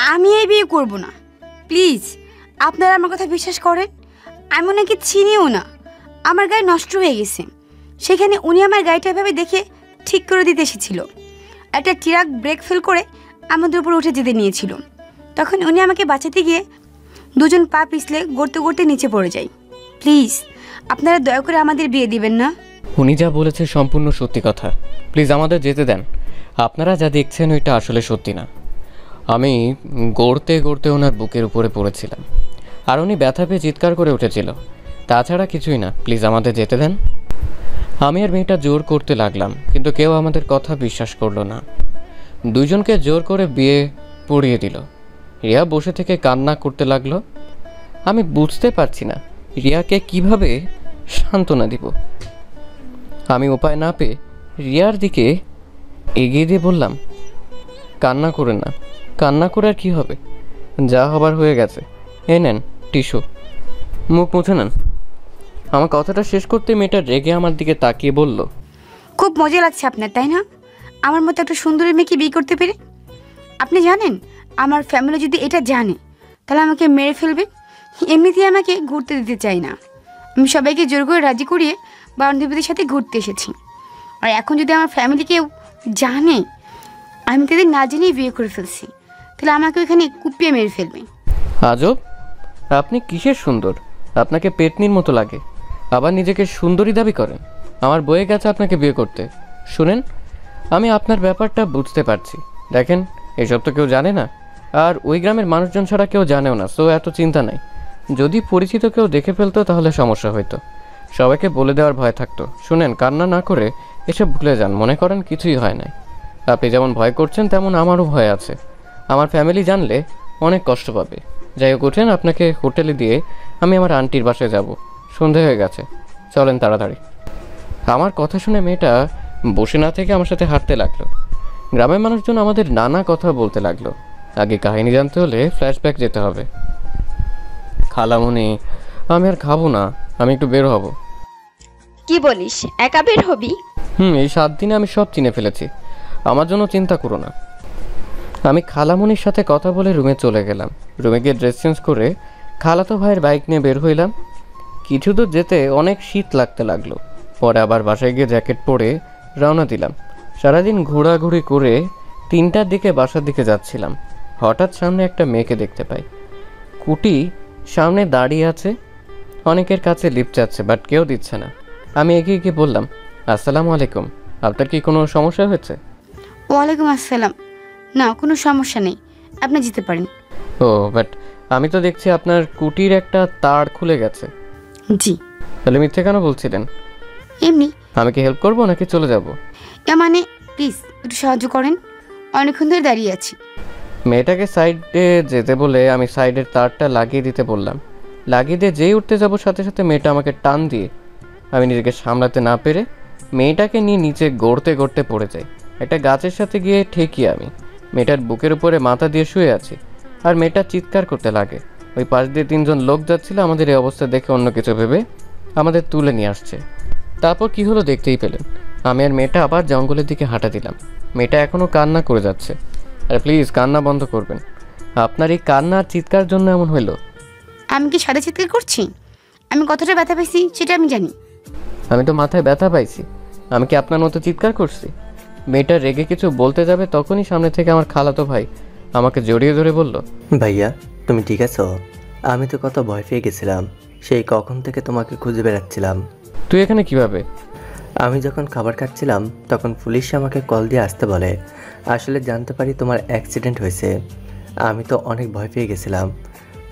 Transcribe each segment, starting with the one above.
আমি এই বিয়ে করব না, প্লিজ আপনারা আমার কথা বিশ্বাস করেন। আমি ওনাকে চিনিও না, আমার গাড়ি নষ্ট হয়ে গেছে, সেখানে উনি আমার গাড়িটা এভাবে দেখে ঠিক করে দিতে এসেছিল। একটা ট্রাক ব্রেক ফেল করে আমাদের উপর উঠে যেতে নিয়েছিল, তখন উনি আমাকে বাঁচাতে গিয়ে দুজন পা পিছলে গড়তে গড়তে নিচে পড়ে যায়। প্লিজ আপনারা দয়া করে আমাদের বিয়ে দিবেন না। উনি যা বলেছে সম্পূর্ণ সত্যি কথা, প্লিজ আমাদের যেতে দেন। আপনারা যা দেখছেন ওইটা আসলে সত্যি না। আমি গড়তে গড়তে ওনার বুকের উপরে পড়েছিলাম, আর উনি ব্যথা পেয়ে চিৎকার করে উঠেছিল, তাছাড়া কিছুই না। প্লিজ আমাদের যেতে দেন। আমি আর মেয়েটা জোর করতে লাগলাম, কিন্তু কেউ আমাদের কথা বিশ্বাস করলো না। দুজনকে জোর করে বিয়ে পড়িয়ে দিল। রিয়া বসে থেকে কান্না করতে লাগলো। আমি বুঝতে পারছি না রিয়াকে কিভাবে সান্ত্বনা দিব। আমি উপায় না পেয়ে রিয়ার দিকে এগিয়ে দিয়ে বললাম, কান্না করে না, কান্না করে আর কী হবে, যা হবার হয়ে গেছে। নেন টিস্যু, মুখ মুছে নেন। আমার কথাটা শেষ করতে মেয়েটা রেগে আমার দিকে তাকিয়ে বলল, খুব মজা লাগছে আপনার, তাই না? আমার মতো একটা সুন্দরী মেয়েকে বিয়ে করতে পেরে। আপনি জানেন আমার ফ্যামিলি যদি এটা জানে তাহলে আমাকে মেরে ফেলবে। এমনিতেই আমাকে ঘুরতে দিতে চাই না। আমি সবাইকে জোর করে রাজি করিয়ে বান্ধবীদের সাথে ঘুরতে এসেছি, আর এখন যদি আমার ফ্যামিলি কেউ জানে আমি তাদের না জেনেই বিয়ে করে ফেলছি, তাহলে আমাকে ওইখানে কুপিয়ে মেরে ফেলবে। আজব, আপনি কিসের সুন্দর? আপনাকে পেতনির মতো লাগে, আবার নিজেকে সুন্দরী দাবি করেন। আমার বয়ে গেছে আপনাকে বিয়ে করতে। শুনেন, আমি আপনার ব্যাপারটা বুঝতে পারছি। দেখেন, এসব তো কেউ জানে না, আর ওই গ্রামের মানুষজন ছাড়া কেউ জানেও না, সো এত চিন্তা নাই। যদি পরিচিত কেউ দেখে ফেলতো তাহলে সমস্যা হইতো, সবাইকে বলে দেওয়ার ভয় থাকতো। শুনেন, কান্না না করে এসব ভুলে যান, মনে করেন কিছুই হয় নাই। আপনি যেমন ভয় করছেন তেমন আমারও ভয় আছে। আমার ফ্যামিলি জানলে অনেক কষ্ট পাবে। যাই হোক, উঠেন, আপনাকে হোটেলে দিয়ে আমি আমার আন্টির বাসায় যাব। সন্ধে হয়ে গেছে, চলেন তাড়াতাড়ি। আমার কথা শুনে মেয়েটা বসে না থেকে আমার সাথে হাঁটতে লাগলো। গ্রামের মানুষজন আমাদের নানা কথা বলতে লাগলো। আগে কাহিনী জানতে হলে ফ্ল্যাশব্যাক যেতে হবে। খালামণি, আমি আর খাবো না, আমি একটু বের হব। কি বলিস, একা বের হবি? এই 7 দিনে আমি সব চিনে ফেলেছি, আমার জন্য চিন্তা করো না। আমি খালামণির সাথে কথা বলে রুমে চলে গেলাম। রুমে গিয়ে ড্রেস চেঞ্জ করে খালাতো ভাইয়ের বাইক নিয়ে বের হইলাম। কিছু দূর যেতে অনেক শীত লাগতে লাগলো। পরে আবার বাসায় গিয়ে জ্যাকেট পরে রওনা দিলাম। সারাদিন ঘোরাঘুরি করে 3টার দিকে বাসার দিকে যাচ্ছিলাম। হঠাৎ সামনে একটা মেয়েকে দেখতে পাই। কুটি সামনে দাঁড়িয়ে আছে, অনেকের কাছে লিফট চাচ্ছে, বাট কেউ দিচ্ছে না। আমি এগিয়ে গিয়ে বললাম, আসসালামু আলাইকুম, আপনার কি কোনো সমস্যা হয়েছে? ওয়ালাইকুম আসসালাম। না, কোনো সমস্যা নেই, আপনি যেতে পারেন। ও, বাট আমি তো দেখছি আপনার কুটির একটা তার খুলে গেছে। জি। তাহলে মিথ্যে কেন বলছিলেন? এমনি। আমি কি হেল্প করবো নাকি চলে যাব? মানে প্লিজ একটু সাহায্য করেন, অনেকক্ষণ ধরে দাঁড়িয়ে আছি। মেয়েটাকে সাইডে যেতে বলে আমি সাইডের তারটা লাগিয়ে দিতে বললাম। লাগিয়ে দিয়ে যেই উঠতে যাব সাথে সাথে মেয়েটা আমাকে টান দিয়ে আমি নিজেকে সামলাতে না পেরে মেয়েটাকে নিয়ে নিচে গড়তে গড়তে পড়ে যাই। একটা গাছের সাথে গিয়ে ঠেকি আমি। মেয়েটার বুকের উপরে মাথা দিয়ে শুয়ে আছি, আর মেয়েটা চিৎকার করতে লাগে। ওই পাশ দিয়ে 3জন লোক যাচ্ছিল, আমাদের এই অবস্থা দেখে অন্য কিছু ভেবে আমাদের তুলে নিয়ে আসছে। তারপর কি হলো দেখতেই পেলেন। আমি আর মেয়েটা আবার জঙ্গলের দিকে হাঁটা দিলাম। মেয়েটা এখনও কান্না করে যাচ্ছে। আরে প্লিজ কান্না বন্ধ করবেন। আপনার এই কান্না আর চিৎকার জন্য এমন হইলো। আমি কি সাদা চিৎকার করছি? আমি কতটা ব্যথা পেয়েছি সেটা আমি জানি। আমি তো মাথায় ব্যথা পাইছি, আমি কি আপনার মতো চিৎকার করছি? মেয়েটা রেগে কিছু বলতে যাবে তখনই সামনে থেকে আমার খালাতো ভাই আমাকে জড়িয়ে ধরে বলল, ভাইয়া তুমি ঠিক আছো? আমি তো কত ভয় পেয়ে গেছিলাম, সেই কখন থেকে তোমাকে খুঁজে বেড়াচ্ছিলাম। তুই এখানে কিভাবে? আমি যখন খাবার খাচ্ছিলাম তখন পুলিশ আমাকে কল দিয়ে আসতে বলে। আসলে জানতে পারি তোমার অ্যাক্সিডেন্ট হয়েছে। আমি তো অনেক ভয় পেয়ে গেছিলাম।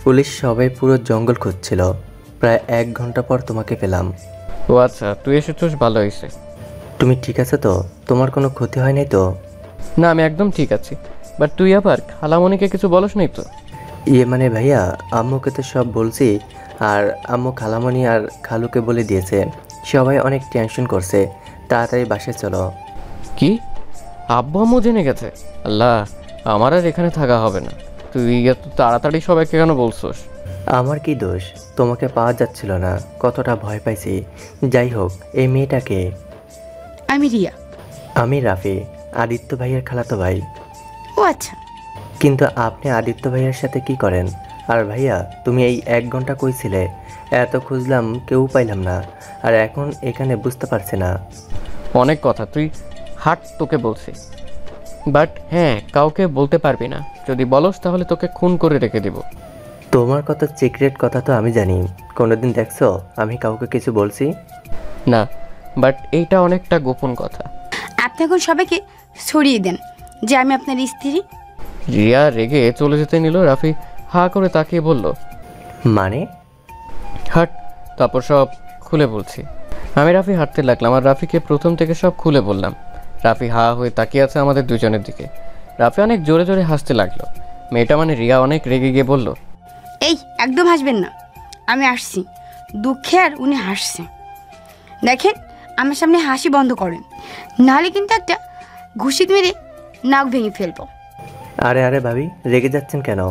পুলিশ সবাই পুরো জঙ্গল খুঁজছিল, প্রায় 1 ঘন্টা পর তোমাকে পেলাম। ও আচ্ছা, তুই এসেছিস, ভালো হয়েছে। তুমি ঠিক আছে তো? তোমার কোনো ক্ষতি হয় নাই তো? না, আমি একদম ঠিক আছি। বাট তুই আবার খালামণিকে কিছু বলস নাই তো? মানে ভাইয়া, আম্মুকে তো সব বলছি, আর আম্মু খালামণি আর খালুকে বলে দিয়েছে। সবাই অনেক টেনশন করছে, তাড়াতাড়ি বাসায় চলো। কি, আব্বু আম্মু জেনে গেছে? আল্লাহ, আমার আর এখানে থাকা হবে না। তুই এত তাড়াতাড়ি সবাইকে কেন বলছোস? আমার কি দোষ? তোমাকে পাওয়া যাচ্ছিল না, কতটা ভয় পাইছি। যাই হোক, এই মেয়েটাকে। আমি রিয়া। আমি রাফি, আদিত্য ভাইয়ের খালাতো ভাই। ও আচ্ছা। কিন্তু আপনি আদিত্য ভাইয়ার সাথে কি করেন? আর ভাইয়া, তুমি এই 1 ঘন্টা কই ছিলে? এত খুঁজলাম, কেউ পাইলাম না। আর এখন এখানে বুঝতে পারছি না। অনেক কথা, তুই হাট, তোকে বলছি। বাট হ্যাঁ, কাউকে বলতে পারবি না। যদি বলস তাহলে তোকে খুন করে রেখে দিব। তোমার কত সিক্রেট কথা তো আমি জানি। কোনোদিন দেখছো আমি কাউকে কিছু বলছি? না, বাট এইটা অনেকটা গোপন কথা। আপনি এখন সবাইকে ছড়িয়ে দেন যে আমি আপনার স্ত্রী। রিয়া রেগে চলে যেতে নিল। রাফি হা করে তাকিয়ে বলল, মানে? হাট, তারপর সব খুলে বলছি। আমি রাফি হাঁটতে লাগলাম আর রাফিকে প্রথম থেকে সব খুলে বললাম। রাফি হা হয়ে তাকিয়ে আছে আমাদের দুজনের দিকে। রাফি অনেক জোরে জোরে হাসতে লাগলো। মেয়েটা মানে রিয়া অনেক রেগে গিয়ে বলল, এই একদম হাসবেন না, আমি আসছি দুঃখে আর উনি হাসছে। দেখেন, আমার সামনে হাসি বন্ধ করেন, নাহলে কিন্তু একটা ঘুষি মেরে নাক ভেঙে ফেলবো। আরে আরে ভাবি, রেগে যাচ্ছেন কেন?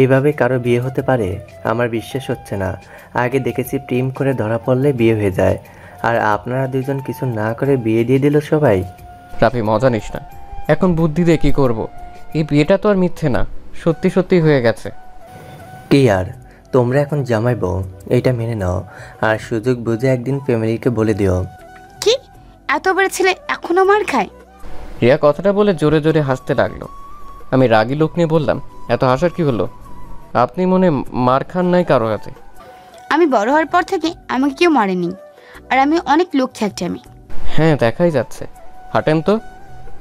এইভাবে কারো বিয়ে হতে পারে? আমার বিশ্বাস হচ্ছে না। আগে দেখেছি প্রেম করে ধরা পড়লে বিয়ে হয়ে যায়, আর আপনারা দুজন কিছু না করে বিয়ে দিয়ে দিল সবাই। রাফি মজা নিস না, এখন বুদ্ধি দিয়ে কী করবো? এই বিয়েটা তো আর মিথ্যে না, সত্যি সত্যি হয়ে গেছে। কি আর, তোমরা এখন জামাই বউ, এইটা মেনে নাও। আর সুযোগ বুঝে একদিন ফ্যামিলিকে বলে দিও। কি এত বড় ছেলে এখনো মার খায়? রিয়া কথাটা বলে জোরে জোরে হাসতে লাগলো। আমি রাগী লোক নিয়ে বললাম, এত হাসার কি হলো? আপনি মনে মার খান নাই কারো হাতে? আমি বড় হওয়ার পর থেকে আমাকে কেউ মারেনি, আর আমি অনেক লোক থাকছি আমি। হ্যাঁ, দেখাই যাচ্ছে। হাঁটেন তো,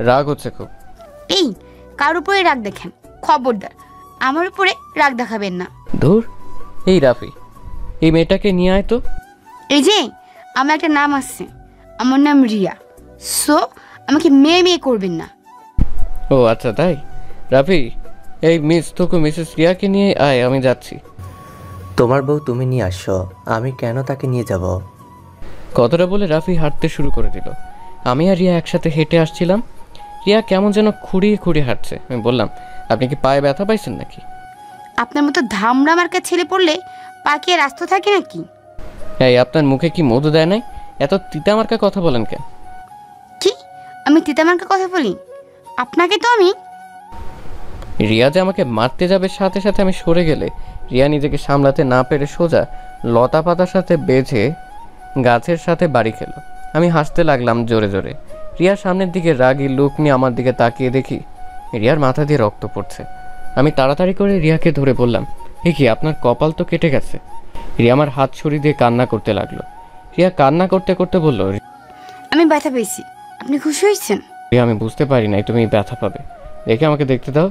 রাগ হচ্ছে খুব। এই কার উপরে রাগ দেখেন? খবরদার আমার উপরে রাগ দেখাবেন না। ধুর, এই রাফি, এই মেয়েটাকে নিয়ে আয় তো। এই যে আমার একটা নাম আছে, আমার নাম রিয়া। সো আমাকে মেয়ে মেয়ে করবেন না। ও আচ্ছা তাই। রাফি, এই মিসেস রিয়াকে নিয়ে আয়, আমি যাচ্ছি। তোমার বউ তুমি নিয়ে আসো, আমি কেন তাকে নিয়ে যাব? কথাটা বলে রাফি হাঁটতে শুরু করে দিল। আমি আর রিয়া একসাথে হেঁটে আসছিলাম। রিয়া কেমন যেন খুঁড়িয়ে খুঁড়িয়ে হাঁটছে। আমি বললাম, আপনি কি পায়ে ব্যথা পাইছেন নাকি? আপনার মতো ধামড়া মার্কা ছেলে পড়লে পাকিয়ে রাস্তা থাকে নাকি? এই, আপনার মুখে কি মধু দেয় নাই? এত তিতামার্কা কথা বলেন কেন? কি আমি তিতামার্কা কথা বলি? আপনাকে তো আমি। রিয়া যে আমাকে মারতে যাবে, সাথে সাথে আমি সরে গেলে রিয়া নিজেকে সামলাতে না পেরে সোজা লতা পাতার সাথে বেঁধে গাছের সাথে বাড়ি খেলো। আমি হাসতে লাগলাম জোরে জোরে। রিয়ার সামনের দিকে রাগী লোক নিয়ে আমার দিকে তাকিয়ে দেখি রিয়ার মাথা দিয়ে রক্ত পড়ছে। আমি তাড়াতাড়ি করে রিয়াকে ধরে বললাম, এ কি, আপনার কপাল তো কেটে গেছে। রিয়া আমার হাত সরিয়ে দিয়ে কান্না করতে লাগলো। রিয়া কান্না করতে করতে বলল, আমি ব্যথা পেয়েছি, আপনি খুশি হয়েছেন? রিয়া, আমি বুঝতে পারি নাই তুমি ব্যথা পাবে, দেখে আমাকে দেখতে দাও।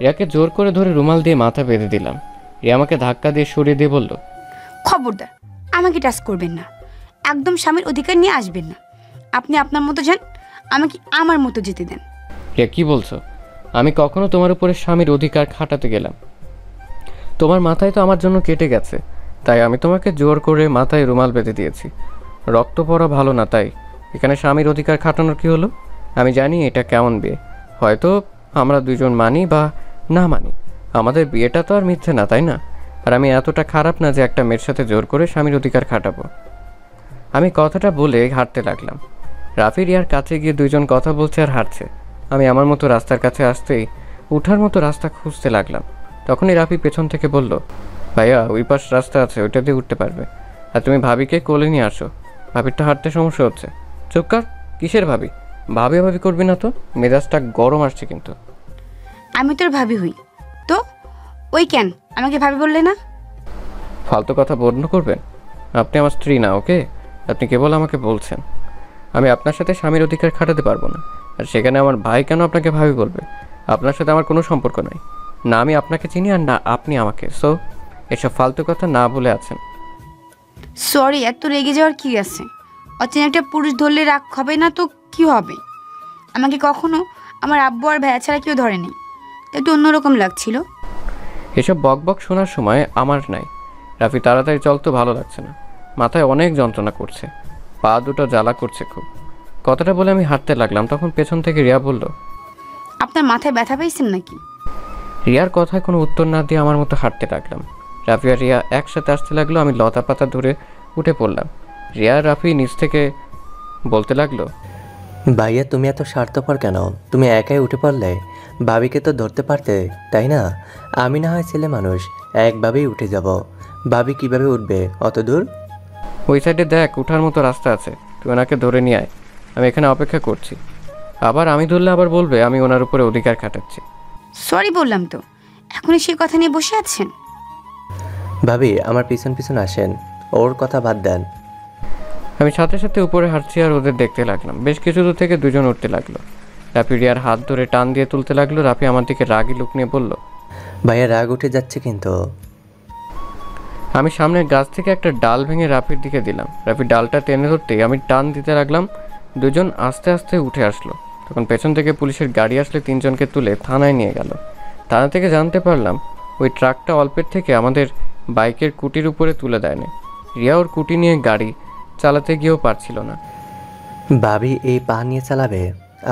রিয়াকে জোর করে ধরে রুমাল দিয়ে মাথা বেঁধে দিলাম। রিয়া আমাকে ধাক্কা দিয়ে সরিয়ে দিয়ে বলল, খবরদার আমাকে টাচ করবেন না, একদম স্বামীর অধিকার নিয়ে আসবেন না। আপনি আপনার মতো যান, আমাকে আমার মতো যেতে দেন। রিয়া, কি বলছো? আমি কখনো তোমার উপরে স্বামীর অধিকার খাটাতে গেলাম? তোমার মাথায় তো আমার জন্য কেটে গেছে, তাই আমি তোমাকে জোর করে মাথায় রুমাল বেঁধে দিয়েছি। রক্ত পড়া ভালো না, তাই এখানে স্বামীর অধিকার খাটানোর কি হলো? আমি জানি এটা কেমন বিয়ে, হয়তো আমরা দুজন মানি বা না মানি, আমাদের বিয়েটা তো আর মিথ্যে না, তাই না? আর আমি এতটা খারাপ না যে একটা মেয়ের সাথে জোর করে স্বামীর অধিকার খাটাবো। আমি কথাটা বলে হাঁটতে লাগলাম। রাফি রিয়ার কাছে গিয়ে দুইজন কথা বলছে আর হাঁটছে। আমি আমার মতো রাস্তার কাছে আসতেই উঠার মতো রাস্তা খুঁজতে লাগলাম। তখনই রাফি পেছন থেকে বলল, ভাইয়া, ওই পাশ রাস্তা আছে, ওইটা দিয়ে উঠতে পারবে। আর তুমি ভাবিকে কোলে নিয়ে আসো, ভাবিরটা হাঁটতে সমস্যা হচ্ছে। চুপ কর, কিসের ভাবি? ভাবি ভাবি করবি না তো, মেজাজটা গরম আসছে কিন্তু। আমি তোর ভাবি হই তো, ওই কেন আমাকে ভাবি বললে না? ফালতু কথা বন্ধ করবেন। আপনি আমার স্ত্রী না, ওকে? আপনি কেবল আমাকে বলছেন। আমি আপনার সাথে স্বামীর অধিকার খাটাতে পারবো না, আর সেখানে আমার ভাই কেন আপনাকে ভাবি বলবে? আপনার সাথে আমার কোনো সম্পর্ক নাই, না আমি আপনাকে চিনি আর না আপনি আমাকে। সো এসব ফালতু কথা না বলে আছেন। সরি, এত রেগে যাওয়ার কি আছে? অচেনা একটা পুরুষ ধরলে রাগ হবে না তো কি হবে? আমাকে কখনো আমার আব্বু আর ভাইয়া ছাড়া কেউ ধরেনি, তাই একটু অন্যরকম লাগছিল। এসব বক বক শোনার সময় আমার নাই। রাফি, তাড়াতাড়ি চল তো, ভালো লাগছে না, মাথায় অনেক যন্ত্রণা করছে, পা দুটো জ্বালা করছে খুব। কথাটা বলে আমি হাঁটতে লাগলাম। তখন পেছন থেকে রিয়া বলল, আপনার মাথায় ব্যথা পেয়েছেন নাকি? রিয়ার কথায় কোনো উত্তর না দিয়ে আমার মতো হাঁটতে লাগলাম। রাফি আর রিয়া একসাথে আসতে লাগলো। আমি লতা পাতা ধরে উঠে পড়লাম। রিয়া রাফি নিচ থেকে বলতে লাগলো, ভাইয়া, তুমি এত স্বার্থপর কেন? তুমি একাই উঠে পড়লে? ভাবিকে তো ধরতে পারতে, তাই না? আমি না হয় ছেলে মানুষ, একভাবেই উঠে যাব। ভাবি কিভাবে উঠবে অত দূর? ওই সাইডে দেখ, ওঠার মতো রাস্তা আছে, তুই ওনাকে ধরে নিয়ে আয়। আমি এখানে অপেক্ষা করছি। আবার আমি ধরলে আবার বলবে আমি ওনার উপরে অধিকার খাটাচ্ছি। সরি বললাম তো, এখনই সেই কথা নিয়ে বসে আছেন? ভাবি আমার পিছন পিছন আসেন, ওর কথা বাদ দেন। আমি সাথে সাথে উপরে হাঁটছি আর ওদের দেখতে লাগলাম। বেশ কিছু দূর থেকে দুজন উঠতে লাগলো। রাফি রিয়ার হাত ধরে টান দিয়ে তুলতে লাগলো। রাফি আমার দিকে রাগি লুক নিয়ে বলল, ভাইয়া রাগ উঠে যাচ্ছে কিন্তু। আমি সামনের গাছ থেকে একটা ডাল ভেঙে রাফির দিকে দিলাম। রাফি ডালটা টেনে ধরতেই আমি টান দিতে লাগলাম। দুজন আস্তে আস্তে উঠে আসলো। তখন পেছন থেকে পুলিশের গাড়ি আসলে তিনজনকে তুলে থানায় নিয়ে গেল। থানা থেকে জানতে পারলাম ওই ট্রাকটা অল্পের থেকে আমাদের বাইকের কুটির উপরে তুলে দেয়নি। রিয়া ওর কুটি নিয়ে গাড়ি চালাতে গিয়েও পারছিল না। ভাবি এই পা নিয়ে চালাবে?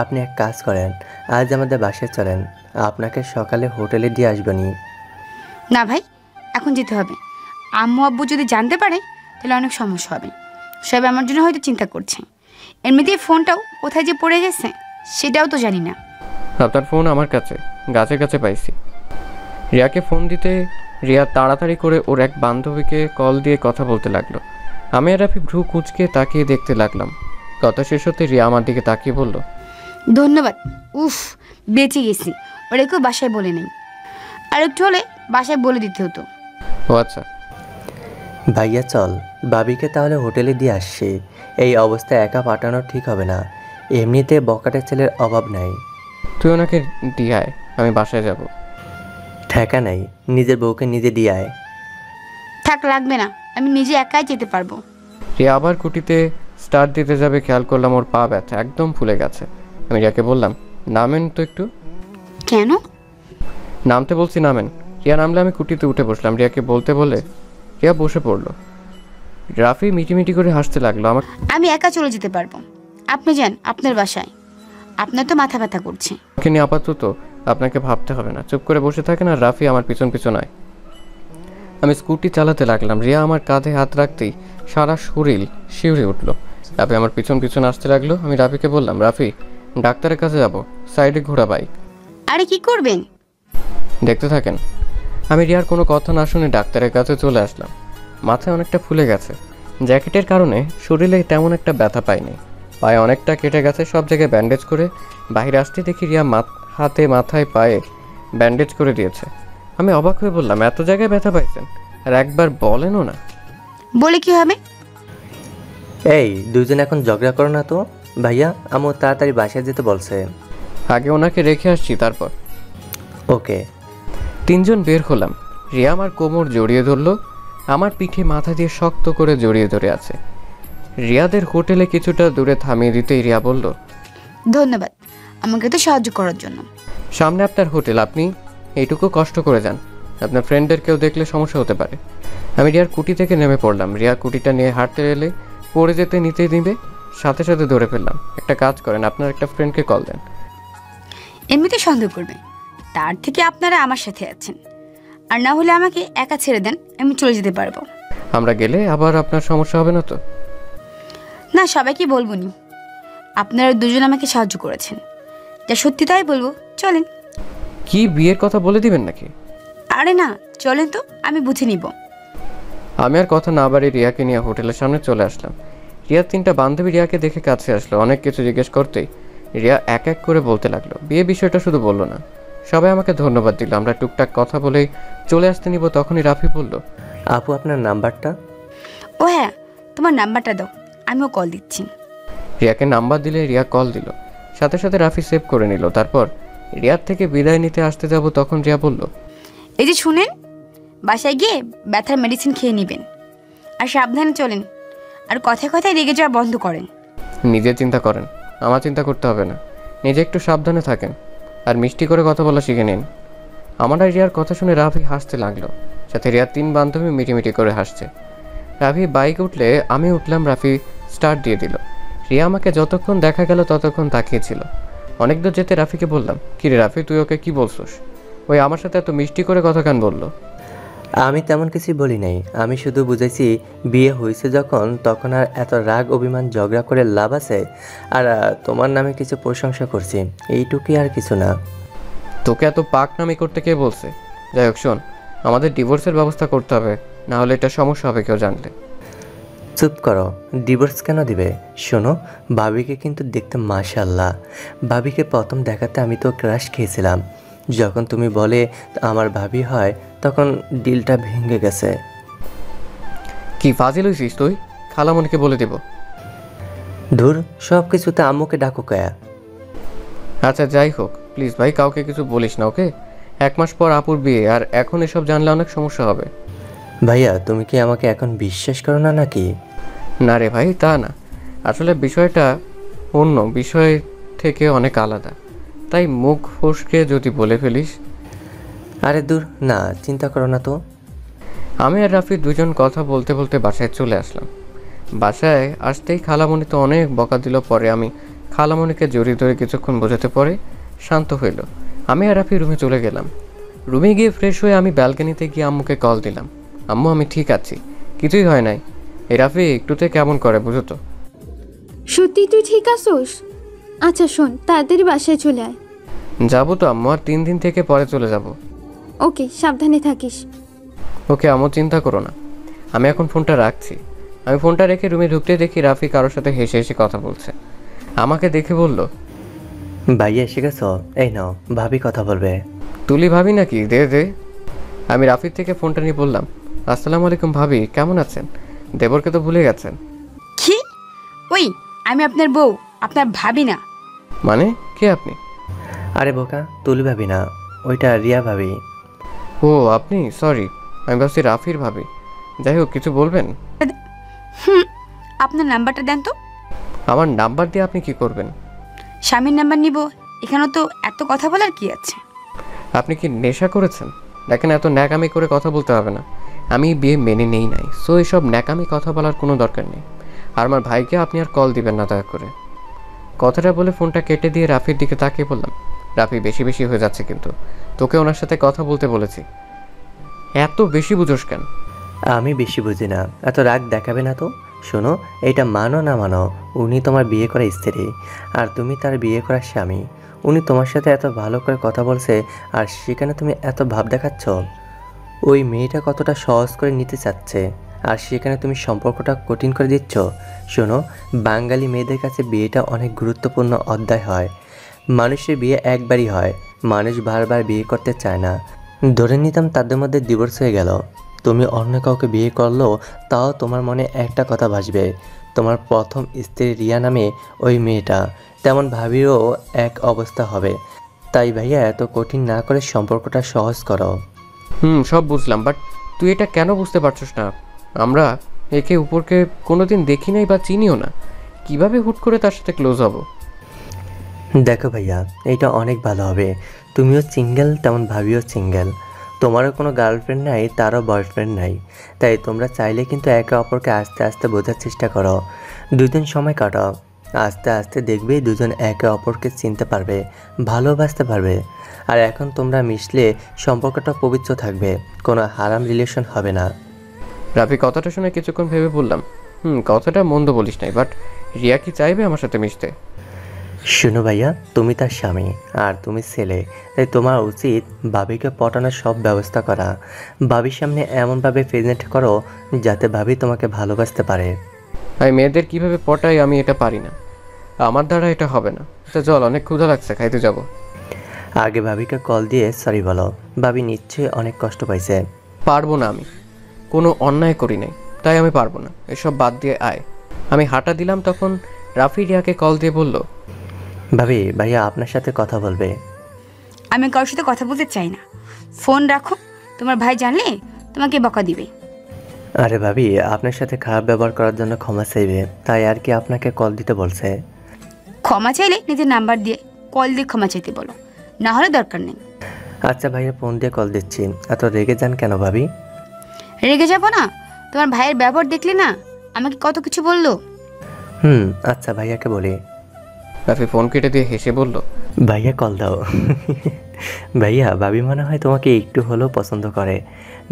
আপনি এক কাজ করেন, আজ আমাদের বাসায় চলেন, আপনাকে সকালে হোটেলে দিয়ে আসবেনি। না ভাই, এখন যেতে হবে। আম্মু আব্বু যদি জানতে পারে তাহলে অনেক সমস্যা হবে। সবাই আমার জন্য হয়তো চিন্তা করছে। এমনিতেই ফোনটাও কোথায় যে পড়ে গেছে সেটাও তো জানি না। আপনার ফোন আমার কাছে, গাছে গাছে পাইছি। রিয়াকে ফোন দিতে রিয়া তাড়াতাড়ি করে ওর এক বান্ধবীকে কল দিয়ে কথা বলতে লাগলো। আমি আর রাফি ভ্রু কুঁচকে তাকিয়ে দেখতে লাগলাম। কথা শেষ হতে রিয়া আমার দিকে তাকিয়ে বলল, ধন্যবাদ। উফ, বেঁচে গেছি। ওরা কেউ বাসায় বলে নেই, আর একটু হলে বাসায় বলে দিতে হতো। ও আচ্ছা। ভাইয়া চল, ভাবিকে তাহলে হোটেলে দিয়ে আসছি। এই অবস্থায় একা পাঠানো ঠিক হবে না। এমনিতে বকাটে ছেলের অভাব নাই। তুই ওনাকে দিয়ে আয়, আমি বাসায় যাব। ঠেকা নাই, নিজের বউকে নিজে দিয়ে আয়। থাক, লাগবে না, আমি নিজে একাই যেতে পারবো। রিয়া আবার কুটিতে স্টার্ট দিতে যাবে, খেয়াল করলাম ওর পা ব্যথা একদম ফুলে গেছে। আমি রিয়াকে বললাম, নামেন তো একটু। কেন? নামতে বলছি, নামেন। রিয়া নামলে আমি কুটিতে উঠে বসলাম। রিয়াকে বলতে বলে রিয়া বসে পড়লো। রাফি মিটিমিটি করে হাসতে লাগলো। আমি একা চলে যেতে পারবো, আপনি যান আপনার বাসায়। আপনার তো মাথা ব্যথা করছে। আমাকে নিয়ে আপাতত আপনাকে ভাবতে হবে না, চুপ করে বসে থাকেন আর রাফি আমার পিছন পিছন আয়। আমি স্কুটি চালাতে লাগলাম। রিয়া আমার কাঁধে হাত রাখতেই সারা শরীর শিউরে উঠলো। রাফি আমার পিছন পিছন আসতে লাগলো। আমি রাফিকে বললাম, রাফি ডাক্তারের কাছে যাব, সাইডে ঘোরা বাইক। আরে কি করবেন? দেখতে থাকেন। আমি রিয়ার কোনো কথা না শুনে ডাক্তারের কাছে চলে আসলাম। মাথায় অনেকটা ফুলে গেছে। জ্যাকেটের কারণে শরীরে তেমন একটা ব্যথা পাইনি। পায়ে অনেকটা কেটে গেছে। সব জায়গায় ব্যান্ডেজ করে বাইরে আসতে দেখি রিয়া হাতে মাথায় পায়ে ব্যান্ডেজ করে দিয়েছে। আমি অবাক হয়ে বললাম, এত জায়গায় ব্যথা পাইছেন আর একবার বলেনও না? বলে কি হবে? এই দুজন এখন ঝগড়া করো না তো। ভাইয়া আমার তাড়াতাড়ি বাসায় যেতে বলছে। আগে ওনাকে রেখে আসছি, তারপর। ওকে। তিনজন বের হলাম। রিয়া আমার কোমর জড়িয়ে ধরলো, আমার পিঠে মাথা দিয়ে শক্ত করে জড়িয়ে ধরে আছে। রিয়াদের হোটেলে কিছুটা দূরে থামিয়ে দিতেই রিয়া বলল, ধন্যবাদ আমাকে তো সাহায্য করার জন্য। সামনে আপনার হোটেল, আপনি এইটুকু কষ্ট করে যান, আপনার ফ্রেন্ডদের কেউ দেখলে সমস্যা হতে পারে। আমি রিয়ার কুটি থেকে নেমে পড়লাম। রিয়া কুটিটা নিয়ে হাঁটতে এলে পড়ে যেতে নিতেই দিবে, সাথে সাথে ধরে ফেললাম। একটা কাজ করেন, আপনার একটা ফ্রেন্ডকে কল দেন। এমনিতে সন্দেহ করবে, তার থেকে আপনারা আমার সাথে আছেন। আর না হলে আমাকে একা ছেড়ে দেন, আমি চলে যেতে পারবো। আমরা গেলে আবার আপনার সমস্যা হবে না তো? না, সবাইকে বলবো নি। আপনারা দুজন আমাকে সাহায্য করেছেন, যা সত্যি তাই বলবো। চলেন। কি বিয়ের কথা বলে দিবেন নাকি? আরে না, চলেন তো, আমি বুঝে নিব। আমি আর কথা না বাড়ি রিয়াকে নিয়ে হোটেলের সামনে চলে আসলাম। রিয়ার তিনটা বান্ধবী রিয়াকে দেখে কাছে আসলো। অনেক কিছু জিজ্ঞেস করতেই রিয়া এক এক করে বলতে লাগলো। বিয়ে বিষয়টা শুধু বললো না, সবাই আমাকে ধন্যবাদ দিল। আমরা টুকটাক কথা বলেই চলে আসতে নিব, তখনই রাফি বলল, আপু আপনার নাম্বারটা? ও হ্যাঁ, তোমার নাম্বারটা দাও, আমিও কল দিচ্ছি। রিয়াকে নাম্বার দিলে রিয়া কল দিল, সাথে সাথে রাফি সেভ করে নিল। তারপর রিয়ার থেকে বিদায় নিতে আসতে যাব, তখন রিয়া বলল, এই যে শুনেন, বাসায় গিয়ে ব্যথার মেডিসিন খেয়ে নেবেন, আর সাবধানে চলেন, আর কথায় কথায় রেগে যাওয়া বন্ধ করেন। নিজে চিন্তা করেন, আমার চিন্তা করতে হবে না। নিজে একটু সাবধানে থাকেন আর মিষ্টি করে কথা বলা শিখে নিন। আমার আর রিয়ার কথা শুনে রাফি হাসতে লাগলো, সাথে রিয়ার তিন বান্ধবী মিটিমিটি করে হাসছে। রাফি বাইক উঠলে আমি উঠলাম। রাফি স্টার্ট দিয়ে দিল। রিয়া আমাকে যতক্ষণ দেখা গেল ততক্ষণ তাকিয়েছিল। অনেক দূর যেতে রাফিকে বললাম, কিরে রাফি, তুই ওকে কি বলছোস? ওই আমার সাথে এত মিষ্টি করে কথা কেন বললো? আমি তেমন কিছু বলি নাই, আমি শুধু বুঝাইছি বিয়ে হয়েছে যখন, তখন আর এত রাগ অভিমান ঝগড়া করে লাভ আছে। আর তোমার নামে কিছু প্রশংসা করছি, এইটুকুই, আর কিছু না। তোকে এত পাকনামি করতে কে বলছে? যাই হোক শোন, আমাদের ডিভোর্সের ব্যবস্থা করতে হবে, না হলে এটা সমস্যা হবে কেউ জানলে। চুপ করো, ডিভোর্স কেন দিবে? শোনো, ভাবিকে কিন্তু দেখতে মাশাআল্লাহ। ভাবিকে প্রথম দেখাতে আমি তো ক্রাশ খেয়েছিলাম। যখন তুমি বলে আমার ভাবি হয়, তখন ডিলটা ভেঙে গেছে। কি ফাজিল হয়েছিস তুই? খালামণিকে বলে দেব। ধুর, সব কিছুতে আম্মুকে ডাকো কয়া। আচ্ছা যাই হোক, প্লিজ ভাই কাউকে কিছু বলিস না, ওকে? 1 মাস পর আপুর বিয়ে, আর এখন এসব জানলে অনেক সমস্যা হবে। ভাইয়া, তুমি কি আমাকে এখন বিশ্বাস করো না নাকি? না রে ভাই, তা না, আসলে বিষয়টা অন্য বিষয় থেকে অনেক আলাদা, তাই মুখ ফসকে যদি বলে ফেলিস। আরে দূর না, চিন্তা করো না তো। আমি আর রাফি দুজন কথা বলতে বলতে বাসায় চলে আসলাম। বাসায় আসতেই খালামণি তো অনেক বকা দিল। পরে আমি খালামণিকে জড়িয়ে ধরে কিছুক্ষণ বোঝাতে পরে শান্ত হইল। আমি আর রাফি রুমে চলে গেলাম। রুমে গিয়ে ফ্রেশ হয়ে আমি ব্যালকনিতে গিয়ে আম্মুকে কল দিলাম। আম্মু, আমি ঠিক আছি, কিছুই হয় নাই। এই রাফি একটুতে কেমন করে বুঝো তো। সত্যি তুই ঠিক আছোস? আচ্ছা শোন, তাড়াতাড়ি বাসায় চলে আয়। যাবো তো আম্মু, আর 3 দিন থেকে পরে চলে যাব। ওকে, সাবধানে থাকিস। ওকে আম্মু, চিন্তা করো না। আমি এখন ফোনটা রাখছি। আমি ফোনটা রেখে রুমে ঢুকতে দেখি রাফি কারোর সাথে হেসে হেসে কথা বলছে। আমাকে দেখে বলল, ভাইয়া এসে গেছো? এই নাও, ভাবি কথা বলবে। তুলি ভাবি নাকি? দে দে। আমি রাফির থেকে ফোনটা নিয়ে বললাম, আসসালামু আলাইকুম ভাবি, কেমন আছেন? দেবরকে তো ভুলে গেছেন। কি? ওই, আমি আপনার বউ, আপনার ভাবি না। মানে কে আপনি? আরে বোকা, তুলি ভাবি না, ওইটা রিয়া ভাবি। ও আপনি, সরি, আমি ভাবছি রাফির ভাবি। যাই হোক, কিছু বলবেন? আপনার নাম্বারটা দেন তো। আমার নাম্বার দিয়ে আপনি কি করবেন? স্বামীর নাম্বার নিব, এখানে তো এত কথা বলার কি আছে? আপনি কি নেশা করেছেন? দেখেন, এত ন্যাকামি করে কথা বলতে হবে না। আমি বিয়ে মেনে নেই নাই, সো এইসব ন্যাকামি কথা বলার কোনো দরকার নেই। আর আমার ভাইকে আপনি আর কল দিবেন না দয়া করে। কথাটা বলে ফোনটা কেটে দিয়ে রাফির দিকে তাকিয়ে বললাম, রাফি বেশি বেশি হয়ে যাচ্ছে কিন্তু। তোকে ওনার সাথে কথা বলতে বলেছি, এত বেশি বুঝোস কেন? আমি বেশি বুঝি না, এত রাগ দেখাবে না তো। শোনো, এটা মানো না মানো, উনি তোমার বিয়ে করা স্ত্রী, আর তুমি তার বিয়ে করা স্বামী। উনি তোমার সাথে এত ভালো করে কথা বলছে, আর সেখানে তুমি এত ভাব দেখাচ্ছ। ওই মেয়েটা কতটা সহজ করে নিতে চাচ্ছে, আর সেখানে তুমি সম্পর্কটা কঠিন করে দিচ্ছ। শোনো, বাঙালি মেয়েদের কাছে বিয়েটা অনেক গুরুত্বপূর্ণ অধ্যায় হয়। মানুষের বিয়ে একবারই হয়, মানুষ বারবার বিয়ে করতে চায় না। ধরে নিতাম তাদের মধ্যে ডিভোর্স হয়ে গেল, তুমি অন্য কাউকে বিয়ে করলেও তাও তোমার মনে একটা কথা ভাসবে, তোমার প্রথম স্ত্রী রিয়া নামে ওই মেয়েটা। তেমন ভাবিরও এক অবস্থা হবে। তাই ভাইয়া, এত কঠিন না করে সম্পর্কটা সহজ করো। সব বুঝলাম, বাট তুই এটা কেন বুঝতে পারছিস না? আমরা একে উপরকে কোনোদিন দেখি নাই বা চিনিও না, কিভাবে হুট করে তার সাথে ক্লোজ হব? দেখো ভাইয়া, এইটা অনেক ভালো হবে। তুমিও সিঙ্গেল, তেমন ভাবিও সিঙ্গেল। তোমারও কোনো গার্লফ্রেন্ড নাই, তারও বয়ফ্রেন্ড নাই। তাই তোমরা চাইলে কিন্তু একে অপরকে আস্তে আস্তে বোঝার চেষ্টা করো। দুদিন সময় কাটাও, আস্তে আস্তে দেখবে দুজন একে অপরকে চিনতে পারবে, ভালোবাসতে পারবে। আর এখন তোমরা মিশলে সম্পর্কটা পবিত্র থাকবে, কোনো হারাম রিলেশন হবে না। রাফি কথাটা শুনে কিছুক্ষণ ভেবে বললাম, কথাটা মন্দ বলিস নাই, বাট রিয়া কি চাইবে আমার সাথে মিশতে? শোনো ভাইয়া, তুমি তার স্বামী আর তুমি ছেলে, তাই তোমার উচিত ভাবিকে পটানোর সব ব্যবস্থা করা। ভাবির সামনে এমনভাবে প্রেজেন্ট করো যাতে ভাবি তোমাকে ভালোবাসতে পারে। আমি মেয়েদের কিভাবে পটাই, আমি এটা পারি না, আমার দ্বারা এটা হবে না। আচ্ছা চল, অনেক ক্ষুধা লাগছে, খাইতে যাব। আগে ভাবিকে কল দিয়ে সরি বলো, ভাবি নিশ্চয়ই অনেক কষ্ট পাইছে। পারবো না, আমি কোনো অন্যায় করি নাই, তাই আমি পারবো না, এসব বাদ দিয়ে আয়। আমি হাঁটা দিলাম, তখন রাফি রিয়াকে কল দিয়ে বলল, ভাবি, ভাইয়া আপনার সাথে কথা বলবে। আমি কারোর সাথে কথা বলতে চাই না, ফোন রাখো। তোমার ভাই জানলে তোমাকে বকা দিবে। আরে ভাবি, আপনার সাথে খারাপ ব্যবহার করার জন্য ক্ষমা চাইবে, তাই আর কি আপনাকে কল দিতে বলছে। ক্ষমা চাইলে নিজের নাম্বার দিয়ে কল দিয়ে ক্ষমা চাইতে বলো, না হলে দরকার নেই। আচ্ছা ভাইয়া, ফোন দিয়ে কল দিচ্ছি। এত রেগে যান কেন ভাবি? রেগে যাবো না? তোমার ভাইয়ের ব্যবহার দেখলে না, আমাকে কত কিছু বললো। আচ্ছা ভাইয়াকে বলি। রাফি ফোন কেটে দিয়ে হেসে বলল, ভাইয়া কল দাও। ভাইয়া, ভাবি মনে হয় তোমাকে একটু হলেও পছন্দ করে,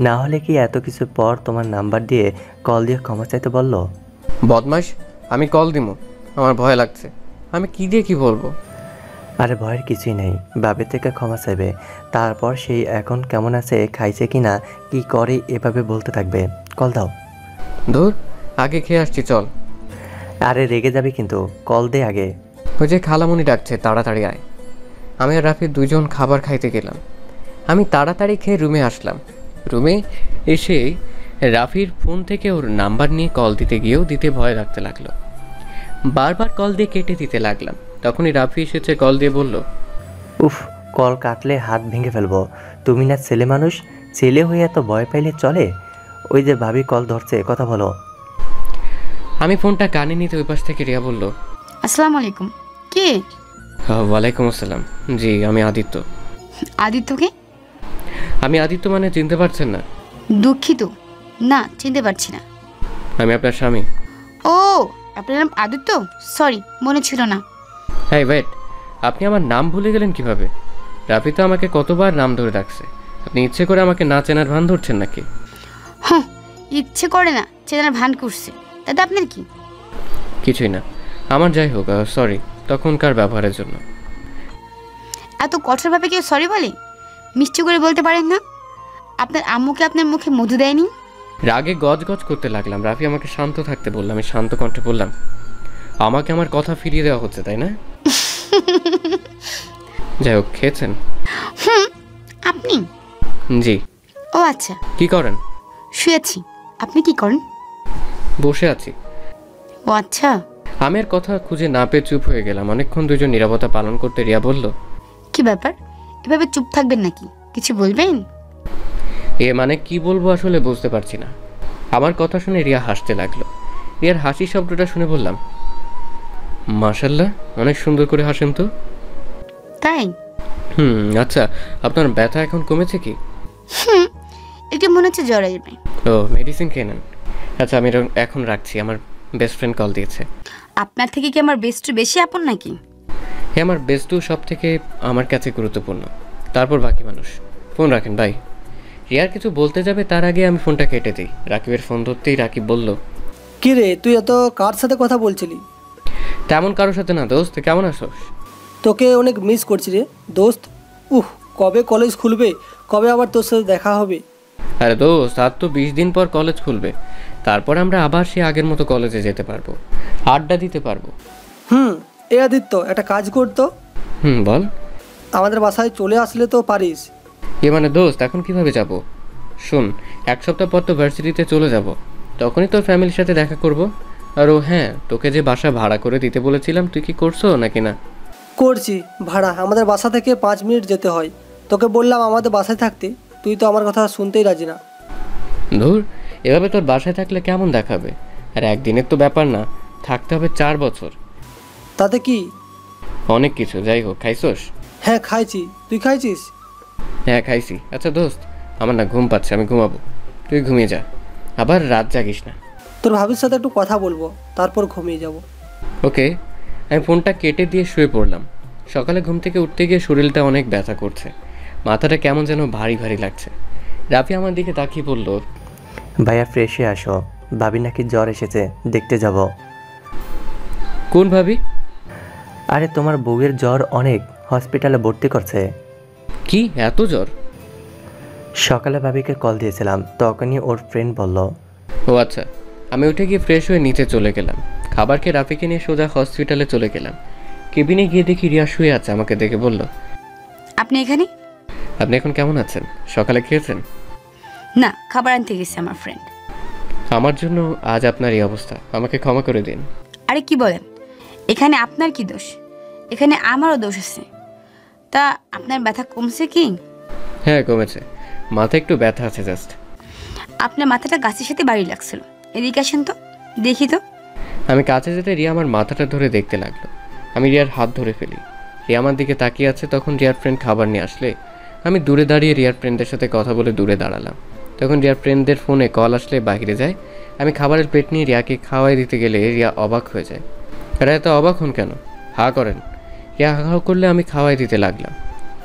না হলে কি এত কিছুর পর তোমার নাম্বার দিয়ে কল দিয়ে ক্ষমা চাইতে বললো? বদমাইশ, আমি কল দিমু, আমার ভয় লাগছে। আমি কি দিয়ে কি বলবো? আরে ভয়ের কিছুই নেই, বাবের থেকে ক্ষমা চাইবে, তারপর সেই এখন কেমন আছে, খাইছে কি না, কি করে এভাবে বলতে থাকবে। কল দাও। ধুর, আগে খেয়ে আসছি, চল। আরে রেগে যাবে কিন্তু, কল দে আগে। ওই যে খালামুনি ডাকছে, তাড়াতাড়ি আয়। আমি আর রাফি দুজন খাবার খাইতে গেলাম। আমি তাড়াতাড়ি খেয়ে রুমে আসলাম। রুমে এসে রাফির ফোন থেকে ওর নাম্বার নিয়ে কল দিতে গিয়েও দিতে ভয় লাগতে লাগলো। বারবার কল দিয়ে কেটে দিতে লাগলাম। তখনই রাফি এসেছে, কল দিয়ে বলল, উফ, কল কাটলে হাত ভেঙে ফেলবো। তুমি না ছেলে মানুষ, ছেলে হয়ে এত ভয় পাইলে চলে? ওই যে ভাবি কল ধরছে, কথা বলো। আমি ফোনটা কানে নিতে ওই পাশ থেকে রিয়া বলল, আসসালামু আলাইকুম। কে? ওয়ালাইকুম আসসালাম। জি, আমি আদিত্য। আদিত্যকে? আমি আদিত্য মানে চিনতে পারছেন না? দুঃখিত, না চিনতে পারছি না। আমি আপনার স্বামী। ও, আপনার নাম আদিত্য? সরি, মনে ছিল না। হ্যাঁ ওয়েট, আপনি আমার নাম ভুলে গেলেন কিভাবে? রাফি তো আমাকে কতবার নাম ধরে ডাকছে। আপনি ইচ্ছে করে আমাকে না চেনার ভান ধরছেন নাকি? হ্যাঁ, ইচ্ছে করে না, চেনার ভান করছে, তাতে আপনার কি? কিছুই না আমার, যাই হোক, সরি তখনকার ব্যবহারের জন্য। এত কঠোরভাবে কেউ সরি বলে? মিষ্টি করে বলতে পারেন না? আপনার আম্মুকে আপনার মুখে মধু দেয়নি? রাগে গজ গজ করতে লাগলাম। রাফি আমাকে শান্ত থাকতে বললাম। আমি শান্ত কণ্ঠে বললাম, আমাকে আমার কথা ফিরিয়ে দেওয়া হচ্ছে, তাই না? যাই হোক, খেয়েছেন? আপনি? জি। ও আচ্ছা। কি করেন? শুয়েছি। আপনি কি করেন? বসে আছি। ও আচ্ছা। আমি আর কথা খুঁজে না পেয়ে চুপ হয়ে গেলাম। অনেকক্ষণ দুজন নীরবতা পালন করতে রিয়া বলল, কি ব্যাপার, এভাবে চুপ থাকবেন নাকি? কিছু বলবেন? এ মানে কি বলবো আসলে বুঝতে পারছি না। আমার কথা শুনে রিয়া হাসতে লাগলো। রিয়ার হাসি শব্দটা শুনে বললাম, মাশাল্লাহ, অনেক সুন্দর করে হাসেন তো। তাই? আচ্ছা, আপনার ব্যথা এখন কমেছে কি? একটু মনে হচ্ছে জ্বর আসবে। ও, মেডিসিন খেয়ে নেন। আচ্ছা, আমি এখন রাখছি, আমার বেস্ট ফ্রেন্ড কল দিয়েছে। আপনার থেকে কি আমার বেস্ট বেশি আপন নাকি? হ্যাঁ, আমার বেস্টু সব থেকে আমার কাছে গুরুত্বপূর্ণ, তারপর বাকি মানুষ। ফোন রাখেন, বাই। রিয়ার কিছু বলতে যাবে তার আগে আমি ফোনটা কেটে দিই। রাকিবের ফোন ধরতেই রাকিব বলল, কি রে, তুই এত কার সাথে কথা বলছিলি? তেমন কারোর সাথে না দোস্ত, কেমন আছোস? তোকে অনেক মিস করছি রে দোস্ত। কবে কলেজ খুলবে, কবে আবার তোর সাথে দেখা হবে? আরে দোস্ত, আর তো 20 দিন পর কলেজ খুলবে। তারপর আমরা আবার সে আগের মতো কলেজে যেতে পারবো, আড্ডা দিতে পারবো। এ আদিত্য, একটা কাজ করতো। বল। আমাদের বাসায় চলে আসলে তো পারিস। এ মানে দোস্ত, এখন কিভাবে যাব? শোন, 1 সপ্তাহ পর তো ভার্সিটিতে চলে যাব, তখনই তোর ফ্যামিলির সাথে দেখা করব। আর ও হ্যাঁ, তোকে যে বাসা ভাড়া করে দিতে বলেছিলাম, তুই কি করছো নাকি না? করছি ভাড়া, আমাদের বাসা থেকে 5 মিনিট যেতে হয়। তোকে বললাম আমাদের বাসায় থাকতে, তুই তো আমার কথা শুনতেই রাজি না। ধুর, এভাবে তোর বাসায় থাকলে কেমন দেখাবে? আর একদিনের তো ব্যাপার না, থাকতে হবে 4 বছর। তাতে কি? অনেক কিছু। যাই হোক, খাইছোস? হ্যাঁ খাইছি, তুই খাইছিস? হ্যাঁ খাইছি। আচ্ছা দোস্ত, আমার না ঘুম পাচ্ছে, আমি ঘুমাবো, তুই ঘুমিয়ে যা, আবার রাত জাগিস না। তোর ভাবির সাথে একটু কথা বলবো, তারপর ঘুমিয়ে যাব। ওকে। আমি ফোনটা কেটে দিয়ে শুয়ে পড়লাম। সকালে ঘুম থেকে উঠতে গিয়ে শরীরটা অনেক ব্যথা করছে, মাথাটা কেমন যেন ভারী ভারী লাগছে। রাফি আমার দিকে তাকিয়ে বলল, ভাইয়া ফ্রেশ হয়ে আসো, ভাবি নাকি জ্বর এসেছে, দেখতে যাব। কোন ভাবি? আরে তোমার বউয়ের জ্বর অনেক, হসপিটালে ভর্তি করছে। কি এত জ্বর? সকালে ভাবিকে কল দিয়েছিলাম, তখনই ওর ফ্রেন্ড বলল। ও আচ্ছা। আমি উঠে গিয়ে ফ্রেশ হয়ে নিচে চলে গেলাম। খাবার খেয়ে রাফিকে নিয়ে সোজা হসপিটালে চলে গেলাম। কেবিনে গিয়ে দেখি রিয়া শুয়ে আছে। আমাকে দেখে বলল, আপনি এখানে? আপনি এখন কেমন আছেন? সকালে খেয়েছেন? না, খাবার আনতে গেছে আমার ফ্রেন্ড। আমার জন্য আজ আপনার এই অবস্থা, আমাকে ক্ষমা করে দিন। আরে কি বলেন, এখানে আপনার কি দোষ? এখানে আমারও দোষ আছে। তা আপনার ব্যথা কমছে কি? হ্যাঁ কমেছে, মাথা একটু ব্যথা আছে জাস্ট। আপনার মাথাটা গাছের সাথে বাড়ি লাগছিল। এদিকে আসেন তো, দেখি তো। আমি কাছে যেতে রিয়া আমার মাথাটা ধরে দেখতে লাগলো। আমি রিয়ার হাত ধরে ফেলি। রিয়া আমার দিকে তাকিয়ে আছে। তখন রিয়ার ফ্রেন্ড খাবার নিয়ে আসলে আমি দূরে দাঁড়িয়ে রিয়ার ফ্রেন্ডদের সাথে কথা বলে দূরে দাঁড়ালাম। তখন রিয়ার ফ্রেন্ডদের ফোনে কল আসলে বাইরে যায়। আমি খাবারের প্লেট নিয়ে রিয়াকে খাওয়াই দিতে গেলে রিয়া অবাক হয়ে যায়। রিয়া এত অবাক হন কেন? হা করেন। রিয়া হা করলে আমি খাওয়াই দিতে লাগলাম।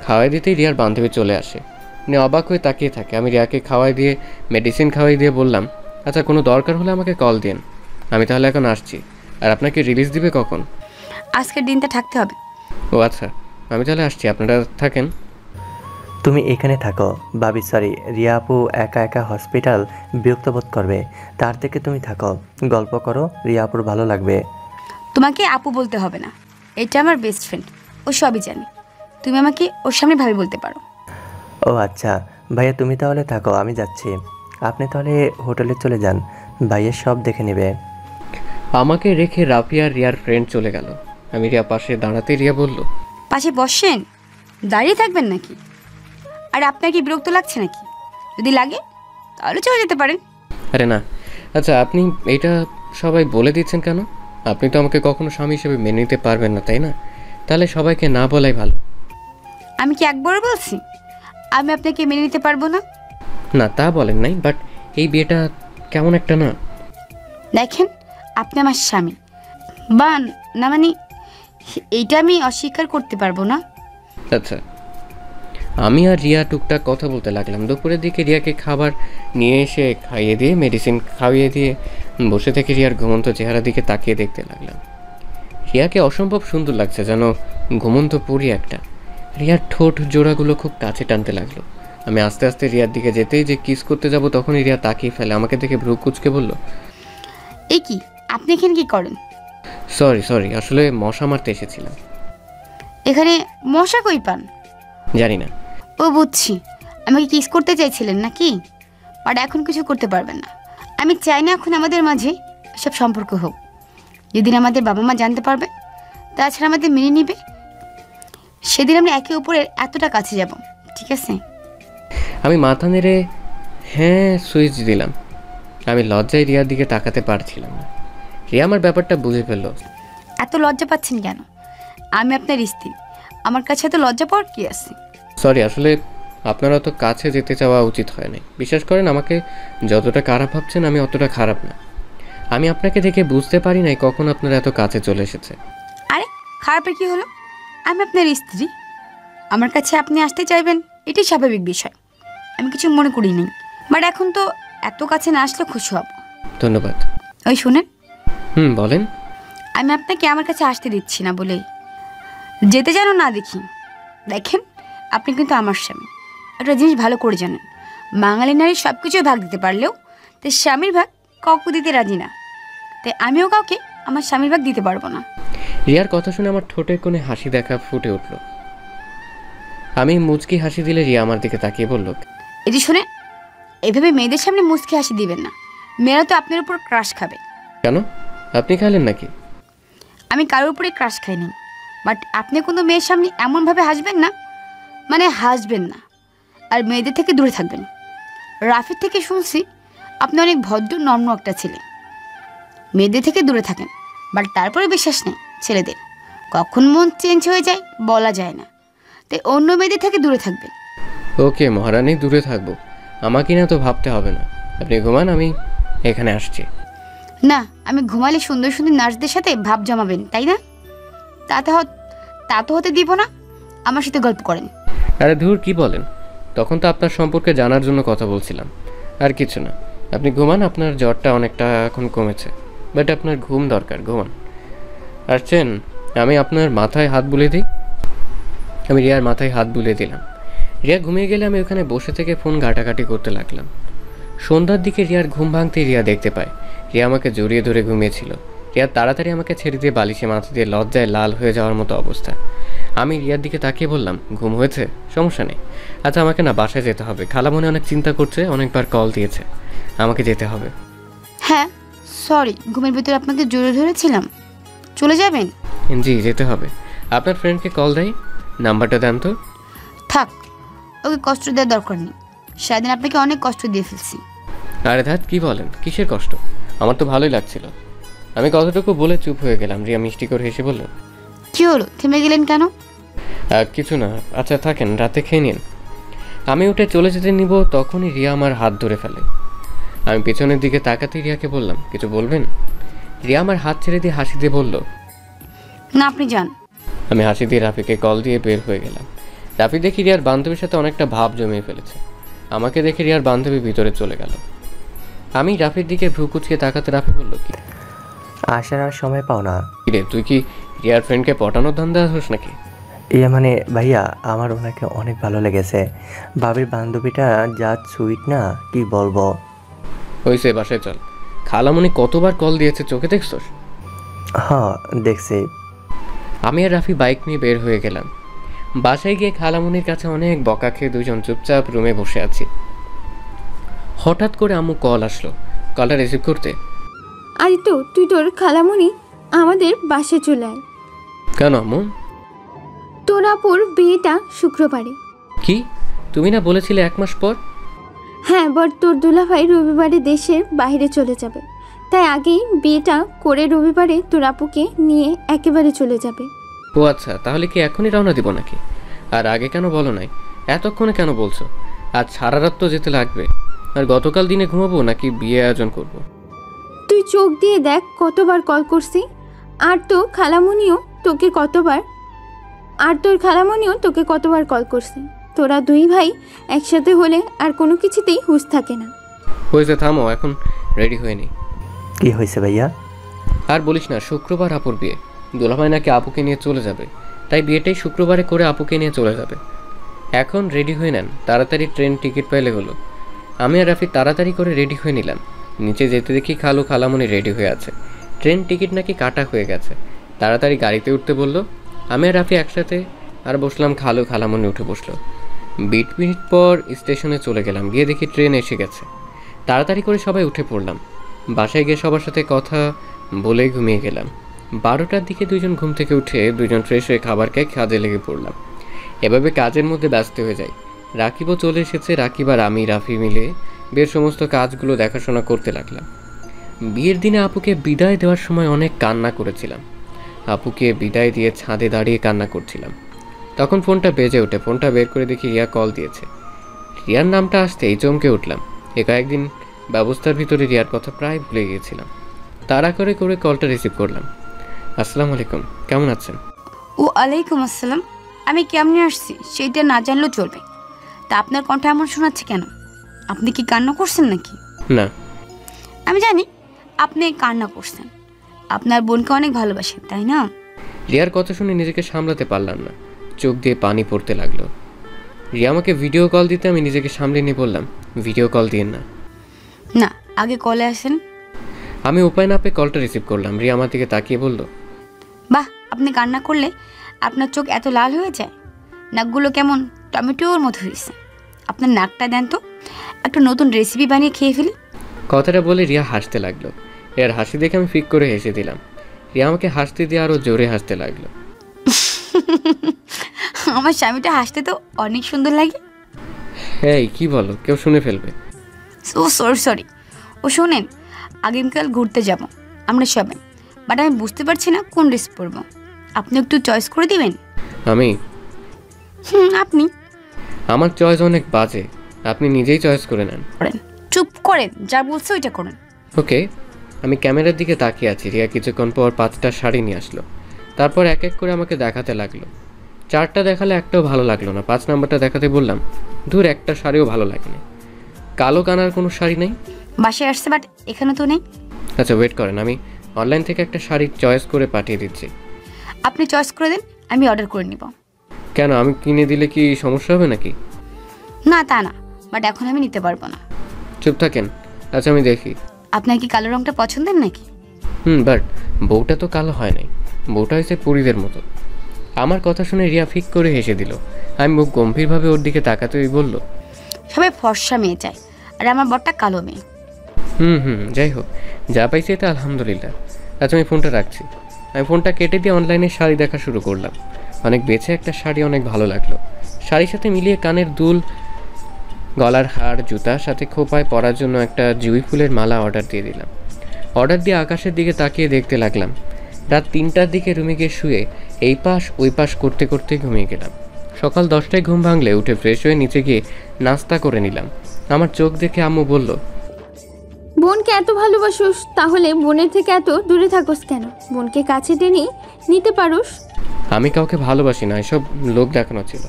খাওয়াই দিতেই রিয়ার বান্ধবী চলে আসে। উনি অবাক হয়ে তাকিয়ে থাকে। আমি রিয়াকে খাওয়াই দিয়ে মেডিসিন খাওয়াই দিয়ে বললাম, আচ্ছা কোনো দরকার হলে আমাকে কল দিন, আমি তাহলে এখন আসছি। আর আপনাকে রিলিজ দিবে কখন? আজকের দিনটা থাকতে হবে। ও আচ্ছা, আমি তাহলে আসছি, আপনারা থাকেন। তুমি এখানে থাকো। ভাবি সরি, রিয়া আপু একা একা হসপিটাল বিরক্ত বোধ করবে, তার থেকে তুমি থাকো, গল্প করো, রিয়া আপুর ভালো লাগবে। তোমাকে আপু বলতে হবে না, এটা আমার বেস্ট ফ্রেন্ড, ও সবই জানে। তুমি আমাকে ওর সামনে ভাবি বলতে পারো। ও আচ্ছা ভাইয়া, তুমি তাহলে থাকো, আমি যাচ্ছি। আপনি তাহলে হোটেলে চলে যান, ভাইয়া সব দেখে নেবে। আমাকে রেখে রাফি আর রিয়ার ফ্রেন্ড চলে গেল। আমি রিয়া পাশে দাঁড়াতে রিয়া বলল, পাশে বসেন, দাঁড়িয়ে থাকবেন নাকি? আর আপনার কি বিরক্ত লাগছে নাকি? যদি লাগে তাহলে চলে যেতে পারেন। আরে না, আচ্ছা আপনি এটা সবাই বলে দিচ্ছেন কেন? আপনি তো আমাকে কখনো স্বামী হিসেবে মেনে নিতে পারবেন না, তাই না? তাহলে সবাইকে না বলাই ভালো। আমি কি একবারও বলছি আমি আপনাকে মেনে নিতে পারবো না? না তা বলেন নাই, বাট এই বিয়েটা কেমন একটা না। দেখেন, আপনি আমার স্বামী বা না, মানে এইটা আমি অস্বীকার করতে পারবো না। আচ্ছা, আমি আর রিয়া টুকটাক কথা বলতে লাগলাম। দুপুরের দিকে রিয়াকে খাবার নিয়ে এসে খাইয়ে দিয়ে, মেডিসিন খাইয়ে দিয়ে বসে থেকে রিয়ার ঘুমন্ত চেহারার দিকে তাকিয়ে দেখতে লাগলাম। রিয়াকে অসম্ভব সুন্দর লাগছে, যেন ঘুমন্ত পরি একটা। রিয়ার ঠোঁট জোড়াগুলো খুব কাছে টানতে লাগলো। আমি আস্তে আস্তে রিয়ার দিকে যেতেই যে কিস করতে যাব, তখনই রিয়া তাকিয়ে ফেলে, আমাকে দেখে ভ্রু কুচকে বলল, এই কি, আপনি এখানে কি করেন? সরি, আসলে মশা মারতে এসেছিলাম। এখানে মশা কই পান? জানি না। ও বুঝছি, আমাকে কিস করতে চাইছিলেন নাকি? বাট এখন কিছু করতে পারবেন না। আমি চাই না এখন আমাদের মাঝে সব সম্পর্ক হোক। যেদিন আমাদের বাবা মা জানতে পারবে, তাছাড়া আমাদের মেনে নিবে, সেদিন আমরা একে অপরের এতটা কাছে যাব, ঠিক আছে? আমি মাথা নেড়ে হ্যাঁ সুইচ দিলাম। আমি লজ্জায় রিয়ার দিকে তাকাতে পারছিলাম না। রিয়া আমার ব্যাপারটা বুঝে ফেললো। এত লজ্জা পাচ্ছেন কেন? আমি আপনার স্ত্রী, আমার কাছে এত লজ্জা পাওয়ার কি আছে? সরি, আসলে আপনারা তো কাছে যেতে চাওয়া উচিত হয় নাই। বিশ্বাস করেন, আমাকে যতটা খারাপ ভাবছেন আমি অতটা খারাপ না। আমি আপনাকে দেখে বুঝতে পারি নাই কখন আপনারা এত কাছে চলে এসেছে। আরে খারাপের কি হলো? আমি আপনার স্ত্রী, আমার কাছে আপনি আসতে চাইবেন, এটাই স্বাভাবিক বিষয়। আমি কিছু মনে করি নাই, বাট এখন তো এত কাছে না আসলে খুশি হব। ধন্যবাদ। ওই শুনেন, বলেন। আমি আপনাকে আমার কাছে আসতে দিচ্ছি না বলেই যেতে যেন না দেখি। দেখেন, আপনি কিন্তু আমার স্বামী, একটা জিনিস ভালো করে জানেন, বাঙালি নারী সব কিছুই ভাগ দিতে পারলেও তাই স্বামীর ভাগ কাউকে দিতে রাজি না। তাই আমিও কাউকে আমার স্বামীর ভাগ দিতে পারবো না। রিয়ার কথা শুনে আমার ঠোঁটের কোণে হাসি দেখা ফুটে উঠল। আমি মুচকি হাসি দিলে রিয়া আমার দিকে তাকিয়ে বলল, এই যে শুনে, এভাবে মেয়েদের সামনে মুচকি হাসি দিবেন না, মেয়েরা তো আপনার উপর ক্রাশ খাবে। কেন, আপনি খাইলেন নাকি? আমি কারোর উপরে ক্রাশ খাইনি, বাট আপনি কোনো মেয়ের সামনে এমনভাবে হাসবেন না, মানে হাসবেন না, আর মেয়েদের থেকে দূরে থাকবেন। রাফির থেকে শুনছি আপনি অনেক ভদ্র নম্র একটা ছেলে। মেয়েদের থেকে দূরে থাকেন, বাট তারপরে বিশ্বাস নেই ছেলেদের, কখন মন চেঞ্জ হয়ে যায় বলা যায় না, তাই অন্য মেয়েদের থেকে দূরে থাকবেন। ওকে মহারানী, দূরে থাকবো। আমাকে না তো ভাবতে হবে না, আপনি ঘুমান, আমি এখানে আসছি। না, আমি ঘুমালে সুন্দর সুন্দর নার্সদের সাথে ভাব জমাবেন, তাই না? তা তো হতে দিব না। আমার সাথে গল্প করেন। আরে ধুর, কি বলেন? তখন তো আপনার সম্পর্কে জানার জন্য কথা বলছিলাম, আর কিছু না। আপনি ঘুমান, আপনার জ্বরটা অনেকটা এখন কমেছে, বাট আপনার ঘুম দরকার, ঘুমান। আসছেন, আমি আপনার মাথায় হাত বুলিয়ে দিই। আমি রিয়ার মাথায় হাত বুলিয়ে দিলাম। রিয়া ঘুমিয়ে গেলে আমি ওখানে বসে থেকে ফোন ঘাটাঘাটি করতে লাগলাম। সন্ধ্যার দিকে রিয়ার ঘুম ভাঙতেই রিয়া দেখতে পায় রিয়া আমাকে জড়িয়ে ধরে ঘুমিয়েছিল। রিয়া তাড়াতাড়ি আমাকে ছেড়ে দিয়ে বালিশে মাথা দিয়ে লজ্জায় লাল হয়ে যাওয়ার মতো অবস্থা। আমি রিয়ার দিকে তাকিয়ে বললাম, ঘুম হয়েছে? সমস্যা নেই। আচ্ছা আমাকে না বাসায় যেতে হবে, খালা মনে অনেক চিন্তা করছে, অনেকবার কল দিয়েছে, আমাকে যেতে হবে। হ্যাঁ সরি, ঘুমের ভিতরে আপনাকে জোরে ধরেছিলাম। চলে যাবেন? জি যেতে হবে। আপনার ফ্রেন্ডকে কল দেয়, নাম্বারটা দেন তো। থাক, ওকে কষ্ট দেওয়ার দরকার নেই, সারাদিন আপনাকে অনেক কষ্ট দিয়ে ফেলছি। আরে ধ্যাত, কি বলেন? কিসের কষ্ট? আমার তো ভালোই লাগছিল। আমি কতটুকু বলে চুপ হয়ে গেলাম। রিয়া মিষ্টি করে হেসে বলল, কি হলো, থেমে গেলেন কেন? কিছু না। আচ্ছা থাকেন, রাতে খেয়ে নিন। আমি উঠে চলে যেতে নিব, তখনই রিয়া আমার হাত ধরে ফেলে। আমি পেছনের দিকে তাকাতেই রিয়াকে বললাম, কিছু বলবেন? রিয়া আমার হাত ছেড়ে দিয়ে হাসি দিয়ে বলল, না আপনি যান। আমি হাসি দিয়ে রাফিকে কল দিয়ে বের হয়ে গেলাম। রাফি দেখি রিয়ার বান্ধবীর সাথে অনেকটা ভাব জমিয়ে ফেলেছে। আমাকে দেখে রিয়ার বান্ধবী ভিতরে চলে গেল। আমি রাফির দিকে ভ্রু কুচকে তাকাতে রাফি বলল, কি আসার আর সময় পাও না। রে তুই কি রিয়ার ফ্রেন্ডকে পটানোর ধান্দা হোস নাকি? মানে ভাইয়া, আমার ওনাকে অনেক ভালো লেগেছে। ভাবির বান্ধবীটা যা সুইট না, কি বলবো। হয়েছে, বাসায় চল। খালামণি কতবার কল দিয়েছে চোখে দেখছস? হ্যাঁ দেখছি। আমি আর রাফি বাইক নিয়ে বের হয়ে গেলাম। বাসায় গিয়ে খালামণির কাছে অনেক বকা খেয়ে দুজন চুপচাপ রুমে বসে আছি। হঠাৎ করে আম্মু কল আসলো। কলটা রিসিভ করতে, আদিত্য, তুই তোর খালামণি আমাদের বাসায় চলে আয়। কেন আম্মু? তোর আপুর বিয়েটা শুক্রবারে। কি, তুমি না বলেছিলে 1 মাস পর? হ্যাঁ, বাট তোর দুলাভাই রবিবারে দেশের বাইরে চলে যাবে, তাই আগেই বিয়েটা করে রবিবারে তোর আপুকে নিয়ে একেবারে চলে যাবে। ও আচ্ছা, তাহলে কি এখনই রওনা দিব নাকি? আর আগে কেন বলো নাই? এতক্ষণে কেন বলছো? আজ সারা রাত তো যেতে লাগবে। আর গতকাল দিনে ঘুমাবো নাকি বিয়ে আয়োজন করব? তুই চোখ দিয়ে দেখ কতবার কল করছি। আর তোর খালামণিও তোকে কতবার কল করছে। তোরা দুই ভাই একসাথে হলে আর কোনো কিছুতেই হুঁশ থাকে না। হয়েছে, থামো, এখন রেডি হয়ে নি। কি হয়েছে ভাইয়া? আর বলিস না, শুক্রবার আপুর বিয়ে। দুলাভাই নাকি আপুকে নিয়ে চলে যাবে, তাই বিয়েটাই শুক্রবারে করে আপুকে নিয়ে চলে যাবে। এখন রেডি হয়ে নেন, তাড়াতাড়ি ট্রেন টিকিট পাইলে হলো। আমি আর রাফি তাড়াতাড়ি করে রেডি হয়ে নিলাম। নিচে যেতে দেখি খালামণি রেডি হয়ে আছে। ট্রেন টিকিট নাকি কাটা হয়ে গেছে। তাড়াতাড়ি গাড়িতে উঠতে বললো। আমি আর রাফি একসাথে আর বসলাম, খালামণি উঠে বসলো। 20 মিনিট পর স্টেশনে চলে গেলাম। গিয়ে দেখি ট্রেন এসে গেছে। তাড়াতাড়ি করে সবাই উঠে পড়লাম। বাসায় গিয়ে সবার সাথে কথা বলে ঘুমিয়ে গেলাম। 12টার দিকে দুজন ঘুম থেকে উঠে দুজন ফ্রেশ হয়ে খাবার খেয়ে কাজে লেগে পড়লাম। এভাবে কাজের মধ্যে ব্যস্ত হয়ে যাই। রাকিবও চলে এসেছে। রাকিব আর আমি রাফি মিলে বিয়ের সমস্ত কাজগুলো দেখাশোনা করতে লাগলাম। বিয়ের দিনে আপুকে বিদায় দেওয়ার সময় অনেক কান্না করেছিলাম। আপুকে বিদায় দিয়ে ছাদে দাঁড়িয়ে কান্না করছিলাম। তখন ফোনটা বেজে ওঠে। ফোনটা বের করে দেখি রিয়া কল দিয়েছে। রিয়ার নামটা আসতেই চমকে উঠলাম। কয়েকদিন ব্যবস্থার ভিতরে রিয়ার কথা প্রায় ভুলে গিয়েছিলাম। তাড়া করে কলটা রিসিভ করলাম। আসসালামু আলাইকুম, কেমন আছেন? ও আলাইকুম আসসালাম। আমি কেমনে আসছি সেইটা না জানলেও চলবে। তা আপনার কণ্ঠ এমন শোনাচ্ছে কেন? আপনি কি কান্না করছেন নাকি? না। আমি জানি আপনি কান্না করছেন। আপনার বোনকে অনেক ভালোবাসেন, তাই না? রিয়ার কথা শুনে নিজেকে সামলাতে পারলাম না। চোখ দিয়ে পানি পড়তে লাগলো। রিয়া আমাকে ভিডিও কল দিতে আমি নিজেকে সামলে নিয়ে বললাম, ভিডিও কল দিন না। না, আগে কলে আসেন। আমি উপায় না পেয়ে কলটা রিসিভ করলাম। রিয়া আমার দিকে তাকিয়ে বলল, বাহ, আপনি কান্না করলে আপনার চোখ এত লাল হয়ে যায়। নাকগুলো কেমন টমেটোর মতো হয়েছে। আপনার নাকটা দেন তো, একটা নতুন রেসিপি বানিয়ে খেয়ে ফেলি। কথাটা বলে রিয়া হাসতে লাগলো। রিয়ার হাসি দেখে আমি ফিক করে হেসে দিলাম। রিয়া আমাকে হাসতে দিয়ে আরও জোরে হাসতে লাগলো। আমার স্বামীটা হাসতে তো অনেক সুন্দর লাগে। এই কি বলো, কেউ শুনে ফেলবে। সরি। ও শোনেন, আগামীকাল ঘুরতে যাব আমরা সবাই, বাট আমি বুঝতে পারছি না কোন ড্রেস পরবো। আপনি একটু চয়েস করে দিবেন? আমি? আপনি আমার চয়েস অনেক বাজে, আপনি নিজেই চয়েস করে নেন। করেন, চুপ করেন, যা বলছে ওইটা করেন। ওকে। আমি ক্যামেরার দিকে তাকিয়ে আছি। রিয়া কিছুক্ষণ পর 5টা শাড়ি নিয়ে আসলো। তারপর এক এক করে আমাকে দেখাতে লাগলো। 4টা দেখালে একটাও ভালো লাগলো না। 5 নাম্বারটা দেখাতে বললাম, দূর, একটা শাড়িও ভালো লাগেনি। কালো কানার কোনো শাড়ি নেই? বাসায় আসছে, বাট এখানে তো নেই। আচ্ছা ওয়েট করেন, আমি অনলাইন থেকে একটা শাড়ি চয়েস করে পাঠিয়ে দিচ্ছি। আপনি চয়েস করে দেন, আমি অর্ডার করে নিব। কেন, আমি কিনে দিলে কি সমস্যা হবে নাকি? না তা না, বাট এখন আমি নিতে পারবো না। চুপ থাকেন। আচ্ছা আমি দেখি। আপনার কি কালো রংটা পছন্দের নাকি? বাট বউটা তো কালো হয় নাই, বউটা হয়েছে পরীদের মতো। আমার কথা শুনে রিয়া ফিক করে হেসে দিল। আমি মুখ গম্ভীরভাবে ওর দিকে তাকাতেই বলল, সবাই ফর্সা মেয়ে চায়, আর আমার বরটা কালো মেয়ে। যাই হোক, যা পাইছি এটা আলহামদুলিল্লাহ। আচ্ছা আমি ফোনটা রাখছি। আমি ফোনটা কেটে দিয়ে অনলাইনে শাড়ি দেখা শুরু করলাম। অনেক বেছে একটা শাড়ি অনেক ভালো লাগলো। শাড়ির সাথে মিলিয়ে কানের দুল, গলার হার, জুতার সাথে খোপায় পরার জন্য একটা জুঁই ফুলের মালা অর্ডার দিয়ে দিলাম। অর্ডার দিয়ে আকাশের দিকে তাকিয়ে দেখতে লাগলাম। রাত 3টার দিকে রুমে গিয়ে শুয়ে এই পাশ ওই পাশ করতে করতে ঘুমিয়ে গেলাম। সকাল 10টায় ঘুম ভাঙলে উঠে ফ্রেশ হয়ে নিচে গিয়ে নাস্তা করে নিলাম। আমার চোখ দেখে আম্মু বলল, বোনকে এত ভালোবাসোস, তাহলে বোনের থেকে এত দূরে থাকোস কেন? বোনকে কাছে টেনে নিতে পারোস। আমি কাউকে ভালোবাসি না, এসব লোক দেখানো ছিল।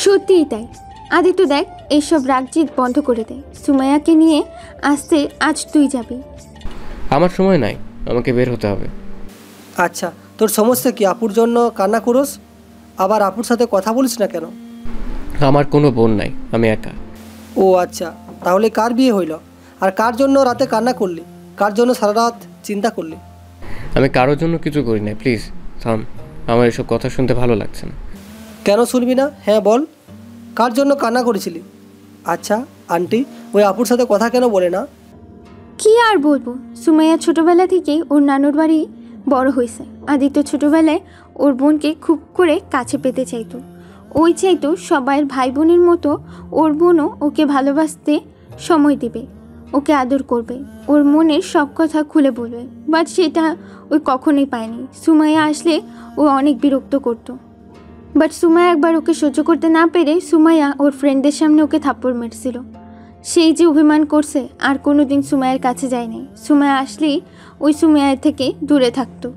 সত্যিই তাই। আদিত্য দেখ, এইসব রাগজিৎ বন্ধ করে দে। সুমাইয়াকে নিয়ে আসতে আজ তুই যাবি। আমার সময় নাই, আমাকে বের হতে হবে। আচ্ছা, তোর সমস্যা কি? আপুর জন্য কান্না করোস? আবার আপুর সাথে কথা বলিস না কেন? আমার কোনো বোন নাই, আমি একা। ও আচ্ছা, তাহলে কার বিয়ে হইল? আর কার জন্য রাতে কান্না করলি? কার জন্য সারা রাত চিন্তা করলি? আমি কারোর জন্য কিছু করি না, প্লিজ থাম। আমার এসব কথা শুনতে ভালো লাগছে না। কেন শুনবি না? হ্যাঁ বল, কার জন্য কান্না করেছিলি? আচ্ছা আন্টি, ওই আপুর সাথে কথা কেন বলে না? কি আর বলবো, সুমাইয়া ছোটবেলা থেকেই ওর নানুর বাড়ি বড় হয়েছে। আদিত্য ছোটবেলায় ওর বোনকে খুব করে কাছে পেতে চাইতো। ওই চাইতো সবাই ভাই বোনের মতো ওর বোনও ওকে ভালোবাসতে সময় দেবে, ওকে আদর করবে, ওর মনের সব কথা খুলে বলবে। বাট সেটা ওই কখনোই পায়নি। সুমাইয়া আসলে ও অনেক বিরক্ত করতো। বাট সুমাইয়া একবার ওকে সহ্য করতে না পেরে সুমাইয়া ওর ফ্রেন্ডদের সামনে ওকে থাপ্পড় মেরেছিল। সেই যে অভিমান করছে, আর কোনো দিন সুমাইয়ার কাছে যায়নি। সুমাইয়া আসলেই ওই সুমাইয়ার থেকে দূরে থাকতো।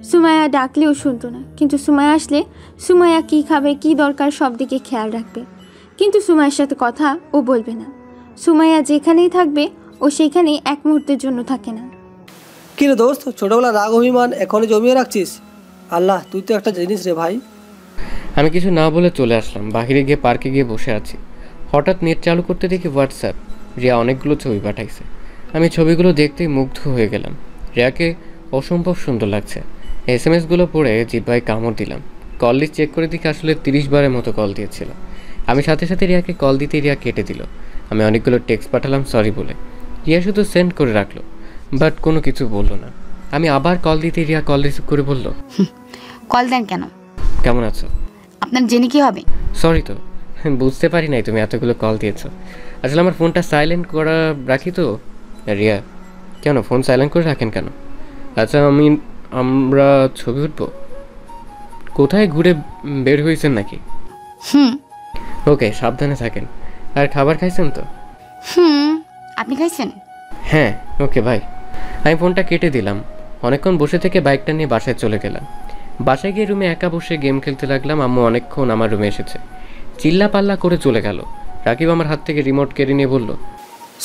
সুমাইয়া ডাকলেও শুনতো না, কিন্তু সুমাইয়া আসলে সুমাইয়া কী খাবে, কী দরকার সব দিকে খেয়াল রাখবে। কিন্তু সুমাইয়ার সাথে কথা ও বলবে না। সুমাইয়া যেখানেই থাকবে ও সেখানেই এক মুহূর্তের জন্য থাকে না। কিরে দোস্ত, ছোটবেলা রাগ অভিমান এখনই জমিয়ে রাখছিস? আল্লাহ, তুই তো একটা জিনিস রে ভাই। আমি কিছু না বলে চলে আসলাম। বাহিরে গিয়ে পার্কে গিয়ে বসে আছি। হঠাৎ নেট চালু করতে দেখি হোয়াটসঅ্যাপ। রিয়া অনেকগুলো ছবি পাঠাইছে। আমি ছবিগুলো দেখতেই মুগ্ধ হয়ে গেলাম। রিয়াকে অসম্ভব সুন্দর লাগছে। এসএমএসগুলো পড়ে জিহ্বায় কামড় দিলাম। কল লিস্ট চেক করে দেখি আসলে 30 বারের মতো কল দিয়েছিল। আমি সাথে সাথে রিয়াকে কল দিতে রিয়া কেটে দিল। আমি অনেকগুলো টেক্সট পাঠালাম সরি বলে। রিয়া শুধু সেন্ড করে রাখলো, বাট কোনো কিছু বললো না। আমি আবার কল দিতে রিয়া কল রিসিভ করে বলল, কল দেন কেন? কেমন আছো? আপনার জেনে কি হবে? সরি তো, বুঝতে পারি নাই তুমি এতগুলো কল দিয়েছো। আসলে আমার ফোনটা সাইলেন্ট করা রাখি তো। রিয়া, কেন ফোন সাইলেন্ট করে রাখেন কেন? আচ্ছা আমরা ছবি উঠবো? কোথায় ঘুরে বের হয়েছেন নাকি? ওকে, সাবধানে থাকেন। আর খাবার খাইছেন তো? আপনি খাইছেন? হ্যাঁ, ওকে ভাই। আমি ফোনটা কেটে দিলাম। অনেকক্ষণ বসে থেকে বাইকটা নিয়ে বাসায় চলে গেলাম। বাসায় গিয়ে রুমে একা বসে গেম খেলতে লাগলাম। আম্মু অনেকক্ষণ আমার রুমে এসেছে, চিল্লা পাল্লা করে চলে গেল। রাকিব আমার হাত থেকে রিমোট কেড়ে নিয়ে বলল,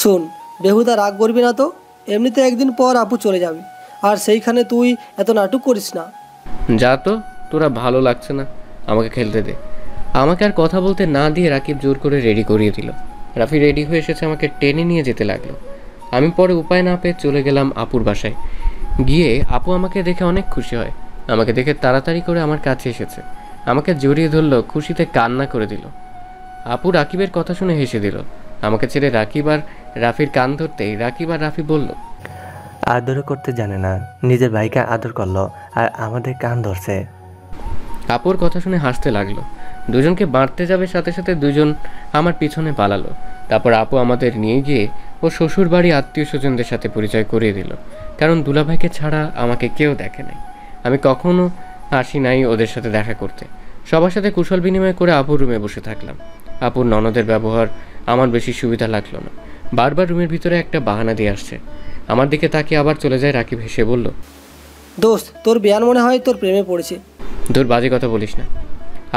শোন, বেহুদা রাগ করবি না তো। এমনিতে একদিন পর আপু চলে যাবে, আর সেইখানে তুই এত নাটক করিস না। যা তো, তোরা ভালো লাগছে না, আমাকে খেলতে দে। আমাকে আর কথা বলতে না দিয়ে রাকিব জোর করে রেডি করিয়ে দিল। রাফি রেডি হয়ে এসেছে, আমাকে টেনে নিয়ে যেতে লাগলো। আমি পরে উপায় না পেয়ে চলে গেলাম আপুর বাসায়। গিয়ে আপু আমাকে দেখে অনেক খুশি হয়। আমাকে দেখে তাড়াতাড়ি করে আমার কাছে এসেছে, আমাকে জড়িয়ে ধরলো, খুশিতে কান্না করে দিল। আপু রাকিবের কথা শুনে হেসে দিল। আমাকে ছেড়ে রাকিব আর রাফির কান ধরতেই রাকিব আর রাফি বলল, আদর করতে জানে না, নিজের ভাইকে আদর করলো আর আমাদের কান ধরছে। আপুর কথা শুনে হাসতে লাগলো। দুজনকে বাঁধতে যাবে, সাথে সাথে দুজন আমার পিছনে পালালো। তারপর আপু আমাদের নিয়ে গিয়ে ও শ্বশুর বাড়ি আত্মীয় স্বজনদের সাথে পরিচয় করিয়ে দিল। কারণ দুলাভাইকে ছাড়া আমাকে কেউ দেখে নাই। আমি কখনো আসি নাই ওদের সাথে দেখা করতে। সবার সাথে কুশল বিনিময় করে আপুর রুমে বসে থাকলাম। আপুর ননদের ব্যবহার আমার বেশি সুবিধা লাগলো না। বারবার রুমের ভিতরে একটা বাহানা দিয়ে আসছে। আমার দিকে তাকিয়ে আবার চলে যায়। রাকিব হেসে বলল, দোস্ত, তোর বেয়ান মনে হয় তোর প্রেমে পড়েছে। তোর বাজে কথা বলিস না।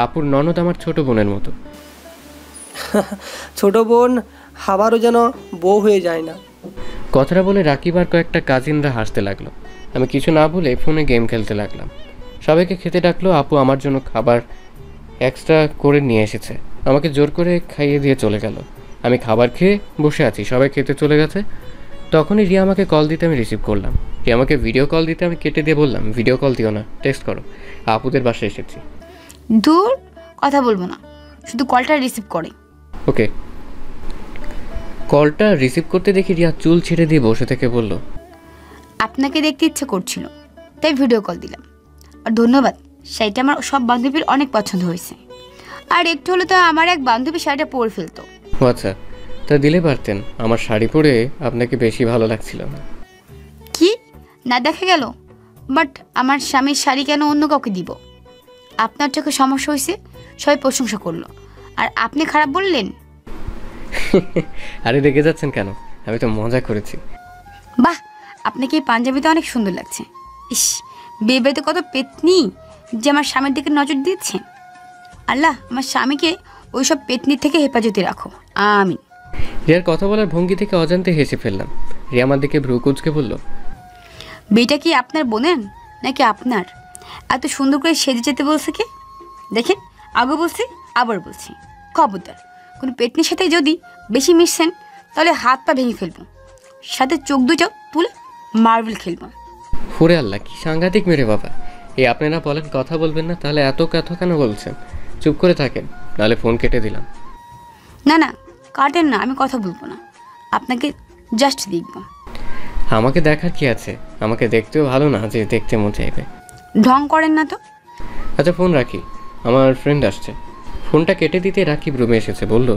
আপুর ননদ আমার ছোট বোনের মতো। ছোট বোন আবারও যেন বউ হয়ে যায় না। কথাটা বলে রাকিব আর কয়েকটা কাজিনরা হাসতে লাগলো। আমি কিছু না বলে ফোনে গেম খেলতে লাগলাম। সবাইকে খেতে ডাকলো। আপু আমার জন্য খাবার এক্সট্রা করে নিয়ে এসেছে, আমাকে জোর করে খাইয়ে দিয়ে চলে গেল। আমি খাবার খেয়ে বসে আছি, সবাই খেতে চলে গেছে। তখনই রিয়া আমাকে কল দিতে আমি রিসিভ করলাম। রিয়া আমাকে ভিডিও কল দিতে আমি কেটে দিয়ে বললাম, ভিডিও কল দিও না, টেক্সট করো, আপুদের বাসায় এসেছি। দূর, কথা বলবো না, শুধু কলটা রিসিভ করে। ওকে। কলটা রিসিভ করতে দেখি রিয়া চুল ছেড়ে দিয়ে বসে থেকে বলল, আপনাকে দেখতে ইচ্ছে করছিল তাই ভিডিও কল দিলাম। আর ধন্যবাদ, শাড়িটা আমার সব বান্ধবীর অনেক পছন্দ হয়েছে। আর একটু হলে তো আমার এক বান্ধবী শাড়িটা পরে ফেলতো। ও আচ্ছা, তা দিলে পারতেন, আমার শাড়ি পরে আপনাকে বেশি ভালো লাগছিল না। কি না দেখা গেল? বাট আমার স্বামীর শাড়ি কেন অন্য কাউকে দিব? আপনার চোখে সমস্যা হয়েছে, সবাই প্রশংসা করলো, আর আপনি খারাপ বললেন? আরে রেগে যাচ্ছেন কেন? আমি তো মজা করেছি। বাহ, আপনাকে এই পাঞ্জাবিতে অনেক সুন্দর লাগছে। ইস, বিয়েবাড়িতে কত পেতনি যে আমার স্বামীর দিকে নজর দিচ্ছে। আল্লাহ আমার স্বামীকে ওইসব পেতনির থেকে হেফাজতে রাখো, আমিন। রিয়ার কথা বলার ভঙ্গি থেকে অজান্তে হেসে ফেললাম। রিয়া আমার দিকে ভ্রু কুঁচকে বলল, বিয়েটা কি আপনার বোনের নাকি আপনার? এত সুন্দর করে সেজে যেতে বলছে কে? দেখেন, আগে বলছি আবার বলছি, খবরদার কোনো পেটনির সাথে যদি বেশি মিশছেন তাহলে হাত পা ভেঙে ফেলবো, সাথে চোখ দুটো তুলে মার্বেল খেলবো। ফুরে আল্লাহ, কি সাংঘাতিক মেরে বাবা। এই আপনারা বলেন কথা বলবেন না, তাহলে এত কথা কেন বলছেন? চুপ করে থাকেন, নাহলে ফোন কেটে দিলাম। না না, কাটেন না, আমি কথা বলবো না, আপনাকে জাস্ট দেখবো। আমাকে দেখার কি আছে? আমাকে দেখতেও ভালো না যে দেখতে মন চাইবে। ঢং করেন না তো। আচ্ছা ফোন রাখি, আমার ফ্রেন্ড আসছে। ফোনটা কেটে দিতে রাকিব রুমে এসেছে, বলল,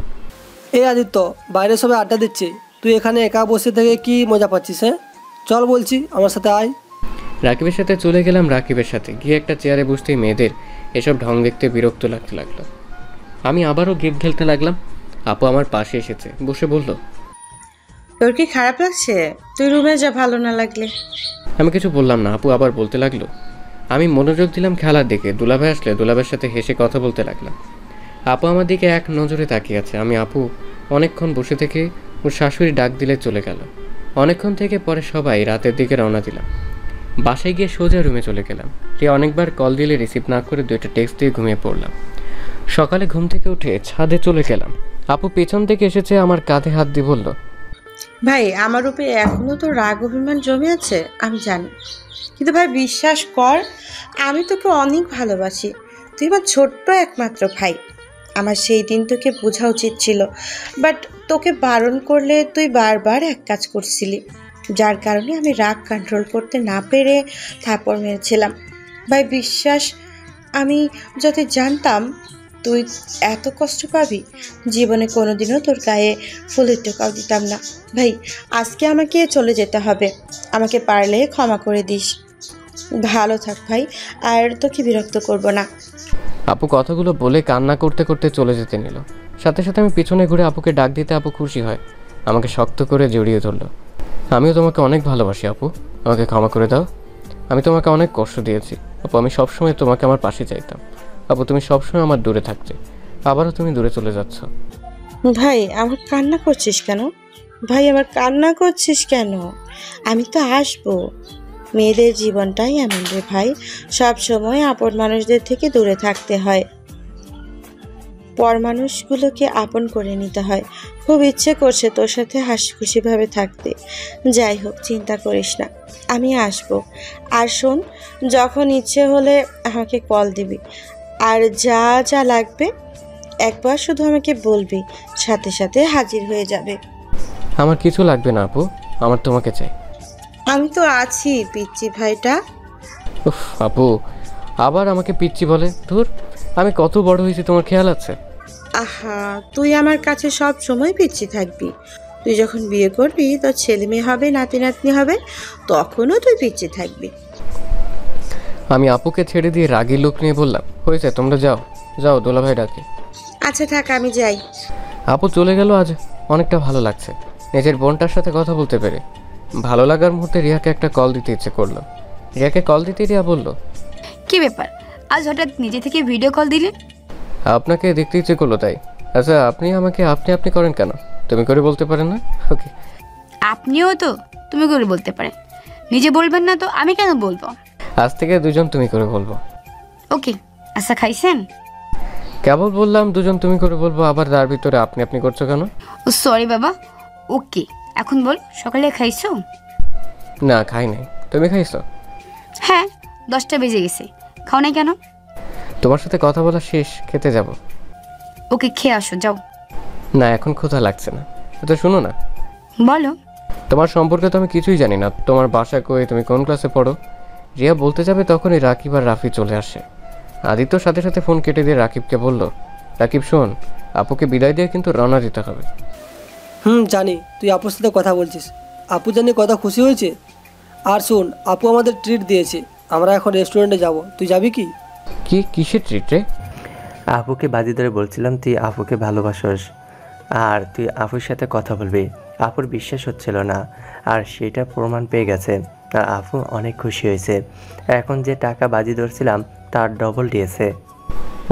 এই আদিত্য, বাইরে সবাই আড্ডা দিচ্ছে, তুই এখানে একা বসে থেকে কি মজা পাচ্ছিস? হ্যাঁ, চল বলছি আমার সাথে আয়। রাকিবের সাথে চলে গেলাম। রাকিবের সাথে গিয়ে একটা চেয়ারে বসতেই মেয়েদের এসব ঢং দেখতে বিরক্ত লাগতে লাগলো। আমি আবারও গেম খেলতে লাগলাম। আপু আমার পাশে এসেছে, বসে বলল, তোর কি খারাপ লাগছে? তুই রুমে যা, ভালো না লাগলে। আমি কিছু বললাম না। আপু আবার বলতে লাগলো। আমি মনোযোগ দিলাম খেলার দিকে। দুলাভাই আসলে দুলাভাইয়ের সাথে হেসে কথা বলতে লাগলাম। আপু আমার দিকে এক নজরে তাকিয়ে আছে। আমি আপু অনেকক্ষণ বসে থেকে ওর শাশুড়ি ডাক দিলে চলে গেল। অনেকক্ষণ থেকে পরে সবাই রাতের দিকে রওনা দিলাম। বাসায় গিয়ে সোজা রুমে চলে গেলাম। অনেকবার কল দিলে রিসিভ না করে 2টা টেক্সট দিয়ে ঘুমিয়ে পড়লাম। সকালে ঘুম থেকে উঠে ছাদে চলে গেলাম। আপু পেছন থেকে এসেছে, আমার কাঁধে হাত দিয়ে বলল, ভাই, আমার উপরে এখনো তো রাগ অভিমান জমে আছে, আমি জানি, কিন্তু ভাই বিশ্বাস কর, আমি তোকে অনেক ভালোবাসি। তুই আমার ছোট্ট একমাত্র ভাই। আমার সেই দিন তোকে বোঝা উচিত ছিল, বাট তোকে বারণ করলে তুই বারবার এক কাজ করছিলি, যার কারণে আমি রাগ কন্ট্রোল করতে না পেরে থাপড় মেরেছিলাম। ভাই বিশ্বাস, আমি যদি জানতাম তুই এত কষ্ট পাবি, জীবনে কোনোদিনও তোর গায়ে ফুলের টোকাও দিতাম না। ভাই, আজকে আমাকে চলে যেতে হবে, আমাকে পারলে ক্ষমা করে দিস। ভালো থাক ভাই, আর তোকে বিরক্ত করব না। আপু কথাগুলো বলে কান্না করতে করতে চলে যেতে নিল। সাথে সাথে আমি পিছনে ঘুরে আপুকে ডাক দিতে আপু খুশি হয়, আমাকে শক্ত করে জড়িয়ে ধরল। আমিও তোমাকে অনেক ভালোবাসি আপু, আমাকে ক্ষমা করে দাও। আমি তোমাকে অনেক কষ্ট দিয়েছি আপু, আমি সবসময় তোমাকে আমার পাশে চাইতাম আপু, তুমি সবসময় আমার দূরে থাকতে, আবারও তুমি দূরে চলে যাচ্ছ। ভাই, আমার কান্না করছিস কেন? ভাই, আমার কান্না করছিস কেন? আমি তো আসবো। মেয়েদের জীবনটাই এমন রে ভাই, সব সময় আপন মানুষদের থেকে দূরে থাকতে হয়, পর মানুষগুলোকে আপন করে নিতে হয়। খুব ইচ্ছে করছে তোর সাথে হাসি খুশিভাবে থাকতে। যাই হোক, চিন্তা করিস না, আমি আসবো। আর শোন, যখন ইচ্ছে হলে আমাকে কল দিবি, আর যা যা লাগবে একবার শুধু আমাকে বলবি, সাথে সাথে হাজির হয়ে যাবে। আমার কিছু লাগবে না আপু, আমার তোমাকে চাই। আমি তো আছি পিচ্চি ভাইটা। উফ আপু, আবার আমাকে পিচ্চি বলে, ধুর, আমি কত বড় হয়েছি তোমার খেয়াল আছে? আহা, তুই আমার কাছে সব সময় পিচ্চি থাকবি। তুই যখন বিয়ে করবি, তোর ছেলে মেয়ে হবে, নাতি নাতনি হবে, তখনও তুই পিচ্চি থাকবি। আমি আপুকে ছেড়ে দিয়ে রাগী লোক নিয়ে বললাম, হয়েছে, তোমরা যাও যাও, দোলাভাই ডাকে। আচ্ছা থাক, আমি যাই। আপু চলে গেল। আজ অনেকটা ভালো লাগছে নিজের বোনটার সাথে কথা বলতে পেরে। ভালো লাগার মুহূর্তে রিয়াকে একটা কল দিতে ইচ্ছে করলো। রিয়াকে কল দিতে রিয়া বলল, কি ব্যাপার, আজ হঠাৎ নিজে থেকে ভিডিও কল দিলেন? আপনাকে দেখতে ইচ্ছে করলো তাই। আচ্ছা আপনি আমাকে আপনি আপনি করেন কেন? তুমি করে বলতে পারেন না? ওকে, আপনিও তো তুমি করে বলতে পারেন, নিজে বলবেন না তো আমি কেন বলবো? আজ থেকে দুজন তুমি করে বলবো। ওকে, আচ্ছা খাইছেন? কেবল বললাম দুজন তুমি করে বলবো, আবার তার ভিতরে আপনি আপনি করছো কেন? ও সরি বাবা। ওকে, এখন বল, সকালে খাইছো? না খাই নাই, তুমি খাইছো? হ্যাঁ, 10টা বেজে গেছে, খাও নাই কেন? তোমার সাথে কথা বলা শেষ, খেতে যাব। ওকে, খেয়ে আসো, যাও। না এখন ক্ষুধা লাগছে না। তো শোনো না, বলো। তোমার সম্পর্কে তো আমি কিছুই জানি না। তোমার বাসা কই, তুমি কোন ক্লাসে পড়ো? রিয়া বলতে যাবে তখনই রাকিব আর রাফি চলে আসে। আদিত্যর সাথে সাথে ফোন কেটে দিয়ে রাকিবকে বলল, রাকিব শোন, আপুকে বিদায় দিয়ে কিন্তু রওনা দিতে হবে। জানি তুই আপুর সাথে কথা বলছিস, আপু জানি কথা খুশি হয়েছে। আর শোন, আপু আমাদের ট্রিট দিয়েছে, আমরা এখন রেস্টুরেন্টে যাব, তুই যাবি কি? কিসের ট্রিট রে? আপুকে বাজি ধরে বলছিলাম তুই আপুকে ভালোবাসস, আর তুই আপুর সাথে কথা বলবি। আপুর বিশ্বাস হচ্ছিল না, আর সেটা প্রমাণ পেয়ে গেছে। আর আপু অনেক খুশি হয়েছে। এখন যে টাকা বাজি ধরছিলাম তার ডবল দিয়েছে।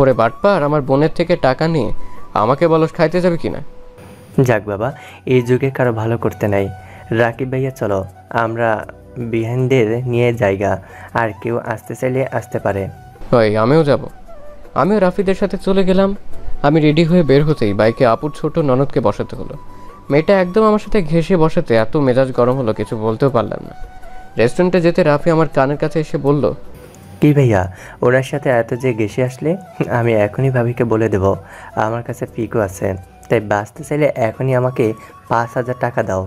ওরে বাটপার, আমার বোনের থেকে টাকা নিয়ে আমাকে বলস খাইতে যাবে কিনা? যাক বাবা, এই যুগে কারো ভালো করতে নাই। রাকিব ভাইয়া চলো, আমরা বিহানদের নিয়ে জায়গা, আর কেউ আসতে চাইলে আসতে পারে। ওই আমিও যাব। আমিও রাফিদের সাথে চলে গেলাম। আমি রেডি হয়ে বের হতেই বাইকে আপুর ছোট ননদকে বসাতে হলো। মেয়েটা একদম আমার সাথে ঘেঁষে বসাতে এত মেজাজ গরম হলো কিছু বলতেও পারলাম না। রেস্টুরেন্টে যেতে রাফি আমার কানের কাছে এসে বলল, কি ভাইয়া, ওনার সাথে এত যে ঘেসে আসলে? আমি এখনই ভাবিকে বলে দেব আমার কাছে ফিকো আছে, তাই বাঁচতে চাইলে এখনই আমাকে 5,000 টাকা দাও।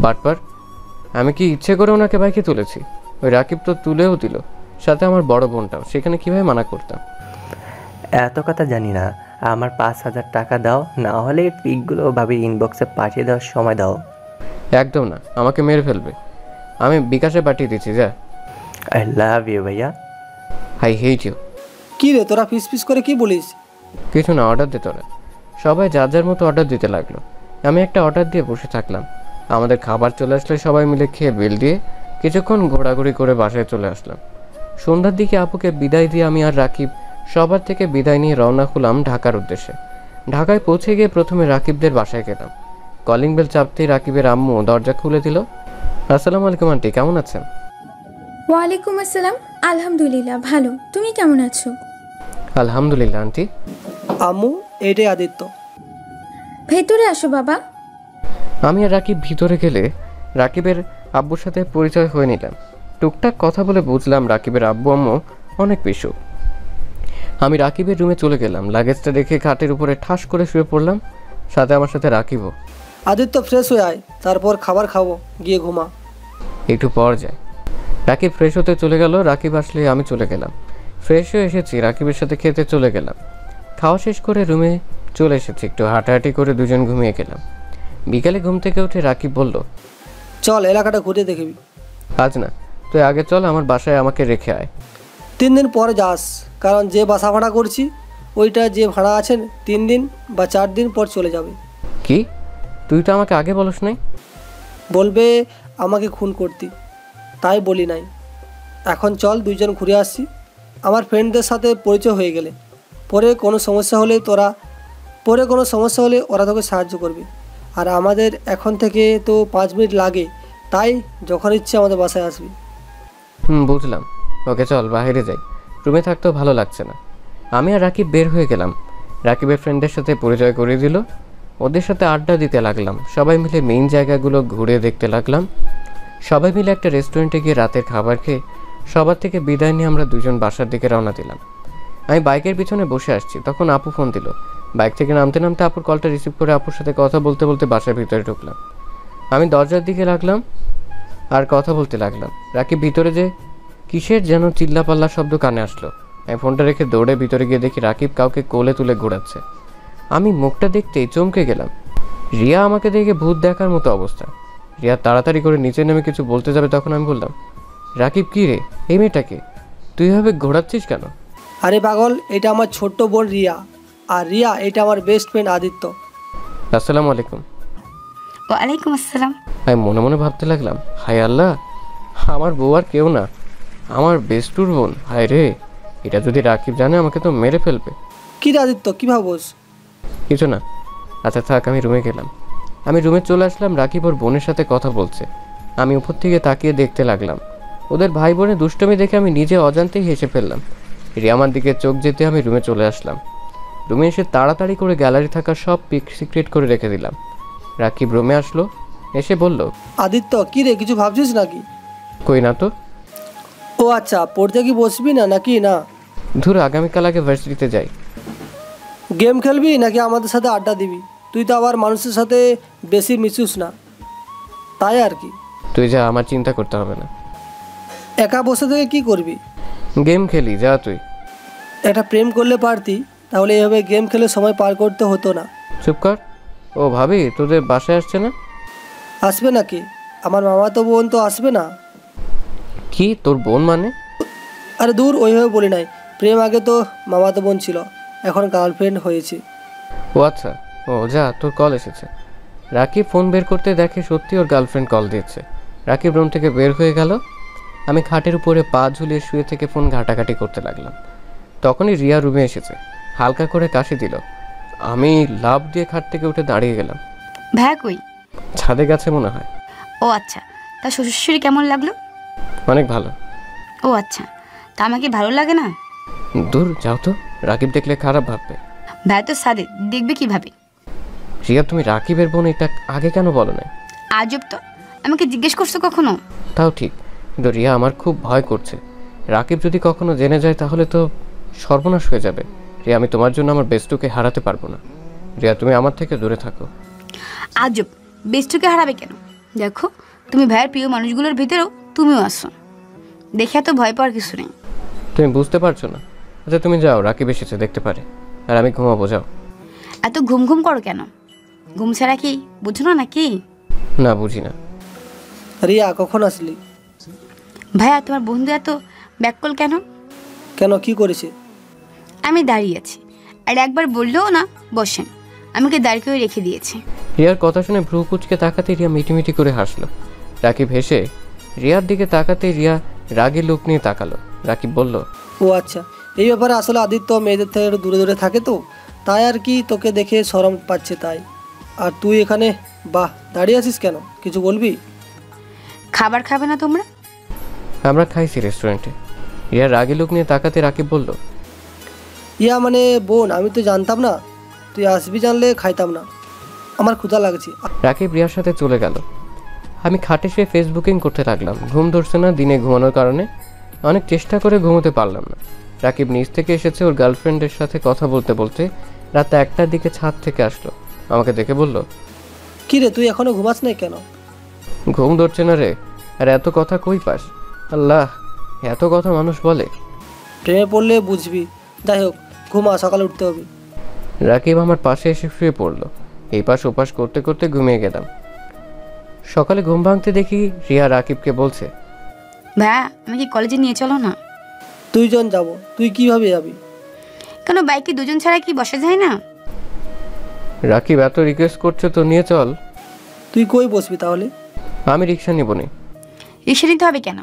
বাটপার, আমি কি ইচ্ছে করে ওনাকে বাইকে তুলেছি? ওই রাকিব তো তুলেও দিল, সাথে আমার বড় বোনটাও, সেখানে কীভাবে মানা করতাম? এত কথা জানি না, আমার 5,000 টাকা দাও, না হলে পিকগুলো ভাবির ইনবক্সে পাঠিয়ে দেওয়ার সময় দাও। একদম না, আমাকে মেরে ফেলবে। আমি বিকাশে পাঠিয়ে দিচ্ছি, যা। আই লাভ ইউ ভাইয়া। I hate you. কি রে তোরা পিস পিস করে কি বলিস? কিছু না, অর্ডার দে তোরা। সবাই যার যার মতো অর্ডার দিতে লাগলো। আমি একটা অর্ডার দিয়ে বসে থাকলাম। আমাদের খাবার চলে আসলে সবাই মিলে খেয়ে বিল দিয়ে কিছুক্ষণ ঘোরাঘুরি করে বাসায় চলে আসলাম। সন্ধ্যার দিকে আপুকে বিদায় দিয়ে আমি আর রাকিব সবার থেকে বিদায় নিয়ে রওনা হলাম ঢাকার উদ্দেশ্যে। ঢাকায় পৌঁছে গিয়ে প্রথমে রাকিবদের বাসায় গেলাম। কলিং বেল চাপতেই রাকিবের আম্মু দরজা খুলে দিল। আসসালামু আলাইকুম আন্টি, কেমন আছেন? ওয়ালাইকুম আসসালাম। আলহামদুলিল্লাহ ভালো, তুমি কেমন আছো? আলহামদুলিল্লাহ আন্টি। আম্মু, এইটাই আদিত্য। ভেতরে আসো বাবা। আমি আর রাকিব ভিতরে গেলে রাকিবের আব্বুর সাথে পরিচয় হয়ে নিলাম। টুকটাক কথা বলে বুঝলাম রাকিবের আব্বু আম্মু অনেক পিছু। আমি রাকিবের রুমে চলে গেলাম। লাগেজটা দেখে খাটের উপরে ঠাস করে শুয়ে পড়লাম, সাথে আমার সাথে রাকিবও। আদিত্য, ফ্রেশ হয়ে আয়, তারপর খাবার খাবো, গিয়ে ঘুমা। একটু পর যায়। রাকিব ফ্রেশ হতে চলে গেল। রাকিব আসলে আমি চলে গেলাম। ফ্রেশ হয়ে এসেছি, রাকিবের সাথে খেতে চলে গেলাম। খাওয়া শেষ করে রুমে চলে এসেছি, একটু হাঁটাহাঁটি করে দুজন ঘুমিয়ে গেলাম। বিকালে ঘুম থেকে উঠে রাকিব বলল, চল এলাকাটা ঘুরে দেখবি। আজ না, তুই আগে চল, আমার বাসায় আমাকে রেখে আয়। 3 দিন পরে যাস, কারণ যে বাসা ভাড়া করছি ওইটা যে ভাড়া আছেন 3 দিন বা 4 দিন পর চলে যাবে। কি? তুই তো আমাকে আগে বলস নাই? বলবে আমাকে খুন করতি, তাই বলি নাই। এখন চল দুইজন ঘুরে আসছি। আমার ফ্রেন্ডদের সাথে পরিচয় হয়ে গেলে পরে কোনো সমস্যা হলে ওরা তোকে সাহায্য করবে। আর আমাদের এখন থেকে তো 5 মিনিট লাগে, তাই যখন ইচ্ছে আমাদের বাসায় আসবি। বুঝলাম। ওকে চল বাইরে যাই, রুমে থাকতেও ভালো লাগছে না। আমি আর রাকিব বের হয়ে গেলাম। রাকিবের ফ্রেন্ডদের সাথে পরিচয় করিয়ে দিল। ওদের সাথে আড্ডা দিতে লাগলাম। সবাই মিলে মেইন জায়গাগুলো ঘুরে দেখতে লাগলাম। সবাই মিলে একটা রেস্টুরেন্টে গিয়ে রাতের খাবার খেয়ে সবার থেকে বিদায় নিয়ে আমরা দুজন বাসার দিকে রওনা দিলাম। আমি বাইকের পিছনে বসে আসছি, তখন আপু ফোন দিল। বাইক থেকে নামতে নামতে আপুর কলটা রিসিভ করে আপুর সাথে কথা বলতে বলতে বাসার ভিতরে ঢুকলাম। আমি দরজার দিকে লাগলাম আর কথা বলতে লাগলাম। রাকিব ভিতরে যে কিসের যেন চিল্লাপাল্লা শব্দ কানে আসলো। আমি ফোনটা রেখে দৌড়ে ভিতরে গিয়ে দেখি রাকিব কাউকে কোলে তুলে ঘোরাচ্ছে। আমি মুখটা দেখতেই চমকে গেলাম। রিয়া আমাকে দেখে ভূত দেখার মতো অবস্থা। রিয়া তাড়াতাড়ি করে নিচে নেমে কিছু বলতে যাবে, তখন আমি বললাম, রাকিব কী রে, এই মেয়েটাকে তুই এভাবে ঘোরাচ্ছিস কেন? আরে পাগল, এটা আমার ছোট্ট বোন রিয়া, আর রিয়া এটা আমার বেস্ট ফ্রেন্ড আদিত্য। আসসালামু আলাইকুম। ওয়ালাইকুম আসসালাম। আমি মনে মনে ভাবতে লাগলাম, হায় আল্লাহ, আমার বউ আর কেউ না, আমার বেস্টুর বোন। হায় রে, এটা যদি রাকিব জানে আমাকে তো মেরে ফেলবে। কী রে আদিত্য, কী ভাবোস? কিছু না। আচ্ছা থাক, আমি রুমে গেলাম। আমি রুমে চলে আসলাম। রাকিব ওর বোনের সাথে কথা বলছে। আমি উপর থেকে তাকিয়ে দেখতে লাগলাম। ওদের ভাই বোনের দুষ্টমি দেখে আমি নিজে অজান্তেই হেসে ফেললাম। রিয়ামার দিকে চোখ যেতে আমি রুমে চলে আসলাম। রুমে এসে তাড়াতাড়ি করে গ্যালারি থাকা সব পিক সিক্রেট করে রেখে দিলাম। রাকিব রুমে আসলো, এসে বলল, আদিত্য কী রে, কিছু ভাবছিস নাকি? কই না তো। ও আচ্ছা, পড়তে কি বসবি না নাকি? না ধুর, আগামীকাল আগে ভার্সিটিতে যাই। গেম খেলবি নাকি আমাদের সাথে আড্ডা দিবি? তুই তো আবার মানুষের সাথে বেশি মিশুস না, তাই আর কি। তুই যা, আমার চিন্তা করতে হবে না। একা বসে থেকে কি করবি? গেম খেলি, যা তুই। একটা প্রেম করলে পারতি, তাহলে এভাবে গেম খেলে সময় পার করতে হতো না। চুপ কর। ও ভাবি তোদের বাসায় আসছে না? আসবে নাকি? আমার মামাতো বোন তো আসবে না। কি তোর বোন মানে? আরে দূর, ওইভাবে বলি নাই। প্রেম আগে তো মামাতো বোন ছিল, এখন গার্লফ্রেন্ড হয়েছে। ও আচ্ছা, ও যা, তোর কল এসেছে। রাকিব ফোন বের করতে দেখে সত্যি ওর গার্লফ্রেন্ড কল দিচ্ছে। রাকিব রুম থেকে বের হয়ে গেল। আমি খাটের উপরে পা ঝুলিয়ে শুয়ে থেকে ফোন ঘাটাঘাটি করতে লাগলাম। তখনই রিয়া রুমে এসেছে, হালকা করে কাশি দিল। আমি লাফ দিয়ে খাট থেকে উঠে দাঁড়িয়ে গেলাম। ভাইয়া কই? ছাদে গেছে মনে হয়। ও আচ্ছা, তা শ্বশুরশাশুড়ি কেমন লাগলো? অনেক ভালো। ও আচ্ছা, তা আমাকে ভালো লাগে না? দূর যাও তো, রাকিব দেখলে খারাপ ভাববে। ভাইয়া তো সাদে, দেখবে কিভাবে? রিয়া, তুমি রাকিবের বোন, এটা আগে কেন বলো না? আজব তো, আমাকে জিজ্ঞেস করছো কখনো? তাও ঠিক, কিন্তু রিয়া আমার খুব ভয় করছে। রাকিব যদি কখনো জেনে যায় তাহলে তো সর্বনাশ হয়ে যাবে। রিয়া, আমি তোমার জন্য আমার বেস্টুকে হারাতে পারবো না। রিয়া, তুমি আমার থেকে দূরে থাকো। আজব, বেস্টুকে হারাবে কেন? দেখো, তুমি ভাইয়ের প্রিয় মানুষগুলোর ভিতরেও তুমিও আসো, দেখে এত ভয় পাওয়ার কিছু নেই। তুমি বুঝতে পারছো না? আচ্ছা তুমি যাও, রাকিব এসেছে, দেখতে পারে। আর আমি ঘুমাবো, যাও। এত ঘুম ঘুম করো কেন? ঘুম ছাড়া কি বুঝো না নাকি? না, বুঝি না। রিয়া, কখন আসলি? ভাইয়া, তোমার বন্ধু এত ব্যাককল কেন? কেন, কি করেছে? আমি দাঁড়িয়ে আছি, আর একবার বললেও না বসেন, আমাকে দাঁড় করে রেখে দিয়েছে। রিয়ার কথা শুনে ভ্রু কুচকে তাকাতে রিয়া মিটিমিটি করে হাসলো। রাকিব হেসে রিয়ার দিকে তাকাতে রিয়া রাগে লোক নিয়ে তাকালো। রাকিব বলল, ও আচ্ছা, এই ব্যাপারে আসলে আদিত্য মেয়েদের থেকে একটু দূরে দূরে থাকে তো, তাই আর কি, তোকে দেখে শরম পাচ্ছে তাই। আর তুই এখানে বাহ দাঁড়িয়ে আছিস কেন, কিছু বলবি? খাবার খাবে না তোমরা? আমরা খাইছি রেস্টুরেন্টে। রিয়ার রাগে লোক নিয়ে তাকাতে রাকিব বলল, ইয়া মানে বোন, আমি তো জানতাম না, তুই আসবি, জানলে খাইতাম না, আমার ক্ষুধা লাগছে। রাকিব রিয়ার সাথে চলে গেল। আমি খাটে শুয়ে ফেসবুকিং করতে লাগলাম। ঘুম ধরছে না, দিনে ঘুমানোর কারণে অনেক চেষ্টা করে ঘুমোতে পারলাম না। রাকিব নিচ থেকে এসেছে, ওর গার্লফ্রেন্ডের সাথে কথা বলতে বলতে রাত 1টার দিকে ছাদ থেকে আসলো। আমাকে দেখে বলল, কি রে, তুই এখনো ঘুমাস নাই কেন? ঘুম ধরছে না রে। আর এত কথা কই পাস? আল্লাহ, এত কথা মানুষ বলে। প্রেমে পড়লে বুঝবি। যাই হোক, ঘুমা, সকালে উঠতে হবে। রাকিব আমার পাশে এসে শুয়ে পড়লো। এই পাশ ওপাশ করতে করতে ঘুমিয়ে গেলাম। সকালে ঘুম ভাঙতে দেখি রিয়া রাকিবকে বলছে, ভাইয়া, আমাকে কলেজে নিয়ে চলো না। দুইজন যাব, তুই কিভাবে যাবি? কেন, বাইকে দুজন ছাড়া কি বসা যায় না? রাকিব এত রিকোয়েস্ট করছে তো নিয়ে চল। তুই কই বসবি তাহলে? আমি রিক্সা নিব না। রিক্সা নিতে হবে কেন?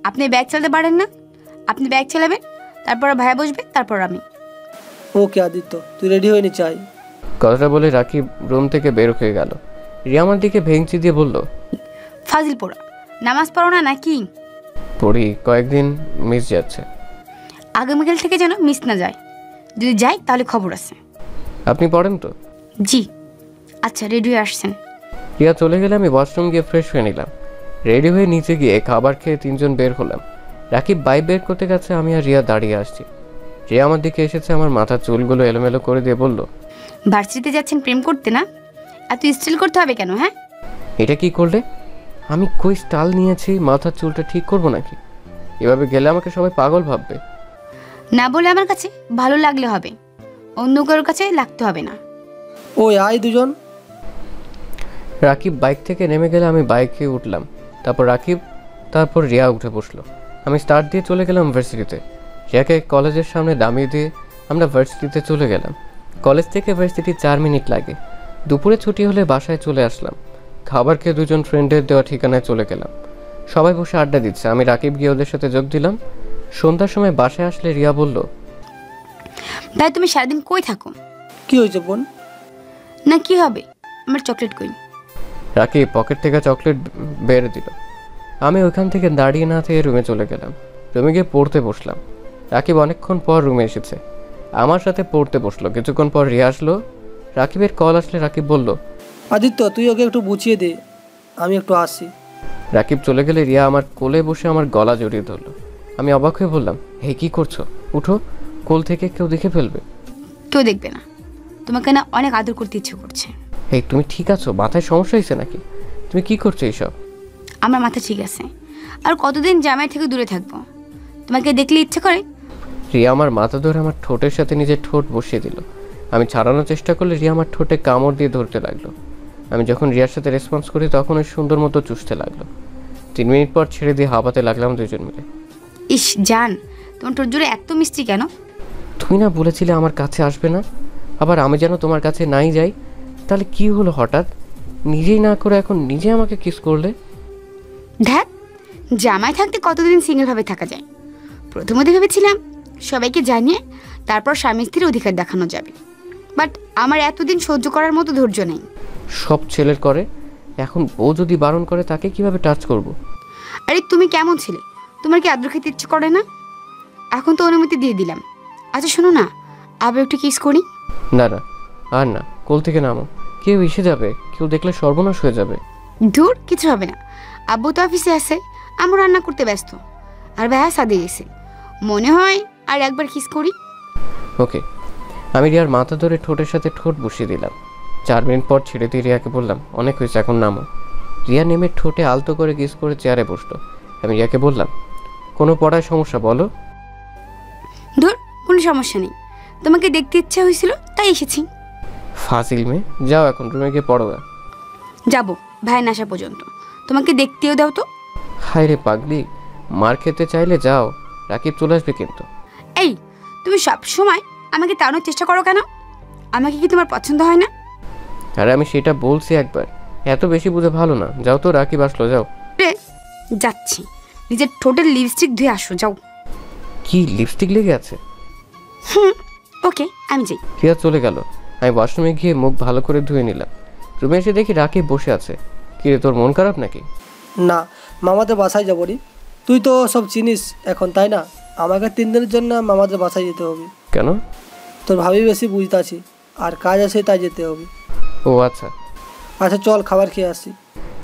আপনি ব্যাগ চালাতে পারেন না? আপনি ব্যাগ চালাবেন, তারপর ভাইয়া বসবে, তারপর আমি। ওকে আদিত্য, তুই রেডি হয়ে নি, চাই। কথাটা বলে রাকিব রুম থেকে বের হয়ে গেল। রিয়া আমার দিকে ভেঙচি দিয়ে বলল, ফাজিল পোড়া, নামাজ পড়ো না নাকি? পড়ি, কয়েকদিন মিস যাচ্ছে। আগামীকাল থেকে যেন মিস না যায়। যদি যাই তাহলে খবর আছে। আপনি পড়েন তো? জি। আচ্ছা, রেডি হয়ে আসছেন? রিয়া চলে গেলে আমি ওয়াশরুম গিয়ে ফ্রেশ হয়ে নিলাম। রেডি হয়ে নিচে গিয়ে খাবার খেয়ে 3জন বের হলাম। রাকিব বাইক বের করতে গেছে, আমি আর রিয়া দাঁড়িয়ে আসছি। রিয়া আমার দিকে এসেছে, আমার মাথার চুলগুলো এলোমেলো করে দিয়ে বলল, ভার্সিটিতে যাচ্ছেন প্রেম করতে না? এত স্টিল করতে হবে কেন? হ্যাঁ, এটা কি করলে? আমি কই স্টাইল নিয়েছি, মাথার চুলটা ঠিক করব নাকি? এভাবে গেলে আমাকে সবাই পাগল ভাববে। না বলে আমার কাছে ভালো লাগলে হবে, অন্য কারোর কাছে লাগতে হবে না। ওই আয় দুজন। রাকিব বাইক থেকে নেমে গেলে আমি বাইকে উঠলাম। তারপর রাকিব, তারপর রিয়া উঠে বসলো। আমি স্টার্ট দিয়ে চলে গেলাম ভার্সিটিতে। রিয়াকে কলেজের সামনে দামিয়ে দিয়ে আমরা ভার্সিটিতে চলে গেলাম। কলেজ থেকে ভার্সিটি 4 মিনিট লাগে। দুপুরে ছুটি হলে বাসায় চলে আসলাম। খাবার খেয়ে 2জন ফ্রেন্ডের দেওয়া ঠিকানায় চলে গেলাম। সবাই বসে আড্ডা দিচ্ছে, আমি রাকিব গিয়ে ওদের সাথে যোগ দিলাম। সন্ধ্যার সময় বাসায় আসলে রিয়া বলল, ভাই তুমি সারাদিন কই থাকো? কি হয়েছে বোন? না কি হবে, আমার চকলেট কই? রাকিব পকেট থেকে চকলেট বের দিল। আমি ওইখান থেকে দাঁড়িয়ে না থেকে রুমে চলে গেলাম। রুমে গিয়ে পড়তে বসলাম। রাকিব অনেকক্ষণ পর রুমে এসেছে, আমার সাথে পড়তে বসলো। কিছুক্ষণ পর রিয়া আসলো। রাকিবের কল আসলে রাকিব বলল, আদিত্য, তুই ওকে একটু বুঝিয়ে দে, আমি একটু আসি। রাকিব চলে গেলে রিয়া আমার কোলে বসে আমার গলা জড়িয়ে ধরলো। আমি অবাক হয়ে বললাম, হে কি করছো? উঠো, কোল থেকে কেউ দেখে ফেলবে। কেউ দেখবে না, তোমাকে না অনেক আদর করতে ইচ্ছে করছে। হে, তুমি ঠিক আছো? মাথায় সমস্যা হয়েছে নাকি? তুমি কি করছো এইসব? আমার মাথা ঠিক আছে, আর কতদিন জামাই থেকে দূরে থাকবো? তোমাকে দেখলে ইচ্ছে করে। রিয়া আমার মাথা ধরে আমার ঠোঁটের সাথে নিজের ঠোঁট বসিয়ে দিল। আমি ছাড়ানোর চেষ্টা করলে রিয়া আমার ঠোঁটে কামড় দিয়ে ধরতে লাগলো। আমি যখন রিয়ার সাথে রেসপন্স করি তখন ওই সুন্দর মতো চুষতে লাগলো। 3 মিনিট পর ছেড়ে দিয়ে হাঁপাতে লাগলাম 2জন মিলে। ইস জান, তোমার ঠোঁট জুড়ে এত মিষ্টি কেন? তুমি না বলেছিলে আমার কাছে আসবে না, আবার আমি যেন তোমার কাছে নাই যাই। তাহলে কি হলো হঠাৎ? নিজেই না করে এখন নিজে আমাকে কিস করলে। ধ্যাত, জামাই থাকতে কতদিন সিঙ্গেলভাবে থাকা যায়। প্রথমত ভেবেছিলাম সবাইকে জানিয়ে তারপর স্বামী স্ত্রীর অধিকার দেখানো যাবে, বাট আমার এতদিন সহ্য করার মতো ধৈর্য নেই। সব ছেলের করে, এখন বউ যদি বারণ করে তাকে কিভাবে টাচ করব? আরে তুমি কেমন ছেলে, তোমার কি আদর খেতে ইচ্ছে করে না? এখন তো অনুমতি দিয়ে দিলাম, আচ্ছা শোনো না, আবার একটু কিস করি। না না, আর না, কোল থেকে নামো। কেউ এসে যাবে, কেউ দেখলে সর্বনাশ হয়ে যাবে। দূর, কিছু হবে না। আব্বু তো অফিসে আছে, আমি রান্না করতে ব্যস্ত, আর ভাইয়া সাদে গেছে। মনে হয় আর একবার কিস করি। ওকে। আমি রিয়ার মাথা ধরে ঠোঁটের সাথে ঠোঁট বসিয়ে দিলাম। 4 মিনিট পর ছেড়ে দিয়ে রিয়াকে বললাম, অনেক হয়েছে, এখন নামো। রিয়া নেমে ঠোঁটে আলতো করে কিস করে চেয়ারে বসলো। আমি রিয়াকে বললাম, কোনো পড়ায় সমস্যা বলো। দূর, কোনো সমস্যা নেই, তোমাকে দেখতে ইচ্ছা হয়েছিল তাই এসেছি। ফাজিল মেয়ে, যাও এখন রুমে গিয়ে পড়ো। যাবো ভাই না আসা পর্যন্ত, তোমাকে দেখতেও দাও তো। হায় রে পাগলি, মার খেতে চাইলে যাও, রাকিব চলে আসবে কিন্তু। এই, তুমি সব সময় আমাকে তাড়ানোর চেষ্টা করো কেন? আমাকে কি তোমার পছন্দ হয় না? আরে আমি সেটা বলছি একবার, এত বেশি বুঝে ভালো না। যাও তো, রাকিব আসলো, যাও। রে, যাচ্ছি। নিজের ঠোঁটের লিপস্টিক ধুয়ে আসো, যাও। কি লিপস্টিক লেগে আছে? ওকে, আমি যাই। রিয়া চলে গেল। আমি ওয়াশরুমে গিয়ে মুখ ভালো করে ধুয়ে নিলাম। রুমে এসে দেখি রাকিব বসে আছে। কি রে, তোর মন খারাপ নাকি? না, মামাদের বাসায় যাবো রে। তুই তো সব চিনিস এখন, তাই না? আমাকে 3 দিনের জন্য মামাদের বাসায় যেতে হবে। কেন? তোর ভাবি বেশি বুঝতে আছি, আর কাজ আছে তাই যেতে হবে। ও আচ্ছা। আচ্ছা চল, খাবার খেয়ে আসি।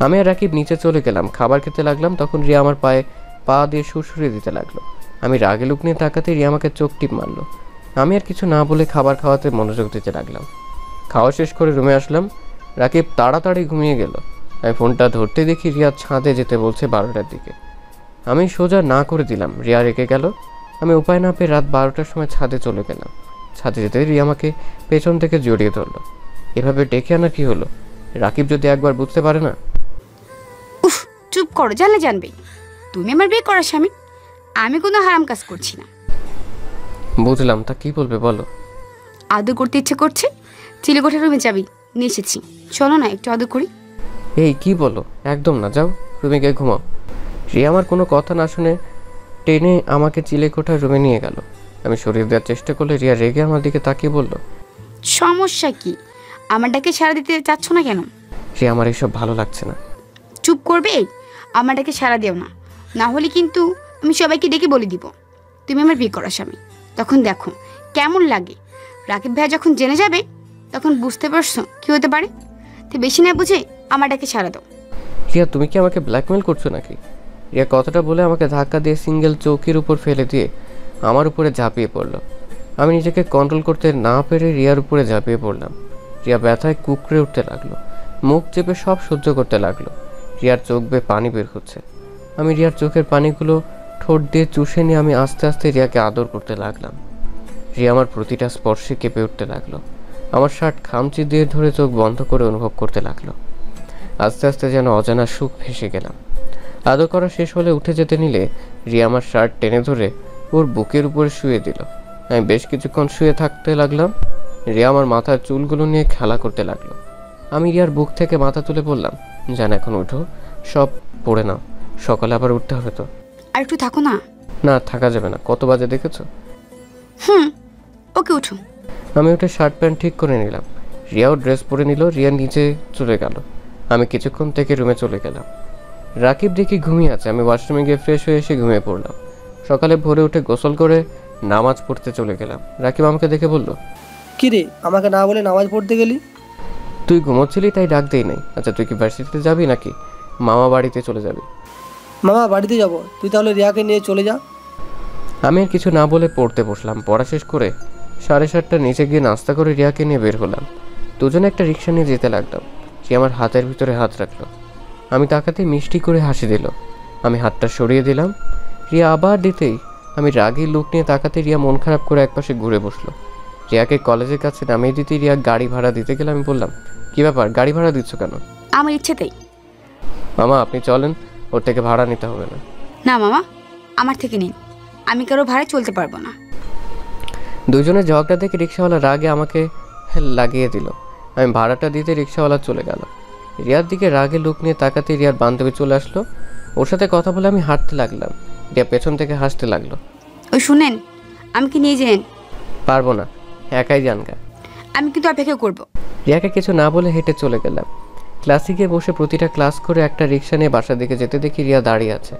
আমি আর রাকিব নিচে চলে গেলাম, খাবার খেতে লাগলাম। তখন রিয়া আমার পায়ে পা দিয়ে সুরসুরিয়ে দিতে লাগলো। আমি রাগে লুক নিয়ে তাকাতে রিয়া আমাকে চোখ টিপ মারলো। আমি আর কিছু না বলে খাবার খাওয়াতে মনোযোগ দিতে লাগলাম। খাওয়া শেষ করে রুমে আসলাম। রাকিব তাড়াতাড়ি ঘুমিয়ে গেল। আমি ফোনটা ধরতে দেখি রিয়া ছাদে যেতে বলছে 12টার দিকে। আমি সোজা না করে দিলাম। রিয়া রেগে গেল। আমি উপায় না পেয়ে রাত 12টার সময় ছাদে চলে গেলাম। ছাদে যেতে রিয়া আমাকে পেছন থেকে জড়িয়ে ধরলো। এভাবে ডেকে আনা কি হলো? রাকিব যদি একবার বুঝতে পারে না। উফ, চুপ করো, জানলে জানবে। তুমি আমার বিয়ে করার স্বামী, আমি কোনো হারাম কাজ করছি না। বুঝলাম, তা কি বলবে বলো। আদর করতে ইচ্ছে করছে, চিলেকোঠার রুমে যাবি, নিয়ে এসেছি। চলো না একটু আদর করি। এই কি বলো, একদম না, যাও রুমে গিয়ে ঘুমাও। রিয়া আমার কোনো কথা না শুনে টেনে আমাকে চিলেকোঠার রুমে নিয়ে গেল। আমি সরিয়ে দেওয়ার চেষ্টা করলে রিয়া রেগে আমার দিকে তাকিয়ে বলল, সমস্যা কি? আমার ডাকে সাড়া দিতে চাচ্ছ না কেন? রিয়া আমার এসব ভালো লাগছে না। চুপ করবে, আমার ডাকে সাড়া দিও না, না হলে কিন্তু আমি সবাইকে ডেকে বলে দিব তুমি আমার বিয়ে করা স্বামী। তখন দেখো কেমন লাগে। রাকিব ভাইয়া যখন জেনে যাবে তখন বুঝতে পারছো কি হতে পারে। তো বেশি না বুঝে আমার ডাকে সাড়া দাও। রিয়া তুমি কি আমাকে ব্ল্যাকমেল করছো নাকি? রিয়া কথাটা বলে আমাকে ধাক্কা দিয়ে সিঙ্গেল চৌকির উপর ফেলে দিয়ে আমার উপরে ঝাঁপিয়ে পড়লো। আমি নিজেকে কন্ট্রোল করতে না পেরে রিয়ার উপরে ঝাঁপিয়ে পড়লাম। রিয়া ব্যথায় কুকড়ে উঠতে লাগলো, মুখ চেপে সব সহ্য করতে লাগলো। রিয়ার চোখ বেয়ে পানি বের হচ্ছে। আমি রিয়ার চোখের পানিগুলো ঠোঁট দিয়ে চুষে নিয়ে আমি আস্তে আস্তে রিয়াকে আদর করতে লাগলাম। রিয়া আমার প্রতিটা স্পর্শে কেঁপে উঠতে লাগলো। আমার শার্ট খামচি দিয়ে ধরে চোখ বন্ধ করে অনুভব করতে লাগলো। আস্তে আস্তে যেন অজানা সুখ ভেসে গেলাম। আদর করা শেষ হলে উঠে যেতে নিলে রিয়া আমার শার্ট টেনে ধরে ওর বুকের উপরে শুয়ে দিল। আমি বেশ কিছুক্ষণ শুয়ে থাকতে লাগলাম। রিয়া আমার মাথার চুলগুলো নিয়ে খেলা করতে লাগলো। আমি রিয়ার বুক থেকে মাথা তুলে বললাম, জান এখন উঠো, সব পড়ে নাও, সকালে আবার উঠতে হবে তো। আর একটু থাকো না। না, থাকা যাবে না, কত বাজে দেখেছো? ওকে, উঠো। আমি উঠে শার্ট প্যান্ট ঠিক করে নিলাম। রিয়াও ড্রেস পরে নিল। রিয়া নিচে চলে গেল। আমি কিছুক্ষণ থেকে রুমে চলে গেলাম। রাকিব দেখি ঘুমিয়ে আছে। আমি ওয়াশরুমে গিয়ে ফ্রেশ হয়ে এসে ঘুমিয়ে পড়লাম। সকালে ভোরে উঠে গোসল করে নামাজ পড়তে চলে গেলাম। রাকিব আমাকে দেখে বলল, কি রে, আমাকে না বলে নামাজ পড়তে গেলি? তুই ঘুমোচ্ছিলি তাই ডাক দেই নাই। আচ্ছা তুই কি ভার্সিটিতে যাবি নাকি মামা বাড়িতে চলে যাবি? মামা বাড়িতে যাব, তুই তাহলে রিয়াকে নিয়ে চলে যা। আমি আর কিছু না বলে পড়তে বসলাম। পড়া শেষ করে 7:30 নিচে গিয়ে নাস্তা করে রিয়াকে নিয়ে বের হলাম। দুজনে একটা রিক্সা নিয়ে যেতে লাগলাম। সে আমার হাতের ভিতরে হাত রাখলো। আমি তাকাতে মিষ্টি করে হাসি দিল। আমি হাতটা সরিয়ে দিলাম। রিয়া আবার দিতেই আমি রাগী লুক নিয়ে তাকাতে রিয়া মন খারাপ করে একপাশে ঘুরে বসলো। রিয়াকে কলেজের কাছে নামিয়ে দিতে রিয়া গাড়ি ভাড়া দিতে গেলে আমি বললাম, কি ব্যাপার, গাড়ি ভাড়া দিচ্ছ কেন? আমার ইচ্ছেতেই। মামা আপনি চলেন, ওর থেকে ভাড়া নিতে হবে না। না মামা, আমার থেকে নিন, আমি কারো ভাড়ায় চলতে পারবো না। দুজনের ঝগড়া দেখে রিক্সাওয়ালা রাগে আমাকে লাগিয়ে দিল। আমি ভাড়াটা দিতে রিক্সাওয়ালা চলে গেল। রিয়ার দিকে রাগে লুক নিয়ে তাকাতে রিয়ার বান্ধবী চলে আসলো। ওর সাথে কথা বলে আমি হাঁটতে লাগলাম। রিয়া পেছন থেকে হাসতে লাগলো। ওই শুনেন, আমি কি নিয়ে যান? পারবো না, একাই জানগা। আমি কিন্তু অপেক্ষা করবো। রিয়াকে কিছু না বলে হেঁটে চলে গেলাম। ক্লাসে গিয়ে বসে প্রতিটা ক্লাস করে একটা রিক্সা নিয়ে বাসার দিকে যেতে দেখি রিয়া দাঁড়িয়ে আছে।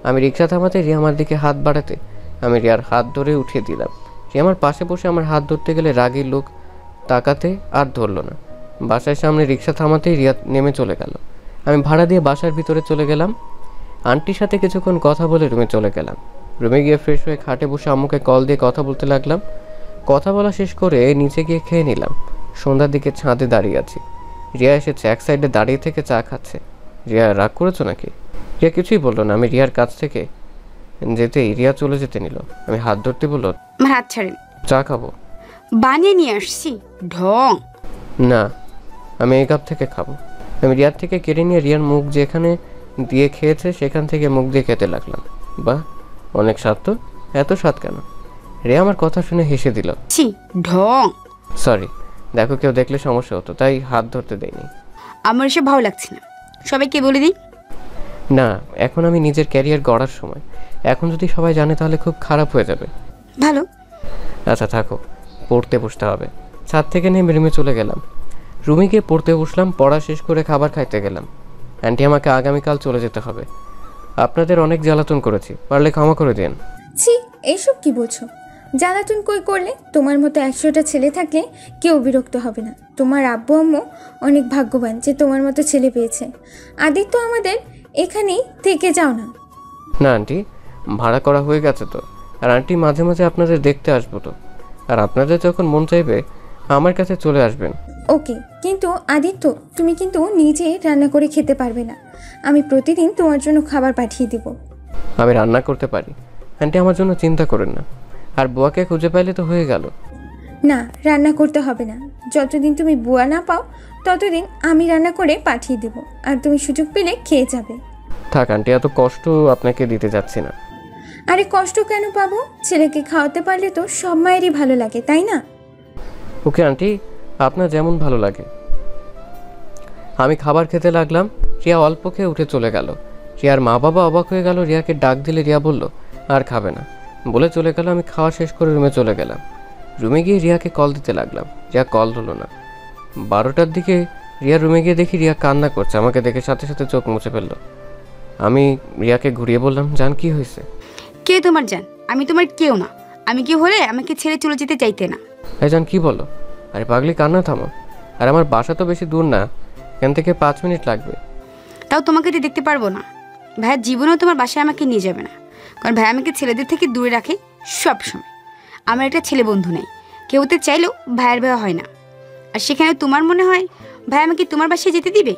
আমি রিক্সা থামাতে রিয়া আমার দিকে হাত বাড়াতে আমি রিয়ার হাত ধরে উঠিয়ে দিলাম। রিয়া আমার পাশে বসে আমার হাত ধরতে গেলে রাগী লোক তাকাতে আর ধরলো না। বাসার সামনে রিক্সা থামাতেই রিয়া নেমে চলে গেল। আমি ভাড়া দিয়ে বাসার ভিতরে চলে গেলাম। আন্টির সাথে কিছুক্ষণ কথা বলে রুমে চলে গেলাম। রুমে গিয়ে ফ্রেশ হয়ে খাটে বসে আম্মুকে কল দিয়ে কথা বলতে লাগলাম। কথা বলা শেষ করে নিচে গিয়ে খেয়ে নিলাম। সন্ধ্যার দিকে ছাদে দাঁড়িয়ে আছি। রিয়া এসেছে, এক সাইডে দাঁড়িয়ে থেকে চা খাচ্ছে। রিয়া রাগ করেছো নাকি? রিয়া কিছুই বললো না। আমি রিয়ার কাছ থেকে যেতেই রিয়া চলে যেতে নিল। আমি হাত ধরতে বললো, আমার হাত ছাড়েন। চা খাবো। বানিয়ে নিয়ে আসছি, ঢং। না, আমি এই কাপ থেকে খাবো। আমি রিয়ার থেকে কেড়ে নিয়ে রিয়ার মুখ যেখানে দিয়ে খেয়েছে সেখান থেকে মুখ দিয়ে খেতে লাগলাম। বাহ, অনেক স্বাদ তো। এত স্বাদ কেন? রিয়া আমার কথা শুনে হেসে দিল। ছি, ঢং। সরি, দেখো কেউ দেখলে সমস্যা হতো, তাই হাত ধরতে দেয়নি। আমার এসব ভালো লাগছে না, সবাইকে বলে দিই। না, এখন আমি নিজের ক্যারিয়ার গড়ার সময়। এখন যদি সবাই জানে তাহলে খুব খারাপ হয়ে যাবে। ভালো। আচ্ছা থাকো, পড়তে বসতে হবে। ছাদ থেকে নেমে রুমে চলে গেলাম। রুমে গিয়ে পড়তে বসলাম। পড়া শেষ করে খাবার খাইতে গেলাম। আন্টি আমাকে আগামীকাল চলে যেতে হবে। আপনাদের অনেক জ্বালাতন করেছি, পারলে ক্ষমা করে দিন। ছি, এইসব কি বলছো? জ্বালাতন কই করলে? তোমার মতো 100টা ছেলে থাকলে কেউ বিরক্ত হবে না। তোমার আব্বু আম্মু অনেক ভাগ্যবান যে তোমার মতো ছেলে পেয়েছে। আদিত্য আমাদের এখানেই থেকে যাও না। না আন্টি, ভাড়া করা হয়ে গেছে তো। আর আন্টি মাঝে মাঝে আপনাদের দেখতে আসবো তো। আর আপনাদের যখন মন চাইবে আমার কাছে চলে আসবেন। ওকে, কিন্তু আদিত্য তুমি কিন্তু নিজে রান্না করে খেতে পারবে না। আমি প্রতিদিন তোমার জন্য খাবার পাঠিয়ে দিব। আমি রান্না করতে পারি আন্টি, আমার জন্য চিন্তা করেন না। আর বুয়াকে খুঁজে পাইলে তো হয়ে গেল। না, রান্না করতে হবে না। যতদিন তুমি বুয়া না পাও ততদিন আমি রান্না করে পাঠিয়ে দেব, আর তুমি সুযোগ পেলে খেয়ে যাবে। থাক আন্টি, এত কষ্ট আপনাকে দিতে যাচ্ছি না। আরে কষ্ট কেন পাবো? ছেলেকে খাওয়াতে পারলে তো সব মায়েরই ভালো লাগে, তাই না? ওকে আন্টি, আপনার যেমন ভালো লাগে। আমি খাবার খেতে লাগলাম। রিয়া অল্প খেয়ে উঠে চলে গেল। রিয়ার মা বাবা অবাক হয়ে গেল। রিয়াকে ডাক দিলে রিয়া বলল আর খাবে না বলে চলে গেল। আমি খাওয়া শেষ করে রুমে চলে গেলাম। রুমে গিয়ে রিয়াকে কল দিতে লাগলাম। রিয়া কল হলো না। 12টার দিকে রিয়া রুমে গিয়ে দেখি রিয়া কান্না করছে। আমাকে দেখে সাথে সাথে চোখ মুছে ফেললো। আমি রিয়াকে ঘুরিয়ে বললাম, জান কি হয়েছে? কে তোমার জান? আমি তোমার কেউ না। আমি কি হলে আমাকে ছেড়ে চলে যেতে চাইতে না। ভাই জান কি বলো? আরে পাগলি, কান্না থামো। আর আমার বাসা তো বেশি দূর না, এখান থেকে 5 মিনিট লাগবে। তাও তোমাকে তো দেখতে পারবো না। ভাইয়ের জীবনেও তোমার বাসায় আমাকে নিয়ে যাবে না, কারণ ভাই আমাকে ছেলেদের থেকে দূরে রাখে সব সময়। আমার একটা ছেলে বন্ধু নেই, কেউ তো চাইলেও ভাইয়ের ভাই হয় না। আর সেখানে তোমার মনে হয় ভাই আমাকে তোমার বাসায় যেতে দিবে?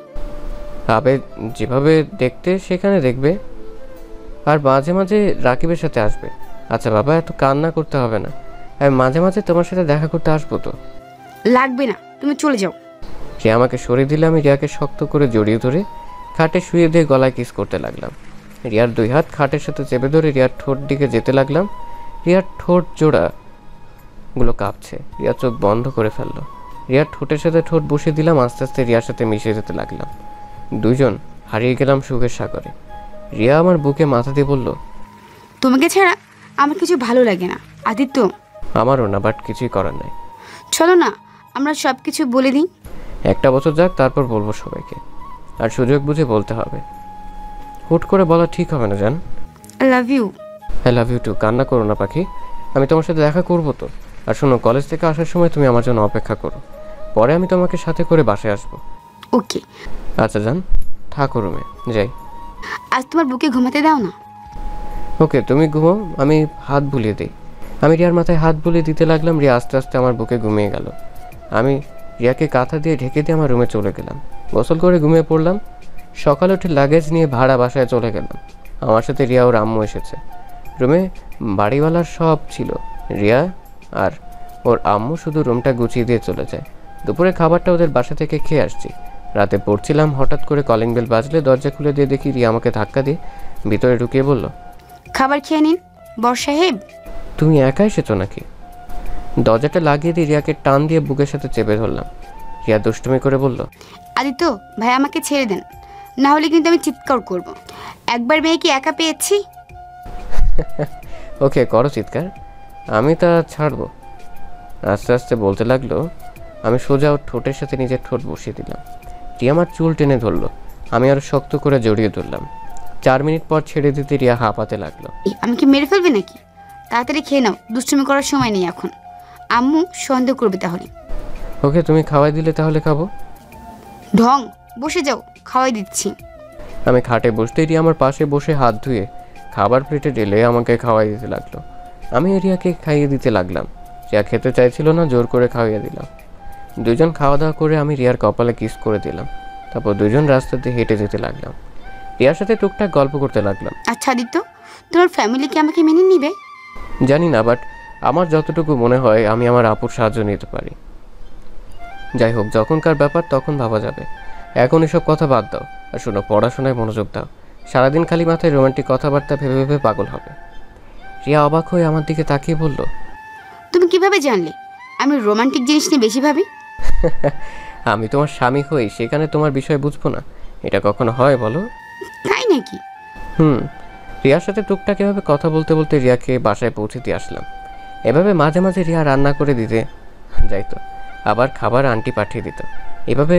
আবে যেভাবে দেখতে সেখানে দেখবে, আর মাঝে মাঝে রাকিবের সাথে আসবে। আচ্ছা বাবা, এত কান্না করতে হবে না। আমি মাঝে মাঝে তোমার সাথে দেখা করতে আসবো তো। লাগবে না, তুমি চলে যাও। রিয়া আমাকে সরিয়ে দিলে আমি রিয়াকে শক্ত করে জড়িয়ে ধরে খাটে শুয়ে দিয়ে গলায় কিস করতে লাগলাম। রিয়ার 2 হাত খাটের সাথে চেপে ধরে রিয়ার ঠোঁট দিকে যেতে লাগলাম। রিয়ার ঠোঁট জোড়াগুলো কাঁপছে। রিয়া চোখ বন্ধ করে ফেললো। রিয়ার ঠোঁটের সাথে ঠোঁট বসিয়ে দিলাম। আস্তে আস্তে রিয়ার সাথে মিশে যেতে লাগলাম। দুজন হারিয়ে গেলাম সুখের সাগরে। রিয়া আমার বুকে মাথা দিয়ে বলল, তোমাকে ছাড়া আমার কিছু ভালো লাগে না আদিত্য। আমারও না, বাট কিছুই করার নাই। চলো না, আমরা সব কিছু বলে দিই। 1টা বছর যাক, তারপর বলবো সবাইকে। আর সুযোগ বুঝে বলতে হবে। হুট করে বলা ঠিক হবে না জান। I love you. I love you too. কান্না করো না পাখি, আমি তোমার সাথে দেখা করবো তো। আর শোনো, কলেজ থেকে আসার সময় তুমি আমার জন্য অপেক্ষা করো। পরে আমি তোমাকে সাথে করে বাসায় আসবো। ওকে। আচ্ছা জান, থাকো রুমে, যাই। আজ তোমার বুকে ঘুমাতে দাও না। ওকে, তুমি ঘুমাও, আমি হাত বুলিয়ে দিই। আমি রিয়ার মাথায় হাত বুলিয়ে দিতে লাগলাম। রিয়া আস্তে আস্তে আমার বুকে ঘুমিয়ে গেল। আমি রিয়াকে কাঁথা দিয়ে ঢেকে দিয়ে আমার রুমে চলে গেলাম। গোসল করে ঘুমিয়ে পড়লাম। সকালে উঠে লাগেজ নিয়ে ভাড়া বাসায় চলে গেলাম। আমার সাথে রিয়া ওর আম্মু এসেছে। রুমে বাড়িওয়ালার সব ছিল। রিয়া আর ওর আম্মু শুধু রুমটা গুছিয়ে দিয়ে চলে যায়। দুপুরে খাবারটা ওদের বাসা থেকে খেয়ে আসছি। রাতে পড়ছিলাম, হঠাৎ করে কলিং বেল বাজলে দরজা খুলে দিয়ে দেখি রিয়া আমাকে ধাক্কা দিয়ে ভিতরে ঢুকিয়ে বলল, খাবার খেয়ে নিন বর সাহেব। তুমি একা এসেছো নাকি? দরজাটা লাগিয়ে দিয়ে রিয়াকে টান দিয়ে বুকের সাথে চেপে ধরলাম। রিয়া দুষ্টুমি করে বলল, আদিত্য ভাই আমাকে ছেড়ে দেন, না হলে কিন্তু আমি চিৎকার করব। একবার মেয়েকে একা পেয়েছি। ওকে, করো চিৎকার, আমি তা ছাড়বো। আস্তে আস্তে বলতে লাগলো। আমি সোজা ওর ঠোঁটের সাথে নিজের ঠোঁট বসিয়ে দিলাম। রিয়া আমার চুল টেনে ধরলো। আমি আরো শক্ত করে জড়িয়ে ধরলাম। 4 মিনিট পর ছেড়ে দিতে রিয়া হাঁপাতে লাগলো। আমি কি মেরে ফেলবে নাকি? তাড়াতাড়ি খেয়ে নাও, দুষ্টুমি করার সময় নেই এখন। আম্মু সন্দেহ করবে তাহলে। ওকে, তুমি খাওয়াই দিলে তাহলে খাবো। ঢং, বসে যাও, খাওয়াই দিচ্ছি। আমি খাটে বসতেই রিয়া আমার পাশে বসে হাত ধুয়ে খাবার প্লেটে ঢেলে আমাকে খাওয়াই দিতে লাগলো। আমি রিয়াকে খাইয়ে দিতে লাগলাম। রিয়া খেতে চাইছিল না, জোর করে খাওয়াইয়ে দিলাম। দুজন খাওয়া দাওয়া করে আমি রিয়ার কপালে কিস করে দিলাম। তারপর দুজন রাস্তাতে হেঁটে যেতে লাগলাম। রিয়ার সাথে টুকটাক গল্প করতে লাগলাম। আচ্ছা আদিত্য, তোমার ফ্যামিলি কি আমাকে মেনে নিবে? জানি না, বাট আমার যতটুকু মনে হয় আমি আমার আপুর সাহায্য নিতে পারি। যাই হোক, যখনকার ব্যাপার তখন ভাবা যাবে, এখন এসব কথা বাদ দাও। আর শোনো, পড়াশোনায় মনোযোগ দাও। সারাদিন খালি মাথায় রোমান্টিক কথাবার্তা ভেবে ভেবে পাগল হবে। রিয়া অবাক হয়ে আমার দিকে তাকিয়ে বলল, তুমি কিভাবে জানলে আমি রোমান্টিক জিনিস নিয়ে বেশি ভাবি? আমি তোমার স্বামী হই, সেখানে তোমার বিষয় বুঝবো না? এটা কখনো হয় বলো? তাই নাকি? রিয়ার সাথে টুকটাক এভাবে কথা বলতে বলতে রিয়াকে বাসায় পৌঁছে দিয়ে আসলাম। এভাবে মাঝে মাঝে রিয়া রান্না করে দিতে যাইতো, আবার খাবার আন্টি পাঠিয়ে দিত। এভাবে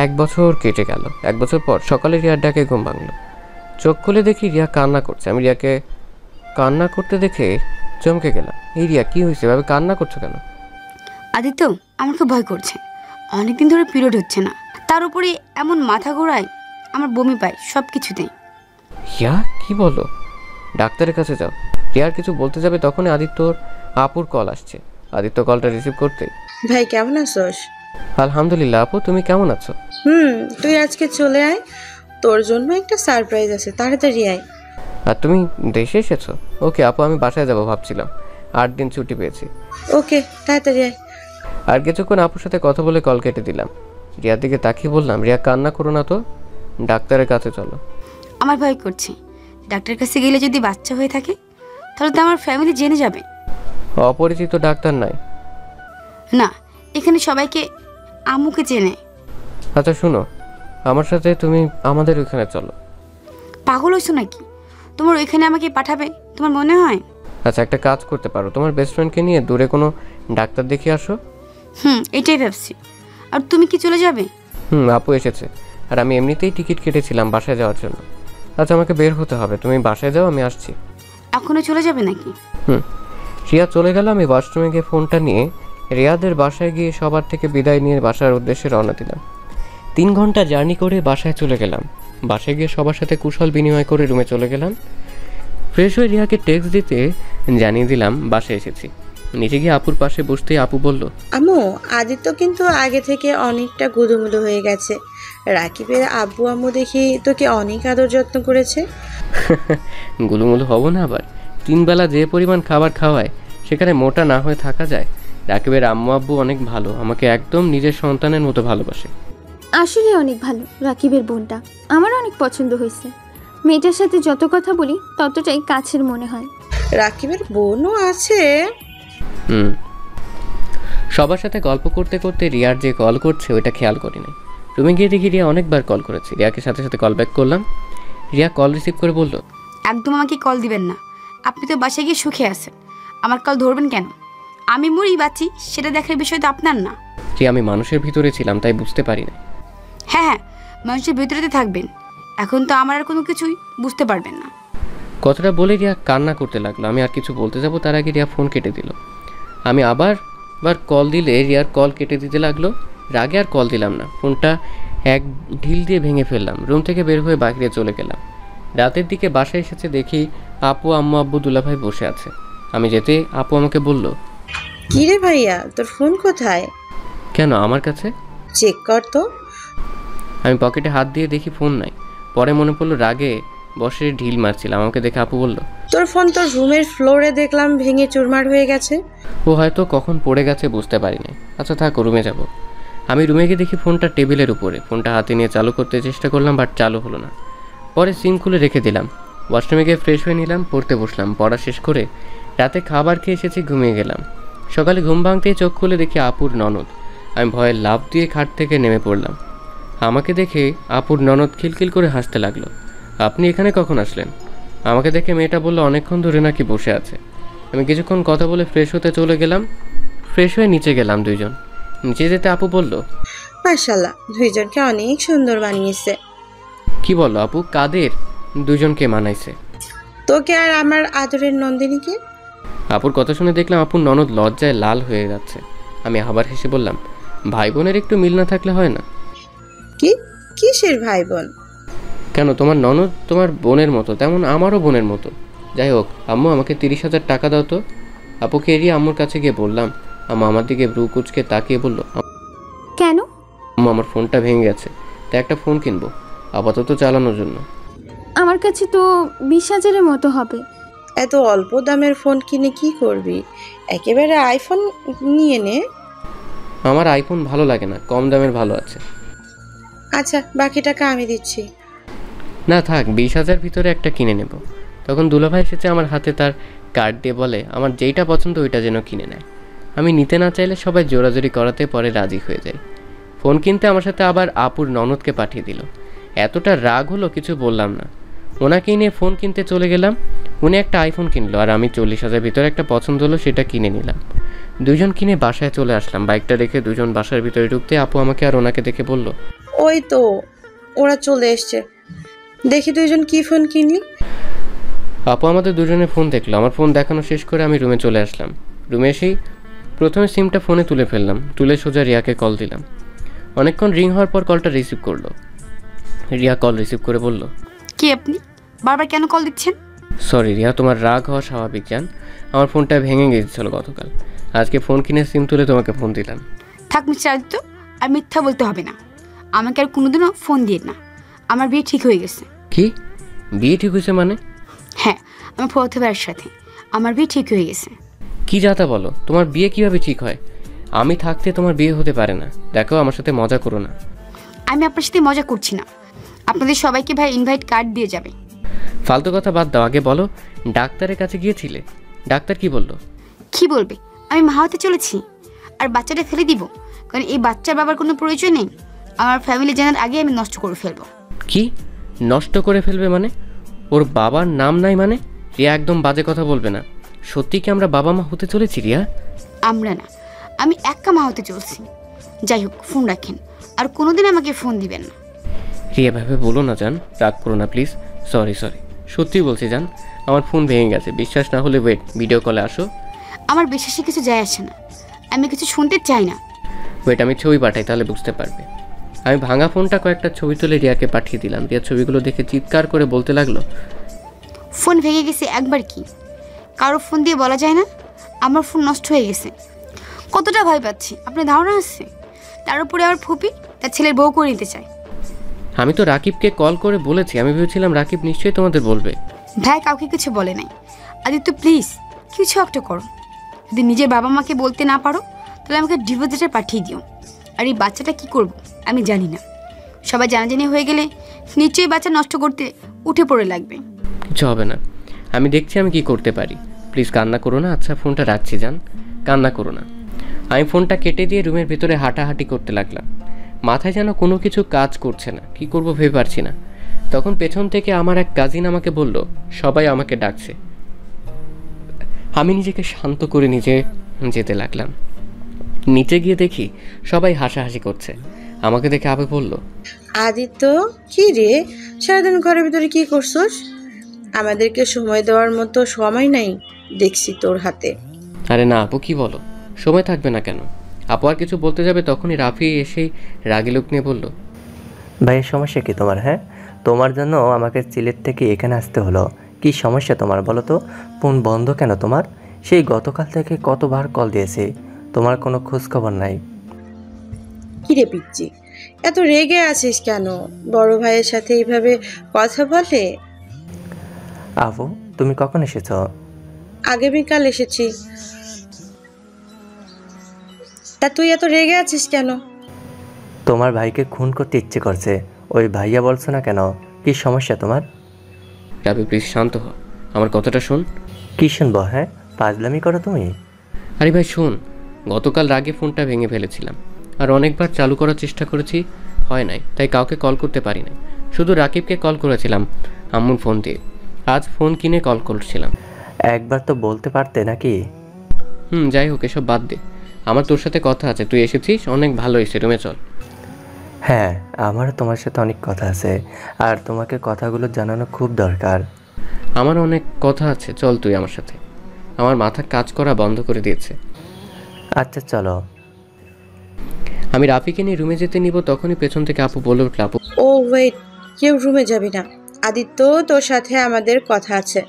1 বছর কেটে গেল। 1 বছর পর সকালে রিয়ার ডাকে ঘুম ভাঙলো। চোখ খুলে দেখি রিয়া কান্না করছে। আমি রিয়াকে কান্না করতে দেখে চমকে গেলাম। এই রিয়া, কি হয়েছে? এভাবে কান্না করছো কেন? আদিত্য, আমার খুব ভয় করছে। অনেকদিন ধরে পিরিয়ড হচ্ছে না, তার উপরে এমন মাথা ঘোরায়, আমার বমি পায় সব কিছুতেই। রিয়া, কি বলো? ডাক্তারের কাছে যাও। রিয়ার কিছু বলতে যাবে তখনই আদিত্যর আপুর কল আসছে। আদিত্য কলটা রিসিভ করতেই, ভাই কেমন আছোস? আলহামদুলিল্লাহ আপু, তুমি কেমন আছো? তুই আজকে চলে আয়, তোর জন্য একটা সারপ্রাইজ আছে, তাড়াতাড়ি আয়। আর তুমি দেশে এসেছো? ওকে আপু, আমি বাসায় যাবো ভাবছিলাম। 8 দিন ছুটি পেয়েছি। ওকে, তাড়াতাড়ি আয়। আর কিছুক্ষণ আপুর সাথে কথা বলে কল কেটে দিলাম। রিয়ার দিকে তাকিয়ে বললাম, রিয়া কান্না করো না তো, ডাক্তারের কাছে চলো। আমার ভয় করছে, ডাক্তারের কাছে গেলে যদি বাচ্চা হয়ে থাকে তাহলে তো আমার ফ্যামিলি জেনে যাবে। অপরিচিত ডাক্তার নাই। না, এখানে সবাইকে আম্মুকে চেনে। আচ্ছা শুনো, আমার সাথে তুমি আমাদের ওইখানে চলো। পাগল হইছো নাকি? তোমার ওইখানে আমাকে পাঠাবে তোমার মনে হয়? আচ্ছা, একটা কাজ করতে পারো, তোমার বেস্ট ফ্রেন্ডকে নিয়ে দূরে কোনো ডাক্তার দেখিয়ে আসো। এটাই ভাবছি। আর তুমি কি চলে যাবে? আপু এসেছে, আর আমি এমনিতেই টিকিট কেটেছিলাম বাসায় যাওয়ার জন্য। আচ্ছা, আমাকে বের হতে হবে, তুমি বাসায় যাও, আমি আসছি। এখনো চলে যাবে নাকি? রিয়া চলে গেল। আমি ওয়াশরুমে গিয়ে ফোনটা নিয়ে রিয়াদের বাসায় গিয়ে সবার থেকে বিদায় নিয়ে বাসার উদ্দেশ্যে রওনা দিলাম। 3 ঘন্টা জার্নি করে বাসায় চলে গেলাম। বাসায় গিয়ে সবার সাথে কুশল বিনিময় করে রুমে চলে গেলাম। ফ্রেশ হয়ে রিয়াকে টেক্সট দিতে জানিয়ে দিলাম বাসায় এসেছি। নিচে গিয়ে আপুর পাশে বসতেই আপু বলল, আম্মু, আদিত্য কিন্তু আগে থেকে অনেকটা গুদুমুদু হয়ে গেছে। রাকিবের আব্বু আম্মু দেখি তোকে অনেক আদর যত্ন করেছে। গুলুমুলু হব না আবার? 3 বেলা যে পরিমাণ খাবার খাওয়ায়, সেখানে মোটা না হয়ে থাকা যায়? রাকিবের আম্মু আব্বু অনেক ভালো, আমাকে একদম নিজের সন্তানের মতো ভালোবাসে। আসলে অনেক ভালো রাকিবের বোনটা, আমার অনেক পছন্দ হয়েছে। মেয়েটার সাথে যত কথা বলি ততটাই কাছের মনে হয়। রাকিবের বোনও আছে? সবার সাথে গল্প করতে করতে রিয়ার যে কল করছে ওইটা খেয়াল করিনি। রুমে গিয়ে দেখি রিয়া অনেকবার কল করেছে। রিয়াকে সাথে সাথে কল ব্যাক করলাম। রিয়া কল রিসিভ করে বলল, একদম আমাকে কল দিবেন না, আপনি তো বাসায় গিয়ে সুখে আছেন, আমার কল ধরবেন কেন? আমি মরি বাঁচি সেটা দেখার বিষয় তো আপনার না। রিয়া, আমি মানুষের ভিতরে ছিলাম তাই বুঝতে পারি না। হ্যাঁ, মানুষের ভিতরেতে থাকবেন, এখন তো আমার আর কোনো কিছুই বুঝতে পারবেন না। কথাটা বলে রিয়া কান্না করতে লাগলো। আমি আর কিছু বলতে যাব তার আগে রিয়া ফোন কেটে দিল। আমি আবার কল দিলে রিয়ার কল কেটে দিতে লাগলো। রাগে আর কল দিলাম না, ফোনটা এক ঢিল দিয়ে ভেঙে ফেললাম। রুম থেকে বের হয়ে বাইরে চলে গেলাম। রাতের দিকে বাসায় এসেছে দেখি আপু আম্মু আব্বু দুলাভাই বসে আছে। আমি যেতে আপু আমাকে বলল, কি রে ভাইয়া, তোর ফোন কোথায়? কেন, আমার কাছে। চেক কর তো। আমি পকেটে হাত দিয়ে দেখি ফোন নাই। পরে মনে পড়লো রাগে বসে ঢিল মারছিলাম। আমাকে দেখে আপু বলল, তোর ফোন তোর রুমের ফ্লোরে দেখলাম ভেঙে চুরমার হয়ে গেছে। ও হয়তো কখন পড়ে গেছে বুঝতে পারিনি। আচ্ছা থাক, রুমে যাব। আমি রুমে গিয়ে দেখি ফোনটা টেবিলের উপরে। ফোনটা হাতে নিয়ে চালু করতে চেষ্টা করলাম, বাট চালু হলো না। পরে সিম খুলে রেখে দিলাম। ওয়াশরুমে গিয়ে ফ্রেশ হয়ে নিলাম, পড়তে বসলাম। পড়া শেষ করে রাতে খাবার খেয়ে এসেছি, ঘুমিয়ে গেলাম। সকালে ঘুম ভাঙতেই চোখ খুলে দেখি আপুর ননদ। আমি ভয়ে লাফ দিয়ে খাট থেকে নেমে পড়লাম। আমাকে দেখে আপুর ননদ খিলখিল করে হাসতে লাগলো। আপনি এখানে কখন আসলেন? আমাকে দেখে মেয়েটা বলল, অনেকক্ষণ ধরে নাকি বসে আছে। আমি কিছুক্ষণ কথা বলে ফ্রেশ হতে চলে গেলাম। ফ্রেশ হয়ে নিচে গেলাম। দুইজন নিচে যেতে আপু বলল, মাশাআল্লাহ, দুইজনকে অনেক সুন্দর বানিয়েছে। কি বলো আপু, কাদের দুজনকে মানাইছে? তোকে আর আমার আদরের নন্দিনীকে। আপুর কথা শুনে দেখলাম আপুর ননদ লজ্জায় লাল হয়ে যাচ্ছে। আমি আবার হেসে বললাম, ভাই বোনের একটু মিল না থাকলে হয় না? কি কিসের ভাই বোন? কেন, তোমার ননদ তোমার বোনের মতো, তেমন আমারও বোনের মতো। যাই হোক, আম্মু আমাকে 30,000 টাকা দাও তো। আপুকে এড়িয়ে আম্মুর কাছে গিয়ে বললাম। আম্মু আমার দিকে ভ্রু কুচকে তাকিয়ে বলল, কেন? আম্মু আমার ফোনটা ভেঙে গেছে, তাই একটা ফোন কিনবো আপাতত চালানোর জন্য। আমার কাছে তো 20,000-এর মতো হবে। এত অল্প দামের ফোন কিনে কি করবি? একেবারে আইফোন নিয়ে নে। আমার আইফোন ভালো লাগে না, কম দামের ভালো আছে। আচ্ছা, বাকি টাকা আমি দিচ্ছি। না থাক, 20,000 ভিতরে একটা কিনে নেব। তখন দুলাভাই এসেছে আমার হাতে, তার কার্ড দিয়ে বলে আমার যেইটা পছন্দ ওইটা যেন কিনে নেয়। আমি নিতে না চাইলে সবাই জোরাজোরি করাতে পরে রাজি হয়ে যায়। ফোন কিনতে আমার সাথে আবার আপুর ননদকে পাঠিয়ে দিল। এতটা রাগ হলো কিছু বললাম না, ওনাকেই নিয়ে ফোন কিনতে চলে গেলাম। উনি একটা আইফোন কিনলো আর আমি 40,000 ভিতরে একটা পছন্দ হলো সেটা কিনে নিলাম। দুজন কিনে বাসায় চলে আসলাম। বাইকটা রেখে দুজন বাসার ভিতরে ঢুকতে আপু আমাকে আর ওনাকে দেখে বলল, ওই তো ওরা চলে এসছে, দেখি দুইজন কি ফোন কিনলি। আপু আমাদের দুজনের ফোন দেখলো। আমার ফোন দেখানো শেষ করে আমি রুমে চলে আসলাম। রুমে এসেই প্রথমে সিমটা ফোনে তুলে ফেললাম, তুলে সোজা রিয়াকে কল দিলাম। অনেকক্ষণ রিং হওয়ার পর কলটা রিসিভ করলো। রিয়া কল রিসিভ করে বলল, কি আপনি বারবার কেন কল দিচ্ছেন? সরি রিয়া, তোমার রাগ হওয়া স্বাভাবিক জান। আমার ফোনটা ভেঙে গিয়েছিল গতকাল, আজকে ফোন কিনে সিম তুলে তোমাকে ফোন দিলাম। থাক মিস্টার আদিত্য, আর মিথ্যা বলতে হবে না। আমাকে আর কোনোদিনও ফোন দিয়ে না। আমার বিয়ে ঠিক হয়ে গেছে। কি বিয়ে ঠিক হয়েছে মানে? হ্যাঁ, আমার ফোর্থ ভাইয়ের সাথে আমার বিয়ে ঠিক হয়ে গেছে। কি যাতা বলো, তোমার বিয়ে কিভাবে ঠিক হয়? আমি থাকতে তোমার বিয়ে হতে পারে না। দেখো, আমার সাথে মজা করো না। আমি আপনার সাথে মজা করছি না। আপনাদের সবাইকে ভাই ইনভাইট কার্ড দিয়ে যাবে। ফালতু কথা বাদ দাও, আগে বলো ডাক্তারের কাছে গিয়েছিলে? ডাক্তার কি বললো? কি বলবে? আমি মা হতে চলেছি আর বাচ্চাটা ফেলে দিব? কারণ এই বাচ্চার বাবার কোনো প্রয়োজন নেই। আমার ফ্যামিলি জানার আগে আমি নষ্ট করে ফেলবো। কি নষ্ট করে ফেলবে মানে? ওর বাবার নাম নাই মানে? রিয়া, একদম বাজে কথা বলবে না। সত্যি কি আমরা বাবা মা হতে চলেছি রিয়া? আমরা না, আমি একা মা হতে চলছি। যাই হোক, ফোন রাখেন, আর কোনোদিন আমাকে ফোন দিবেন না। রিয়া ভাবে বলো না জান, রাগ করো না প্লিজ। সরি সত্যি বলছি জান, আমার ফোন ভেঙে গেছে। বিশ্বাস না হলে ওয়েট, ভিডিও কলে আসো। আমার বিশ্বাসে কিছু যায় আসে না, আমি কিছু শুনতে চাই না। ওয়েট, আমি ছবি পাঠাই তাহলে বুঝতে পারবে। আমি ভাঙা ফোনটা কয়েকটা ছবি তুলে রিয়াকে পাঠিয়ে দিলাম। রিয়া ছবিগুলো দেখে চিৎকার করে বলতে লাগলো, ফোন ভেঙে গেছে একবার কি কারো ফোন দিয়ে বলা যায় না? আমার ফোন নষ্ট হয়ে গেছে। কতটা ভয় পাচ্ছি আপনার ধারণা আছে? তার উপরে আমার ফুপি তার ছেলের বউ করে নিতে চায়। আমি তো রাকিবকে কল করে বলেছি। আমি ভেবেছিলাম রাকিব নিশ্চয়ই তোমাদের বলবে। ভাই কাউকে কিছু বলে নাই। আদিত্য প্লিজ কিছু একটা করো। যদি নিজের বাবা মাকে বলতে না পারো তাহলে আমাকে ডিভোর্স লেটার পাঠিয়ে দিও। আর এই বাচ্চাটা কি করব আমি জানি না। সবাই জানাজানি হয়ে গেলে নিশ্চয়ই বাচ্চা নষ্ট করতে উঠে পড়ে লাগবে। কিছু হবে না, আমি দেখছি আমি কি করতে পারি। প্লিজ কান্না করো না। আচ্ছা ফোনটা রাখছি জান, কান্না করো না। আমি ফোনটা কেটে দিয়ে রুমের ভিতরে হাঁটাহাঁটি করতে লাগলাম। মাথায় যেন কোনো কিছু কাজ করছে না, কি করব ভেবে পারছি না। তখন পেছন থেকে আমার এক কাজিন আমাকে বলল, সবাই আমাকে ডাকছে। আমি নিজেকে শান্ত করে নিচে যেতে লাগলাম। নিচে গিয়ে দেখি সবাই হাসাহাসি করছে। আমাকে দেখে আবে বলল, আদিত্য কি রে, সারাদিন ঘরের ভিতরে কি করছস? আমাদেরকে সময় দেওয়ার মতো সময় নাই দেখছি তোর হাতে। আরে না আপু, কি বলো, সময় থাকবে না কেন? আপু আর কিছু বলতে যাবে তখনই রাফি এসেই রাগি লোক নিয়ে বলল, ভাইয়ের সমস্যা কি তোমার? হ্যাঁ, তোমার জন্য আমাকে সিলেট থেকে এখানে আসতে হলো। কি সমস্যা তোমার বলো তো? ফোন বন্ধ কেন তোমার? সেই গতকাল থেকে কতবার কল দিয়েছি, তোমার কোনো খোঁজ খবর নাই। কি রে পিচ্ছি, এত রেগে আছিস কেন? বড় ভাইয়ের সাথে এইভাবে কথা বলে? আপু তুমি কখন এসেছ? আগামীকাল এসেছি। তা তুই এত রেগে আছিস কেন? তোমার ভাইকে খুন করতে ইচ্ছে করছে, ওই ভাইয়া বলছো না কেন? কি সমস্যা তোমার? রাফি প্লিজ শান্ত হ, আমার কথাটা শোন। কি শুনবো? হ্যাঁ, পাগলামি করো তুমি। আরে ভাই শোন, গতকাল রাগে ফোনটা ভেঙে ফেলেছিলাম আর অনেকবার চালু করার চেষ্টা করেছি, হয় নাই, তাই কাউকে কল করতে পারি না। শুধু রাকিবকে কল করেছিলাম আম্মুর ফোন দিয়ে। আজ ফোন কিনে কল করছিলাম। একবার তো বলতে পারতে নাকি? যাই হোক, এসব বাদ দে। আমার তোর সাথে কথা আছে, তুই এসেছিস, অনেক ভালো হয়েছে, রুমে চল। হ্যাঁ, আমারও তোমার সাথে অনেক কথা আছে, আর তোমাকে কথাগুলো জানানো খুব দরকার। আমার অনেক কথা আছে, চল তুই আমার সাথে। আমার মাথা কাজ করা বন্ধ করে দিয়েছে। আচ্ছা চলো। আমি রাফিকে নিয়ে রুমে যেতে নিব, তখনই পেছন থেকে আপু বলে উঠল, আপু ও ওয়েট, কেউ রুমে যাবি না। আদিত্য, তোর সাথে আমাদের কথা আছে,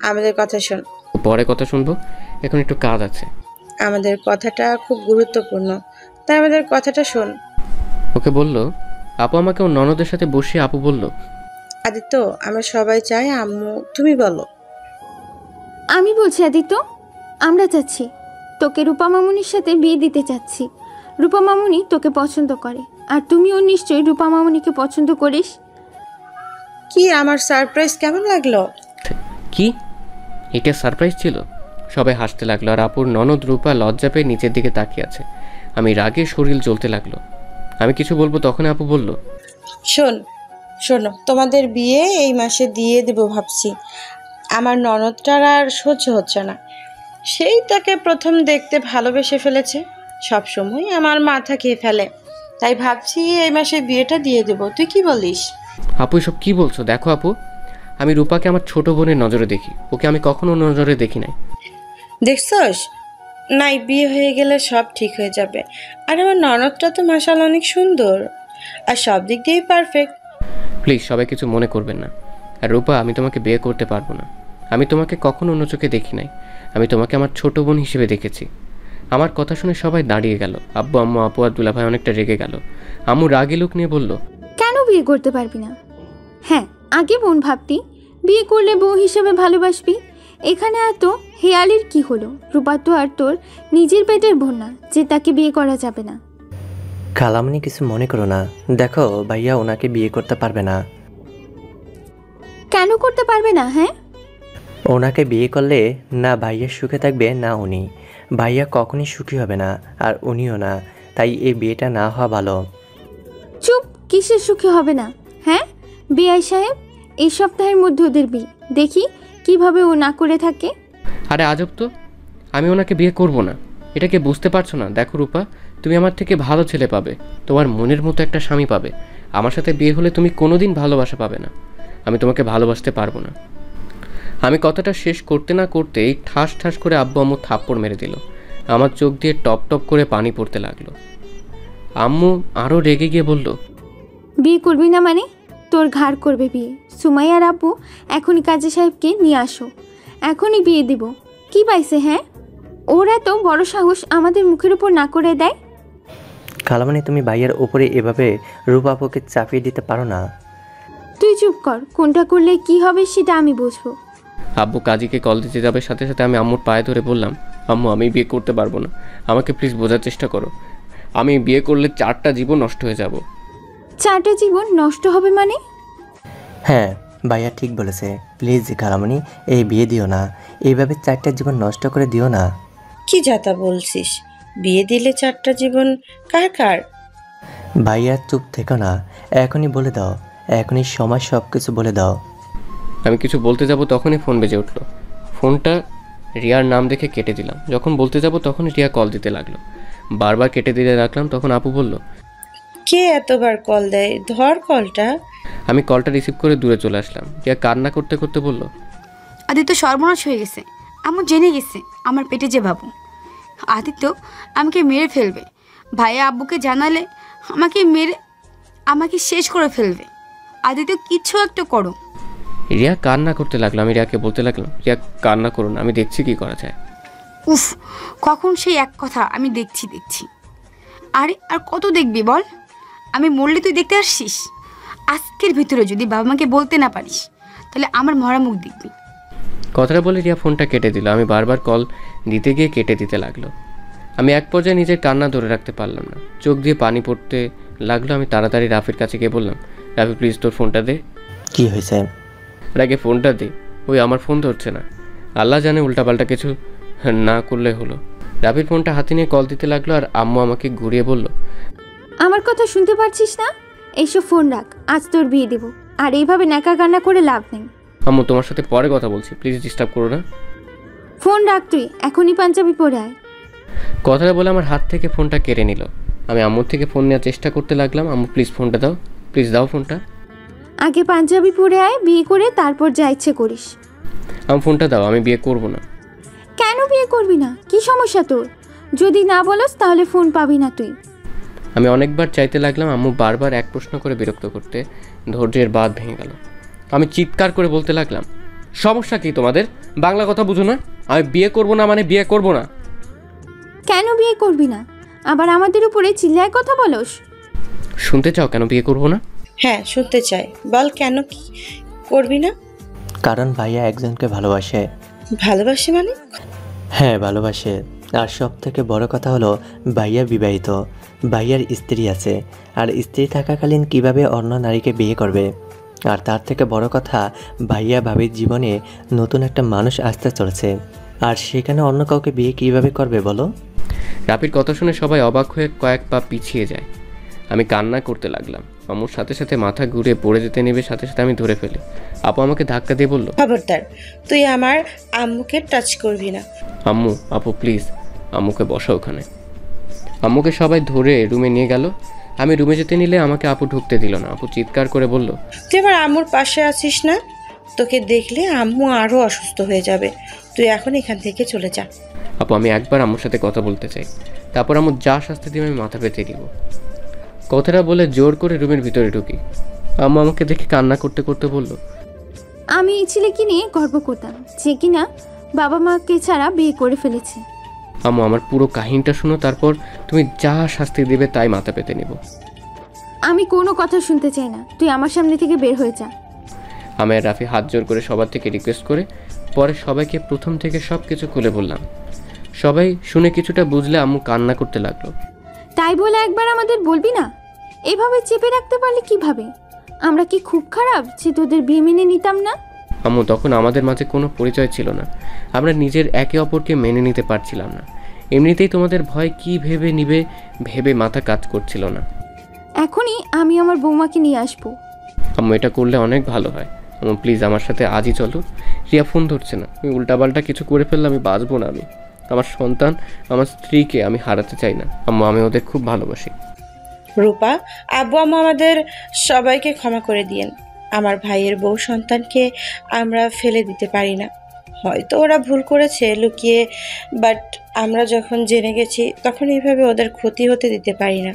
আমাদের কথা শোন। পরে কথা শুনবো, এখন একটু কাজ আছে। আমাদের কথাটা খুব গুরুত্বপূর্ণ, তাই আমাদের কথাটা শোন। ওকে বলল আপু আমাকে ওর ননদের সাথে বসিয়ে আপু বলল, আদিত্য, আমরা সবাই চাই আম্মু, তুমি বলো। আমি বলছি আদিত্য, আমরা চাচ্ছি তোকে রূপা মামুনির সাথে বিয়ে দিতে চাচ্ছি। রূপা মামুনি তোকে পছন্দ করে, আর তুমিও নিশ্চয়ই রূপা মামুনিকে পছন্দ করিস। কি আমার সারপ্রাইজ কেমন লাগলো? কি এটা সারপ্রাইজ ছিল? সবাই হাসতে লাগলো, আর আপুর ননদ রূপা লজ্জা পেয়ে নিচের দিকে তাকিয়ে আছে। আমি রাগে শরীর জ্বলতে লাগলো। আমি কিছু বলবো, তখন আপু বলল, শোনো, তোমাদের বিয়ে এই মাসে দিয়ে দেব ভাবছি। আমার ননদটার আর সহ্য হচ্ছে না, সেই তাকে প্রথম দেখতে ভালোবেসে ফেলেছে, সবসময় আমার মাথা খেয়ে ফেলে, তাই ভাবছি এই মাসে বিয়েটা দিয়ে দেব। তুই কি বলিস? আপু এসব কি বলছো? দেখো আপু, আমি রূপাকে আমার ছোট বোনের নজরে দেখি, ওকে আমি কখনো নজরে দেখি নাই। দেখছস, নাই বিয়ে হয়ে গেলে সব ঠিক হয়ে যাবে। আর আমার ননদটা তো মাশাআল্লাহ অনেক সুন্দর, আর সব দিক দিয়েই পারফেক্ট। প্লিজ সবাই কিছু মনে করবেন না। আর রূপা, আমি তোমাকে বিয়ে করতে পারবো না। আমি তোমাকে কখনো অন্য চোখে দেখি নাই, আমি তোমাকে আমার ছোট বোন হিসেবে দেখেছি। আমার কথা শুনে সবাই দাঁড়িয়ে গেল। আব্বু, আম্মু, আপু আর দুলাভাই অনেকটা রেগে গেল। আম্মু রাগে লোক নিয়ে বলল, কেন বিয়ে করতে পারবি না? হ্যাঁ, আগে বোন ভাবতি, বিয়ে করলে বউ হিসেবে ভালোবাসবি। এখানে এত হেয়ালির কি হলো? রূপা তো আর তোর নিজের পেটের বোন না যে তাকে বিয়ে করা যাবে না। খালামণি কিছু মনে করো না, দেখো ভাইয়া ওনাকে বিয়ে করতে পারবে না। কেন করতে পারবে না? হ্যাঁ, ওনাকে বিয়ে করলে না ভাইয়া সুখে থাকবে না উনি। ভাইয়া কখনই সুখী হবে না, আর উনিও না, তাই এই বিয়েটা না হওয়া ভালো। চুপ, কিসের সুখী হবে না? হ্যাঁ, বিআই সাহেব, এই সপ্তাহের মধ্যে ওদের বিয়ে, দেখি কিভাবে ও না করে থাকে। আরে আজব তো, আমি ওনাকে বিয়ে করব না, এটাকে বুঝতে পারছো না? দেখো রূপা, তুমি আমার থেকে ভালো ছেলে পাবে, তোমার মনের মতো একটা স্বামী পাবে। আমার সাথে বিয়ে হলে তুমি কোনোদিন ভালোবাসা পাবে না, আমি তোমাকে ভালোবাসতে পারবো না। আমি কথাটা শেষ করতে না করতেই ঠাস ঠাস করে আব্বু আম্মু থাপ্পড় মেরে দিল। আমার চোখ দিয়ে টপ টপ করে পানি পড়তে লাগলো। আম্মু আরও রেগে গিয়ে বলল, বিয়ে করবি না মানে? তোর ঘাড় করবে বিয়ে। সুমাইয়ার আপু এখনই কাজী সাহেবকে নিয়ে আসো, এখনই বিয়ে দিব। কি পাইছে? হ্যাঁ, ওর এত বড় সাহস আমাদের মুখের উপর না করে দেয়। খালামণি, তুমি ভাইয়ার উপরে এভাবে রূপাপুকে চাপিয়ে দিতে পারো না। তুই চুপ কর, কোনটা করলে কি হবে সেটা আমি বুঝবো। আব্বু কাজীকে কল দিতে যাবে, সাথে সাথে আমি আম্মুর পায়ে ধরে বললাম, আম্মু আমি বিয়ে করতে পারবো না, আমাকে প্লিজ বোঝার চেষ্টা করো। আমি বিয়ে করলে 4টা জীবন নষ্ট হয়ে যাব। 4টা জীবন নষ্ট হবে মানে? হ্যাঁ, ভাইয়া ঠিক বলেছে। প্লিজ খালামণি, এই বিয়ে দিও না, এইভাবে 4টা জীবন নষ্ট করে দিও না। কি যাতা বলছিস? বিয়ে দিলে 4টা জীবন কার কার? ভাইয়া চুপ থেকো না, এখনই বলে দাও, এখনই সময় সব কিছু বলে দাও। আমি কিছু বলতে যাব তখনই ফোন বেজে উঠলো। ফোনটা রিয়ার নাম দেখে কেটে দিলাম। যখন বলতে যাব তখন রিয়া কল দিতে লাগলো। বারবার কেটে দিতে রাখলাম, তখন আপু বলল, কে এতবার কল দেয়? ধর কলটা। আমি কলটা রিসিভ করে দূরে চলে আসলাম। রিয়া কান্না করতে করতে বলল, আদিত্য সর্বনাশ হয়ে গেছে, আম্মু জেনে গেছে আমার পেটে যে বাবু। আদিত্য আমাকে মেরে ফেলবে, ভাইয়া আব্বুকে জানালে আমাকে শেষ করে ফেলবে। আদিত্য কিছু একটা করো। রিয়া কান্না করতে লাগলো। আমি রিয়াকে বলতে লাগলাম, রিয়া কান্না করুন, আমি দেখছি কি করা যায়। উফ, কখন সেই এক কথা আমি দেখছি। আরে আর কত দেখবি বল? আমি মরলে তুই দেখতে আসছিস? আজকের ভিতরে যদি বাবা মাকে বলতে না পারিস তাহলে আমার মরা মুখ দেখবি। কথাটা বলে রিয়া ফোনটা কেটে দিল। আমি বারবার কল দিতে গিয়ে কেটে দিতে লাগলো। আমি এক পর্যায়ে নিজের কান্না ধরে রাখতে পারলাম না, চোখ দিয়ে পানি পড়তে লাগলো। আমি তাড়াতাড়ি রাফির কাছে গিয়ে বললাম, রাফি প্লিজ তোর ফোনটা দে। কি হয়েছে? আগে ফোনটা দে। ওই আমার ফোন ধরছে না, আল্লাহ জানে উল্টাপাল্টা কিছু না করলে হলো। রাফির ফোনটা হাতে নিয়ে কল দিতে লাগলো, আর আম্মু আমাকে ঘুরিয়ে বলল, আমার কথা শুনতে পারছিস না? এইসব ফোন রাখ, আজ তোর বিয়ে দেব। আর এইভাবে ন্যাকা কান্না করে লাভ নেই। আম্মু তোমার সাথে পরে কথা বলছি, প্লিজ ডিস্টার্ব করো না। ফোন রাখ তুই, এখনই পাঞ্জাবি পরে আয়। কথাটা বলে আমার হাত থেকে ফোনটা কেড়ে নিল। আমি আম্মুর থেকে ফোন নেওয়ার চেষ্টা করতে লাগলাম। আম্মু প্লিজ ফোনটা দাও, প্লিজ দাও ফোনটা। আগে পাঞ্জাবি পরে আয়, বিয়ে করে তারপর যা ইচ্ছে করিস। আমার ফোনটা দাও, আমি বিয়ে করব না। কেন বিয়ে করবি না? কি সমস্যা তোর? যদি না বলস তাহলে ফোন পাবি না তুই। আমি অনেকবার চাইতে লাগলাম, আম্মু বারবার এক প্রশ্ন করে বিরক্ত করতে ধৈর্যের বাঁধ ভেঙে গেল। আমি চিৎকার করে বলতে লাগলাম, সমস্যা কি তোমাদের? বাংলা কথা বুঝো না? আমি বিয়ে করব না মানে বিয়ে করব না। কেন বিয়ে করবি না? আবার আমাদের উপরে চিল্লায় কথা বলস? শুনতে চাও কেন বিয়ে করব না? হ্যাঁ শুনতে চাই, বল কেন কি করবি না? কারণ ভাইয়া একজনকে ভালোবাসে। ভালোবাসি মানে? হ্যাঁ ভালোবাসে। আর সব থেকে বড় কথা হলো ভাইয়া বিবাহিত, ভাইয়ার স্ত্রী আছে। আর স্ত্রী থাকাকালীন কিভাবে অন্য নারীকে বিয়ে করবে? আর তার থেকে বড় কথা, ভাইয়া ভাবির জীবনে নতুন একটা মানুষ আসতে চলেছে, আর সেখানে অন্য কাউকে বিয়ে কিভাবে করবে বলো? রাপির কথা শুনে সবাই অবাক হয়ে কয়েক পা পিছিয়ে যায়। আমি কান্না করতে লাগলাম। আম্মুর সাথে সাথে মাথা ঘুরে পড়ে যেতে নেবে, সাথে সাথে আমি ধরে ফেলি। আপু আমাকে ধাক্কা দিয়ে বলল, খবরদার, তুই আমার আম্মুকে টাচ করবি না। আম্মু, আপু প্লিজ, আম্মুকে বসা ওখানে। আম্মুকে সবাই ধরে রুমে নিয়ে গেল। আমি রুমে যেতে নিলে আমাকে আপু ঢুকতে দিল না। আপু চিৎকার করে বলল, তুই আমার আম্মুর পাশে আছিস না? তোকে দেখলে আম্মু আরো অসুস্থ হয়ে যাবে। তুই এখন এখান থেকে চলে যা। আপু আমি একবার আম্মুর সাথে কথা বলতে চাই, তারপর আম্মু যা শাস্তি দিবে আমি মাথা পেতে দিব। কথাটা বলে জোর করে রুমের ভিতরে ঢুকি। আম্মু আমাকে দেখে কান্না করতে করতে বলল, আমি এই ছেলেকে নিয়ে গর্ব করতাম, যে কিনা বাবা মাকে ছাড়া বিয়ে করে ফেলেছে। আম্মু আমার পুরো কাহিনীটা শুনো, তারপর তুমি যা শাস্তি দিবে তাই মাথা পেতে নিব। আমি কোনো কথা শুনতে চাই না, তুই আমার সামনে থেকে বের হয়ে যা। আমি আর রাফি হাত জোর করে সবার থেকে রিকোয়েস্ট করে পরে সবাইকে প্রথম থেকে সব কিছু খুলে বললাম। সবাই শুনে কিছুটা বুঝলে আম্মু কান্না করতে লাগলো। তাই বলে একবার আমাদের বলবি না? এভাবে চেপে রাখতে পারলে কিভাবে? আমরা কি খুব খারাপ যে তোদের বিয়ে মেনে নিতাম না? আম্মু তখন আমাদের মাঝে কোনো পরিচয় ছিল না, আমরা নিজের একে অপরকে মেনে নিতে পারছিলাম না। এমনিতেই তোমাদের ভয় কি ভেবে নিবে ভেবে মাথা কাজ করছিল না। এখনই আমি আমার বৌমাকে নিয়ে আসবো। আম্মু এটা করলে অনেক ভালো হয়। আম্মু প্লিজ আমার সাথে আজই চলো। রিয়া ফোন ধরছে না, আমি উল্টাপাল্টা কিছু করে ফেললে আমি বাঁচবো না। আমি আমার সন্তান, আমার স্ত্রীকে আমি হারাতে চাই না। আম্মু আমি ওদের খুব ভালোবাসি। রূপা, আব্বু আম্মু আমাদের সবাইকে ক্ষমা করে দিয়েন। আমার ভাইয়ের বউ সন্তানকে আমরা ফেলে দিতে পারি না। হয়তো ওরা ভুল করেছে লুকিয়ে, বাট আমরা যখন জেনে গেছি তখন এইভাবে ওদের ক্ষতি হতে দিতে পারি না।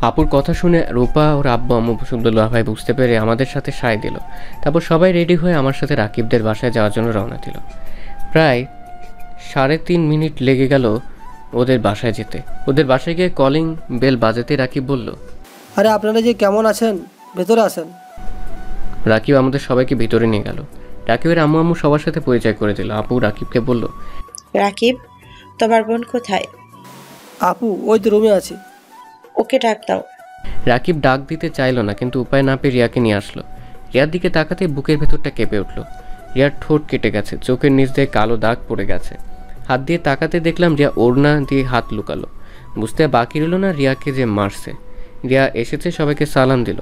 আপুর কথা শুনে রূপা ওর আব্বু আম্মু সুন্দরুল্লাহ ভাই বুঝতে পেরে আমাদের সাথে সায় দিল। তারপর সবাই রেডি হয়ে আমার সাথে রাকিবদের বাসায় যাওয়ার জন্য রওনা দিল। প্রায় 3.5 মিনিট লেগে গেল ওদের বাসায় যেতে। ওদের বাসায় গিয়ে কলিং বেল বাজাতে রাকিব বলল, আরে আপনারা যে কেমন আছেন, ভেতরে আসেন। রাকিব আমাদের সবাইকে ভিতরে নিয়ে গেল। রাকিবের আম্মু আম্মু সবার সাথে পরিচয় করে দিল। আপু রাকিবকে বলল, রাকিব, তোমার বোন কোথায়? আপু ওই তো রুমে আছে। ওকে ডাক দাও। রাকিব ডাক দিতে চাইল না, কিন্তু উপায় না পেয়ে রিয়াকে নিয়ে আসলো। রিয়ার দিকে তাকাতে বুকের ভেতরটা কেঁপে উঠল। রিয়ার ঠোঁট কেটে গেছে, চোখের নিচ দিয়ে কালো দাগ পড়ে গেছে। হাত দিয়ে তাকাতে দেখলাম রিয়া ওড়না দিয়ে হাত লুকালো। বুঝতে বাকি রইল না রিয়াকে যে মারছে। রিয়া এসেছে, সবাইকে সালাম দিল।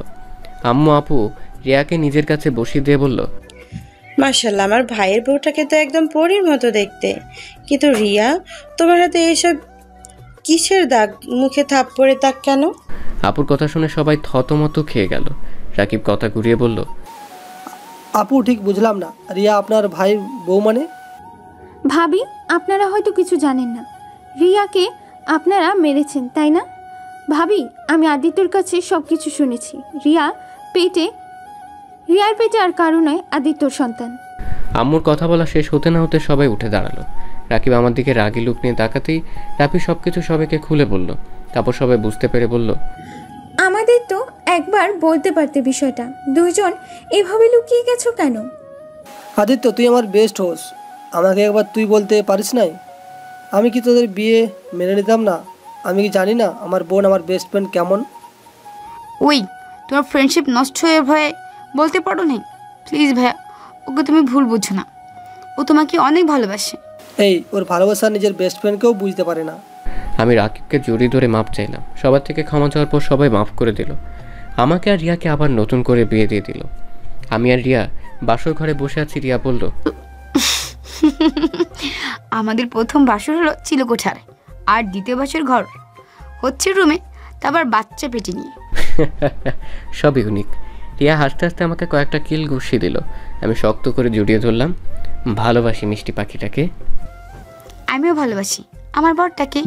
আম্মু আপু রিয়াকে নিজের কাছে বসিয়ে দিয়ে বলল, মাশাআল্লাহ, আমার ভাইয়ের বউটাকে তো একদম পরীর মতো দেখতে। কিন্তু রিয়া, তোমার হাতে এইসব কিসের দাগ? মুখে থাপ্পড়ের দাগ কেন? আপুর কথা শুনে সবাই থতমত খেয়ে গেল। রাকিব কথা ঘুরিয়ে বলল, আপু ঠিক বুঝলাম না, রিয়া আপনার ভাইয়ের বউ মানে? ভাবি, আপনারা হয়তো কিছু জানেন না, রিয়াকে আপনারা মেরেছেন তাই না? ভাবি, আমি আদিত্যর কাছে সব কিছু শুনেছি। রিয়ার পেটে আর কারো নয়, আদিত্যর সন্তান। আম্মুর কথা বলা শেষ হতে না হতে সবাই উঠে দাঁড়ালো। রাকিব আমার দিকে রাগি লুক নিয়ে তাকাতেই রাফি সব কিছু সবাইকে খুলে বলল। তারপর সবাই বুঝতে পেরে বলল, আমাদের তো একবার বলতে পারতে বিষয়টা, দুইজন এভাবে লুকিয়ে গেছো কেন? আদিত্য, তুই আমার বেস্ট হোস, আমাকে একবার তুই বলতে পারিস নাই? আমি কি তোদের বিয়ে মেনে নিতাম না? আমি কি জানি না আমার বোন আমার বেস্ট ফ্রেন্ড কেমন? ওই তোমার ফ্রেন্ডশিপ নষ্ট হয়ে ভয়ে বলতে পারো নাই? প্লিজ ভাইয়া, ওকে তুমি ভুল বুঝছো না, ও তোমাকে অনেক ভালোবাসে। এই ওর ভালোবাসা নিজের বেস্ট ফ্রেন্ডকেও বুঝতে পারে না। আমি রাকিবকে জড়িয়ে ধরে মাপ চাইলাম। সবার থেকে ক্ষমা চাওয়ার পর সবাই মাফ করে দিল। আমাকে আর রিয়াকে আবার নতুন করে বিয়ে দিয়ে দিল। আমি আর রিয়া বাসর ঘরে বসে আছি। রিয়া বলল, আমাদের প্রথম বাসর হলো চিলকোঠার, আর দ্বিতীয় বাসর ঘর হচ্ছে রুমে, তারপর বাচ্চা পেটে নিয়ে। সব ইউনিক। রিয়া হাসতে হাসতে আমাকে কয়েকটা কিল ঘুষিয়ে দিল। আমি শক্ত করে জড়িয়ে ধরলাম। ভালোবাসি মিষ্টি পাখিটাকে। আমিও ভালোবাসি আমার বরটাকে।